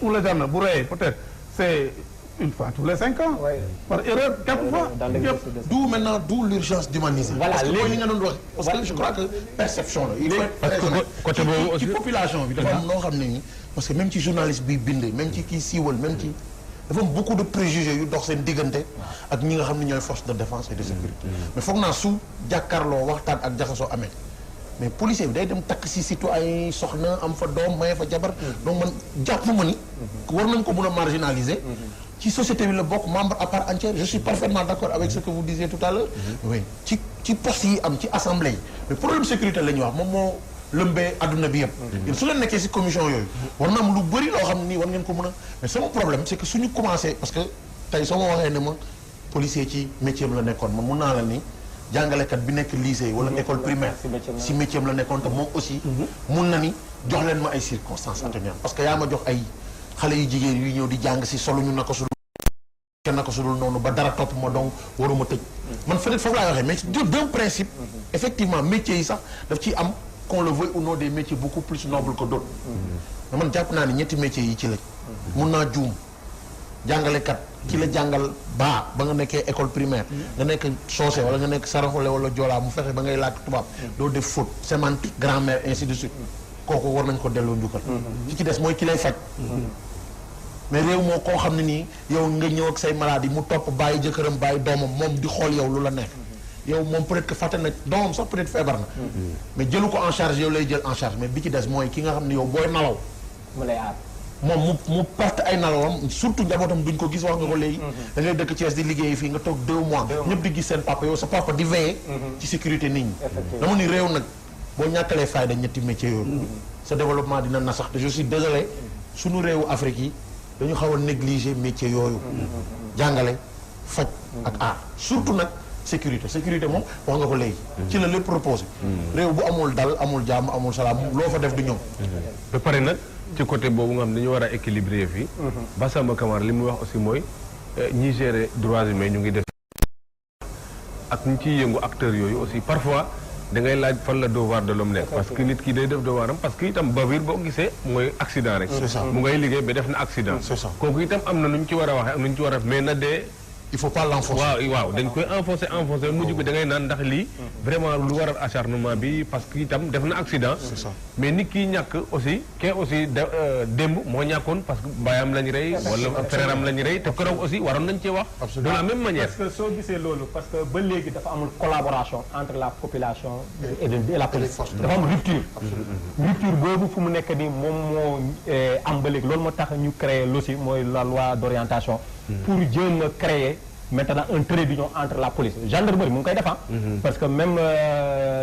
ou le gendarme bu reyee peut-être c'est une fois tous les 5 ans. Par erreur quelquefois. D'où l'urgence d'humaniser. Voilà, parce que parce que je crois que perception la. Il faut être très honnête. Côté boobu aussi ci population bi dafa am noo xam ne ni parce que même ci journaliste bi bind même ci kii siiwal même ci dafa am beaucoup de préjugés yu dox seen diggante ak ñi nga xam ne ñooy force de défense et de sécurité. Mais foog naa su jàkkaarloo waxtaan ak jaxasoo amee. Mais policier bi day dem takk si surtout ay soxna am fa doom maye fa jabar. Donc man jàpp ma ni. war nañ ko mën a marginaliser. ci société bi la bokk membre à part entière je suis parfaitement d'accord avec ce que vous disiez tout à l'heure oui ci poste yi am ci assemblée yi mais problème sécurité la ñuy wax moom moo lëmbee adduna bi yëpp yéen su leen nekkee si commission yooyu war na am lu bëri loo xam ne nii war ngeen ko mën a mais sama problème c'est que suñu commencé parce que tey soo ma waxee ne ma policier ci métier am la nekkoon man mun naa la ni jàngalekat bi nekk lycée wala école primaire si métier am la nekkoon te moom aussi mun na ni jox leen ma ay circonstances atténuantes parce que yaa ma jox ay xale yu jigéen yu ñëw di jàng si solo ñu naka sudul noonu ba dara topp ma donc waruma tëj man peut-être foofu laay waxee mais d'un principe effectivement métiers yi sax daf ciy am qu'on le veuille ou non des métiers beaucoup plus nobles que d'autres mais man jàpp naa ne ñetti métiers yi ci lañ mun naa juum jàngalekat ki la jàngal ba nga nekkee école primaire nga nekk soose wala nga nekk saraxole wala joolaa mu fexe ba ngay làkk tubaab doo def faute sémantique grammaire ainsi de suite kooku war nañ ko delloo njukkal ki ci des mooy ki lay faj mais réew moo koo xam ne nii yow nga ñëw ak say maladie mu topp bàyyi jëkkëram bàyyi doomam moom di xool yow lu la nekk yow moom peut-être que fàtte na doomam sax peut-être feebar na mais jëlu ko en charge yow lay jël en charge mais bi ci des mooy ki nga xam ne yow booy nalaw mu lay aar moom mu perte ay nalawam surtout njabootam duñ ko gis wax nga ko léegi da ngay dëkk Thiès di liggéey fii nga toog 2 mois ñëpp di gis seen papa yow sa papa di veiller ci sécurité nit ñi dama ni réew nag boo ñàkkalee fayda ñetti métiers yooyu sa développement dina na sax te je suis désolé suñu réewu Afrique yi dañu xaw a négliger métier yooyu jàngale faj ak aar surtout nag sécurité moom wax nga ko léegi ci la lépp proposé réew bu amul dal amul jàmm amul salaam loo fa def du ñëw ba pare nag ci côté boobu nga xam dañu war a équilibrer fii Bassamba Camara li muy wax aussi mooy ñiy gérer droits humains ñu ngi def ak ñu ciy yëngu acteurs yooyu aussi parfois da ngay laaj fan la devoir de l'homme nekk parce que nit ki day def devoiram parce que itam bavure boo gisee mooy accident rek mu ngay liggéey ba def na accident kooku itam am na nu ñu ci war a waxee am nu ñu ci war a mais na dee il faut pas l'enfoncer waaw dañ koy enfoncer mujj bi da ngay naan ndax lii vraiment lu waral acharnement bi parce que itam def na accident mais nit ki ñàkk aussi kee aussi démb moo ñàkkoon parce que baayam lañ rey wala frère am lañ rey te keroog aussi waroon nañ cee wax de la même manière parce que soo gisee loolu parce que ba léegi dafa amul collaboration entre la population et la police dafa am rupture boobu fu mu nekk nii moom moo am ba léegi loolu moo tax ñu créer l'OSI mooy la loi d'orientation pour jéem a créer maintenant un trait d'union entre la police gendarmerie mu ngi koy defar parce que même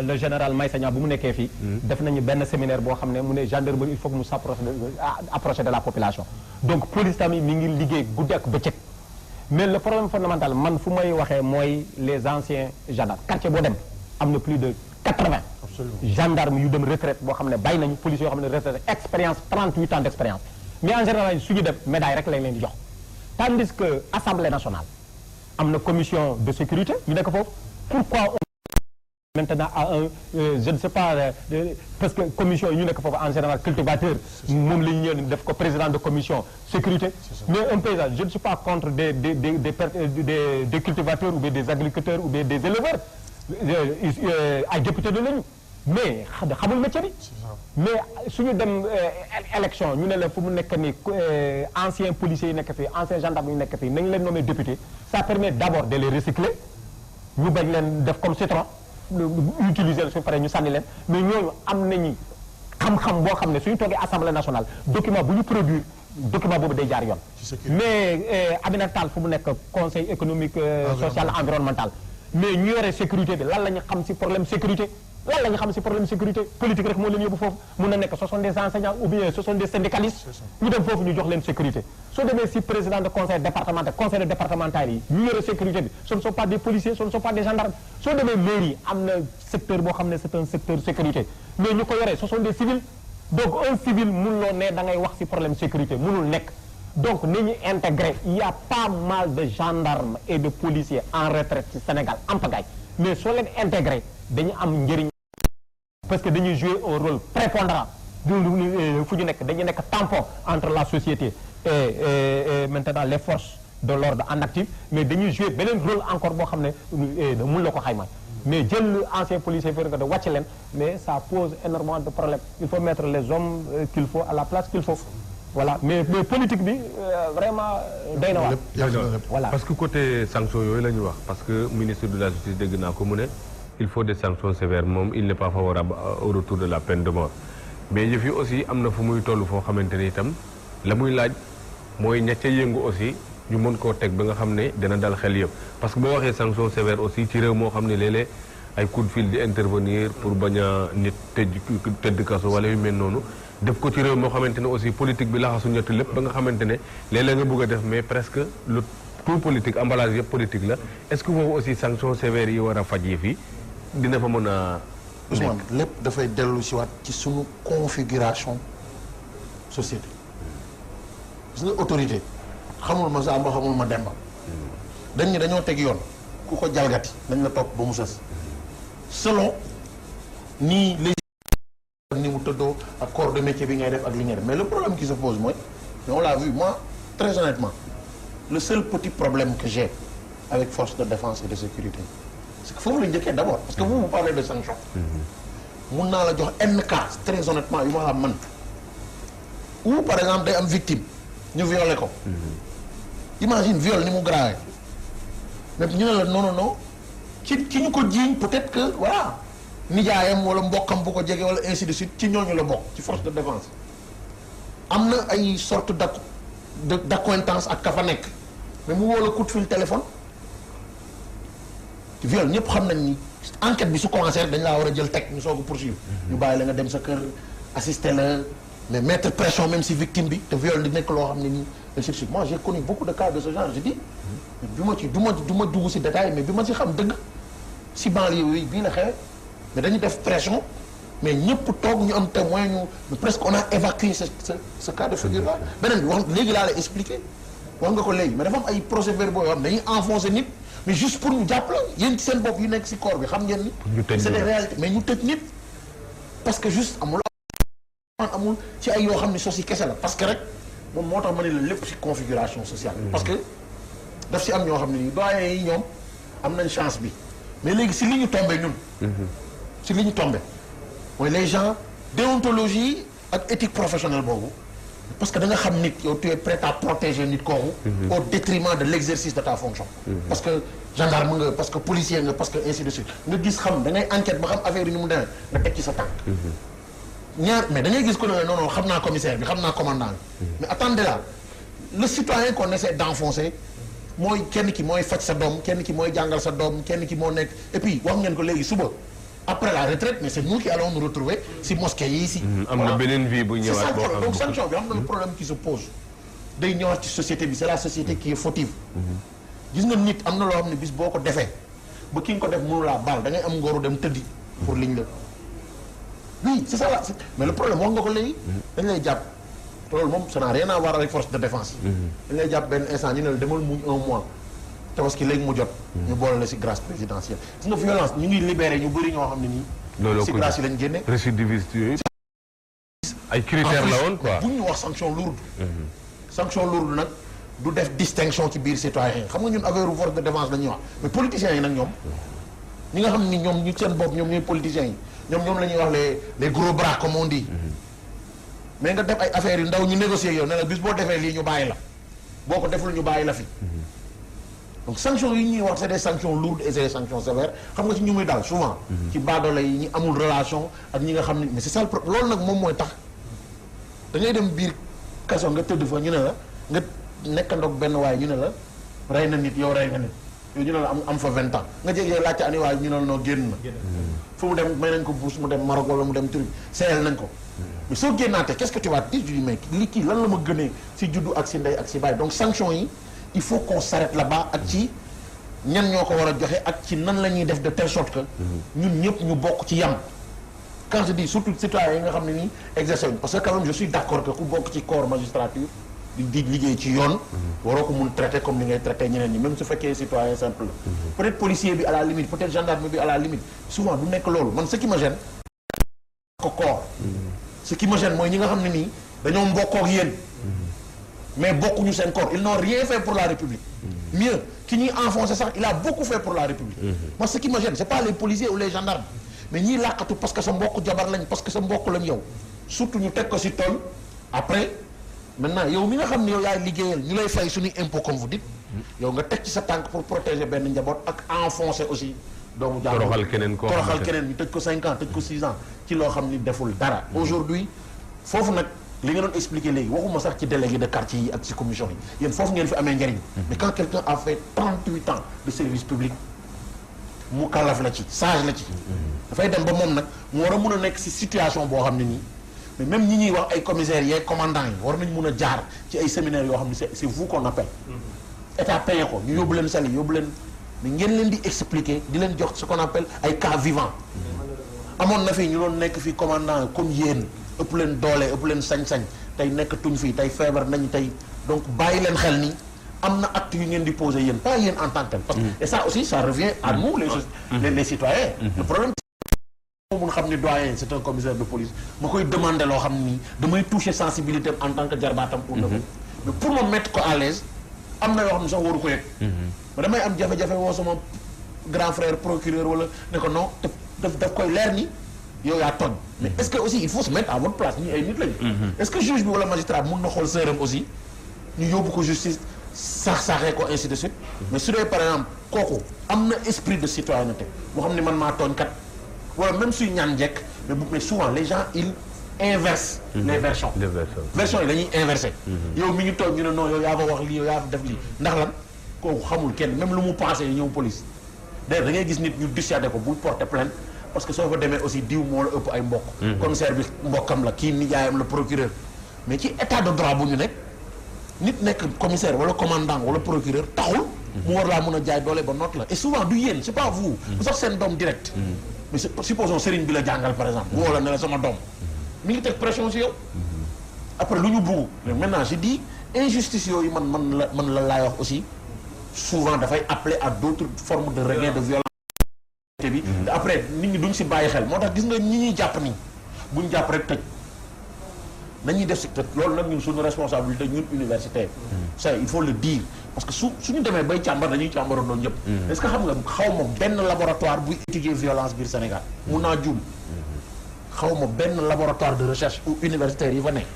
le général Maïssa Niang bu mu nekkee fii def nañu benn séminaire boo xam ne mu ne gendarmerie il faut que mu s'approcher de la population donc police tamit mi ngi liggéey guddi ak bëccëg mais le problème fondamental man fu may waxee mooy les anciens gendarmes quartier boo dem am na plus de 80 gendarmes yu dem retraite boo xam ne bàyyi nañu police yoo xam ne retraite expérience 38 ans d'expérience mais en général suñu dem médaille rek lañ leen di jox tandis que Assemblée nationale am na commission de sécurité ñu nekk foofu pourquoi on maintenant à un je ne sais pas parce que commission yi ñu nekk foofu en général cultivateur moom la ñu ñëw def ko président de commission sécurité mais un paysan je ne suis pas contre des cultivateurs ou bien des agriculteurs ou bien des éleveurs ay député de lañu mais xamul métier bi. mais suñu dem élection ñu ne la fu mu nekk ni anciens policiers yi nekk fii anciens gendarmes yu nekk fii nañu leen nommer député ça permet d'abord de les recycler ñu bañ leen def comme citron utiliser la su paree ñu sànni leen mais ñooñu am nañu xam-xam boo xam ne suñu toogee assemblée nationale document bu ñu produire document boobu day jaar yoon. mais Aminata Tall fu mu nekk conseil économique social environnemental mais ñu yore sécurité bi lan la ñu xam ci problème sécurité. lan la ñu xam ci problème sécurité politique rek moo leen yóbbu foofu mun na nekk ce sont des enseignants ou bien ce sont des syndicalistes ñu dem foofu ñu jox leen sécurité soo demee ci président de conseil départemental yi ñu yore sécurité bi ce ne sont pas des policiers ce ne sont pas des gendarmes soo demee mairie am na secteur boo xam ne c'est un secteur sécurité mais ñu ko yore ce sont des civils donc un civil mënuloo ne da ngay wax ci problème sécurité mënul nekk donc ni ñu intégré il y a pas mal de gendarmes et de policiers en retraite ci Sénégal en pagaille mais soo leen intégré dañu am njëriñ parce que dañuy jouer un rôle prépondérant fu ñu nekk dañu nekk tampon entre la société et maintenant les forces de l'ordre en actif mais dañuy jouer beneen rôle encore boo xam ne mun la ko xayma mais jël ancien policier fekk nga de wàcc leen mais ça pose énormément de problèmes il faut mettre les hommes qu'il faut à la place qu'il faut voilà mais politique bi vraiment doy na waar voilà parce que côté sanction yooyu la ñu wax parce que ministre de la justice dégg naa ko mu ne il faut des sanctions sévères moom il n'est pas favorable au retour de la peine de mort mais yëf yi aussi am na fu muy toll foo xamante ni itam la muy laaj mooy ña ca yëngu aussi ñu mën koo teg ba nga xam ne dina dal xel yëpp parce que boo waxee sanction sévère aussi ci réew moo xam ne léeg-léeg ay coup de fil di intervenir pour bañ a nit tëdd kaso wala yu mel noonu def ko ci réew moo xamante ne aussi politique bi laxasu ñetti lépp ba nga xamante ne léeg-léeg nga bëgg a def mais presque lu tout politique emballage yëpp politique la est-ce que foofu aussi sanction sévère yi war a faj yi fii dina fa mën a Ousmane lépp dafay dellu si waat ci sunu configuration société gis nga autorité xamul ma Samba xamul ma Demba dañ ne dañoo teg yoon ku ko jalgati dañ la topp ba mu sës selon nii les ni mu tëddoo ak corps de métier bi ngay def ak li ngay def mais le problème qui se pose mooy on l'a vu moi très honnêtement le seul petit problème que j'ai avec force de défense et de sécurité c'est que foofu la njëkkee d'abord parce que vous me parlez de sanctions mun naa la jox n cas très honnêtement yu ma xam man ou par exemple day am victime ñu violé ko imagine viol ni mu grave mais ñu ne la non ci ñu ko jiiñ peut-être que voilà nijaayam wala mbokkam bu ko jege wala ainsi de suite ci ñooñu la bokk ci force de défense am na ay sorte d'accointance ak ka fa nekk mais mu woo la coup de fil téléphone viol ñëpp xam nañ ni enquête bi su commencé rek dañ laa war a jël teg ñu soog a poursuivre ñu bàyyi la nga dem sa kër assister la mais mettre pression même si victime bi te viol di nekk loo xam ne nii ainsi de suite moi j'ai connu beaucoup de cas de ce genre je dis bi ma ci du ma dugg si détail mais bi ma si xam dëgg si banlieue yooyu bii la xewe mais dañu def pression mais ñëpp toog ñu am témoin ñu presque on a évacué ce cas de figure là beneen bi wax léegi laa lay expliquer wax nga ko léegi mais dafa am ay procès-verbaux yoo xam dañuy enfoncer nit mais juste pour ñu jàpp la yéen ci seen bopp yu nekk ci corps bi xam ngeen ni c'est des réalités mais ñu tëj nit parce que juste amul ci ay yoo xam ne sos yi kese la parce que rek moom moo tax ma ne la lépp ci configuration sociale parce que daf ci am ñoo xam ne nii doyen yi ñoom am nañ chance bi mais léegi si li ñu tombé ñun si li ñu tombé mooy les gens déontologie ak éthique professionnelle boobu parce que da nga xam nit yow tu es prêt à protéger nit kooku au détriment de l'exercice de ta fonction parce que gendarme nga parce que policier nga parce que ainsi de suite nga gis xam da ngay enquête ba xam affaire yi ni mu demee nga teg ci sa tànk ñaar mais da ngay gis ko ne non xam naa commissaire bi xam naa commandant bi mais attendez là le citoyen qu'on essaie d'enfoncer mooy kenn ki mooy faj sa doom kenn ki mooy jàngal sa doom kenn ki moo nekk et puis wax ngeen ko léegi suba après la retraite mais c'est nous qui allons nous retrouver si mosquée yi si am na beneen vie bu ñëwaat boo xam donc sanction bi am na le problème qui se pose day ñëwaat ci société bi c'est la société qui est fautive gis nga nit am na loo xam ne bis boo ko defee ba ki nga ko def mënu laa baal da ngay am ngooru dem tëddi pour liñ la oui c'est ça là mais le problème wax nga ko léegi dañ lay jàpp loolu moom ça n'a rien à voir avec force de défense dañ lay jàpp benn instant ñu ne la demal muñ un mois te parce que léegi mu jot ñu boole la ci grâce présidentielle gis nga violence ñu ngi libéré ñu bëri ñoo xam ne nii loolu ci grâce yi lañ génne récidiviste yooyu ay critères la woon quoi bu ñu wax sanction lourde sanction lourde nag du def distinction ci biir citoyen xam nga ñun affaire force de défense la ñuy wax mais politiciens yi nag ñoom ñi nga xam ni ñoom ñu seen bopp ñoom ñooy politiciens yi ñoom la ñuy wax les gros bras comme on dit mais nga def ay affaires yu ndaw ñu négocier yow ne la bis boo defee lii ñu bàyyi la boo ko deful ñu bàyyi la fi donc sanctions yi ñuy wax c'est des sanctions lourdes et c'est des sanctions sévères xam nga ci ñu muy daal souvent ci baadoole yi ñi amul relation ak ñi nga xam ne mais c'est ça loolu nag moom mooy tax da ngay dem biir kaso nga tëdd fa ñu ne la nga nekkandoog benn waaye ñu ne la rey na nit yow rey nga nit yow ñu ne la am fa 20 ans nga jégee laajte ani waaye ñu ne la noo génn na fu mu dem may nañ ko bourse mu dem Maroc wala mu dem Turquie seeyal nañ ko mais soo génnaatee qu'est-ce que tu vas dire du mec li kii lan la ma gënee si juddu ak si ndey ak si baay donc sanction yi il faut qu'on s'arrête là-bas ak ci ñan ñoo ko war a joxe ak ci nan la ñuy def de telle sorte que ñun ñëpp ñu bokk ci yam quand je dis surtout citoyens yi nga xam ne nii exercer parce que quand même je suis d'accord que ku bokk ci corps magistrature di liggéey ci yoon waroo ko mun traiter comme ni ngay traiter ñeneen ñi même su fekkee citoyen simple la peut-être policier bi à la limite peut-être gendarme bi à la limite souvent du nekk loolu man ce qui me gêne ko corps ce qui me gêne mooy ñi nga xam ne nii dañoo mbokkoo ak yéen mais bokkuñu seen corps ils n'ont rien fait pour la République mieux ki ñuy enfoncé sax il a beaucoup fait pour la République moi ce qui me gêne c'est pas les policiers ou les gendarmes mais ñiy làqatu parce que sa mbokk jabar lañ parce que sa mbokk lañ yow surtout ñu teg ko si tool après maintenant yow mi nga xam ne yow yaay liggéeyal ñu lay fay suñuy impôt comme vous dites yow nga teg ci sa tànk pour protéger benn njaboot ak enfoncer aussi doomu jàmbur toroxal keneen ñu tëj ko 5 ans tëj ko 6 ans ci loo xam ni deful dara aujourd'hui foofu nag li nga doon expliquer léegi waxuma sax ci délégué de quartier yi ak ci commission yi yéen foofu ngeen fi amee njariñ mais quand quelqu'un a fait 38 ans de service public mu kalaf la ci sage la ci dafay dem ba moom nag mu war a mun a nekk ci situation boo xam ne nii mais même ñi ñuy wax ay commissaires yeeg commandants yi war nañ mun a jaar ci ay séminaires yoo xam ne c'est vous qu'on appelle état payé ko ñu yóbbu leen sali yóbbu leen mais ngeen leen di expliquer di leen jox ce qu'on appelle ay cas vivants amoon na fii ñu doon nekk fii commandant comme yéen ëpp leen doole ëpp leen sañ-sañ tey nekk tuñ fii tey feebar nañu tey donc bàyyi leen xel ni am na acte yu ngeen di poser yéen pas yéen en tant que tel parce que et ça aussi ça revient à nous les citoyens le problème moo mun xam ni doyen c'est un commissaire de police ma koy demander loo xam ni damay toucher sensibilité en tant que jarbaatam pour mais pour ma mettre ko à l'aise am na yoo xam ne sax waru ko yëg mais damay am jafe-jafe woo sama grand frère procureur wala ne ko non daf koy leer ni yow yaa tooñ mais est-ce que aussi il faut se mettre à votre place ñi ay nit lañu est-ce que juge bi wala magistrat mun na xool sëram aussi ñu yóbbu ko justice saaxee ko ainsi de suite mais su dee par exemple kooku am na esprit de citoyenneté moo xam ne man maa tooñ kat wala même suy ñaan njekk mais souvent les gens ils inversent les versions versions yi dañuy inverser yow mi ñu tooñ ñu ne non yow yaa ko wax lii yow yaa ko def lii ndax lan kooku xamul kenn même lu mu pensé ñëw police d'ailleurs da ngay gis nit ñu dissuader ko bul porter plainte parce que soo fa demee aussi diw moo la ëpp ay mbokk commissaire bi mbokkam la kii nijaayam la procureur mais ci état de droit bu ñu nekk nit nekk commissaire wala commandant wala procureur taxul mu war laa mën a jaay doole ba noot la et souvent du yéen c'est pas vous bu sax seen doom direct mais supposons sëriñ bi la jàngal par exemple woo la ne la sama doom mi ngi teg pression ci yow après lu ñu bugg mais maintenant je dis injustice yooyu man la laay wax aussi souvent dafay appeler à d'autres formes de regain de violence bi après nit ñi duñ si bàyyi xel moo tax gis nga ñi ñuy jàpp nii buñ jàpp rek tëj nañuy def si tëj loolu nag ñun suñu responsabilité ñun universitaire ça il faut le dire parce que suñu demee bay càmbar dañuy càmbaroon doon ñëpp est-ce que xam nga xaw ma benn laboratoire buy étudier violence biir Sénégal mun naa juum xaw ma benn laboratoire de recherche ou universitaire yi fa nekk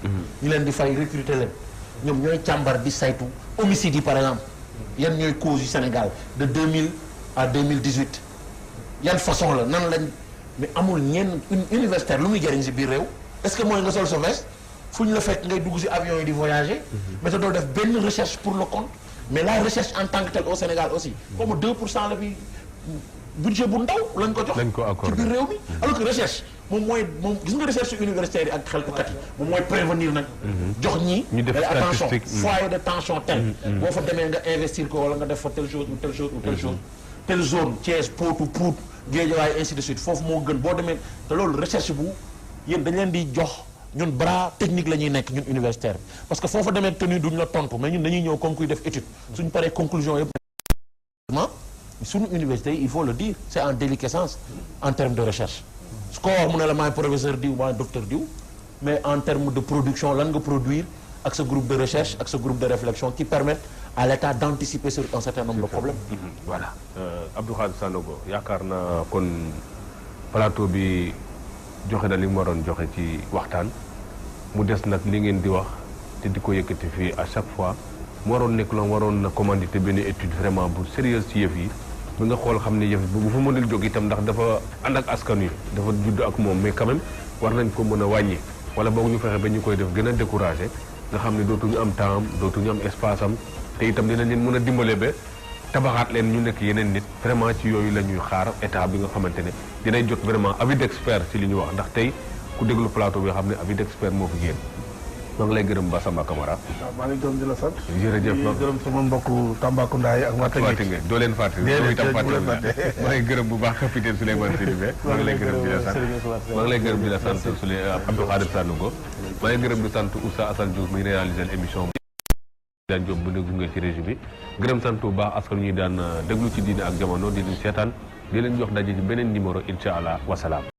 ñu leen di fay recruter leen ñoom ñooy càmbar di saytu homicide yi par exemple yan ñooy cause yu Sénégal de 2000 à 2018 yan façon la nan lañ mais amul ñenn universitaire lu muy jëriñ si biir réew est-ce que mooy nga sol sa veste fu ñu la fekk ngay dugg si avion yi di voyager mais te doo def benn recherche pour le compte mais la recherche en tant que telle au Sénégal aussi comme 2% la bi budget bu ndaw lañ ko jox ci biir réew mi alors que recherche moom gis nga recherche universitaire yi ak xeltukat yi moom mooy prévenir nag jox ñi attention foyer de tension tel boo fa demee nga investir ko wala nga def fa telle chose ou telle chose ou telle chose telle zone Thiès Pout Guédiawaye ainsi de suite foofu moo gën boo demee te loolu recherche bu yéen dañ leen di jox ñun bras technique la ñuy nekk ñun universitaire parce que foofa demee tenue duñ la tontu mais ñun dañuy ñëw comme kuy def étude suñ paree conclusion yëpp suñu université il faut le dire c'est en déliquescence en termes de recherche su ko wax mu ne la maay professeur diw maay docteur diw mais en termes de production lan nga produire ak sa groupe de recherche ak sa groupe de réflexion qui permettent à l'État d'anticiper sur un certain nombre de problèmes. Voilà Abdou Khadre Sanogo yaakaar naa kon plateau bi joxe na li mu waroon joxe ci waxtaan mu des nag li ngeen di wax te di ko yëkkati fii à chaque fois mu waroon nekk loon waroon na commandité benn étude vraiment bu sérieuse ci yëf yi ba nga xool xam ne yëf bu fa mënul jóg itam ndax dafa ànd ak askan wi dafa judd ak moom mais quand même war nañ ko mën a wàññi wala boog ñu fexe ba ñu koy def gën a découragé nga xam ne dootuñu am temps am dootuñu am espace am te itam dinañ leen mën a dimbale ba tabaxaat leen ñu nekk yeneen nit vraiment ci yooyu la ñuy xaar état bi nga xamante ne dinay jot vraiment avis d'expert ci li ñu wax ndax tey ku déglu plateau bi xam ne avis d'expert moo fi génn maa ngi lay gërëm Bassamba Camara. waaw maa ngi gërëm di la sant. jërëjëf di gërëm sama mbokku Tambacounda yi ak waa Tëngéej. doo leen fàtte. déedéet itam fàtte maa ngi gërëm bu baax capitaine Souleymane Sidibé. maa ngi lay gërëm di la sant maa ngi lay gërëm di la sant Abdou Khadre Sanogo. maa ngi gërëm di sant Oustaz Assane Diouf mi réalisé émission bi. daan Diop bu ne gunge ci régie bi gërëm sant bu baax askan ñuy daan déglu ci diine ak jamono di leen seetaan di leen jox daje ci beneen numéro incha allah wasalaam.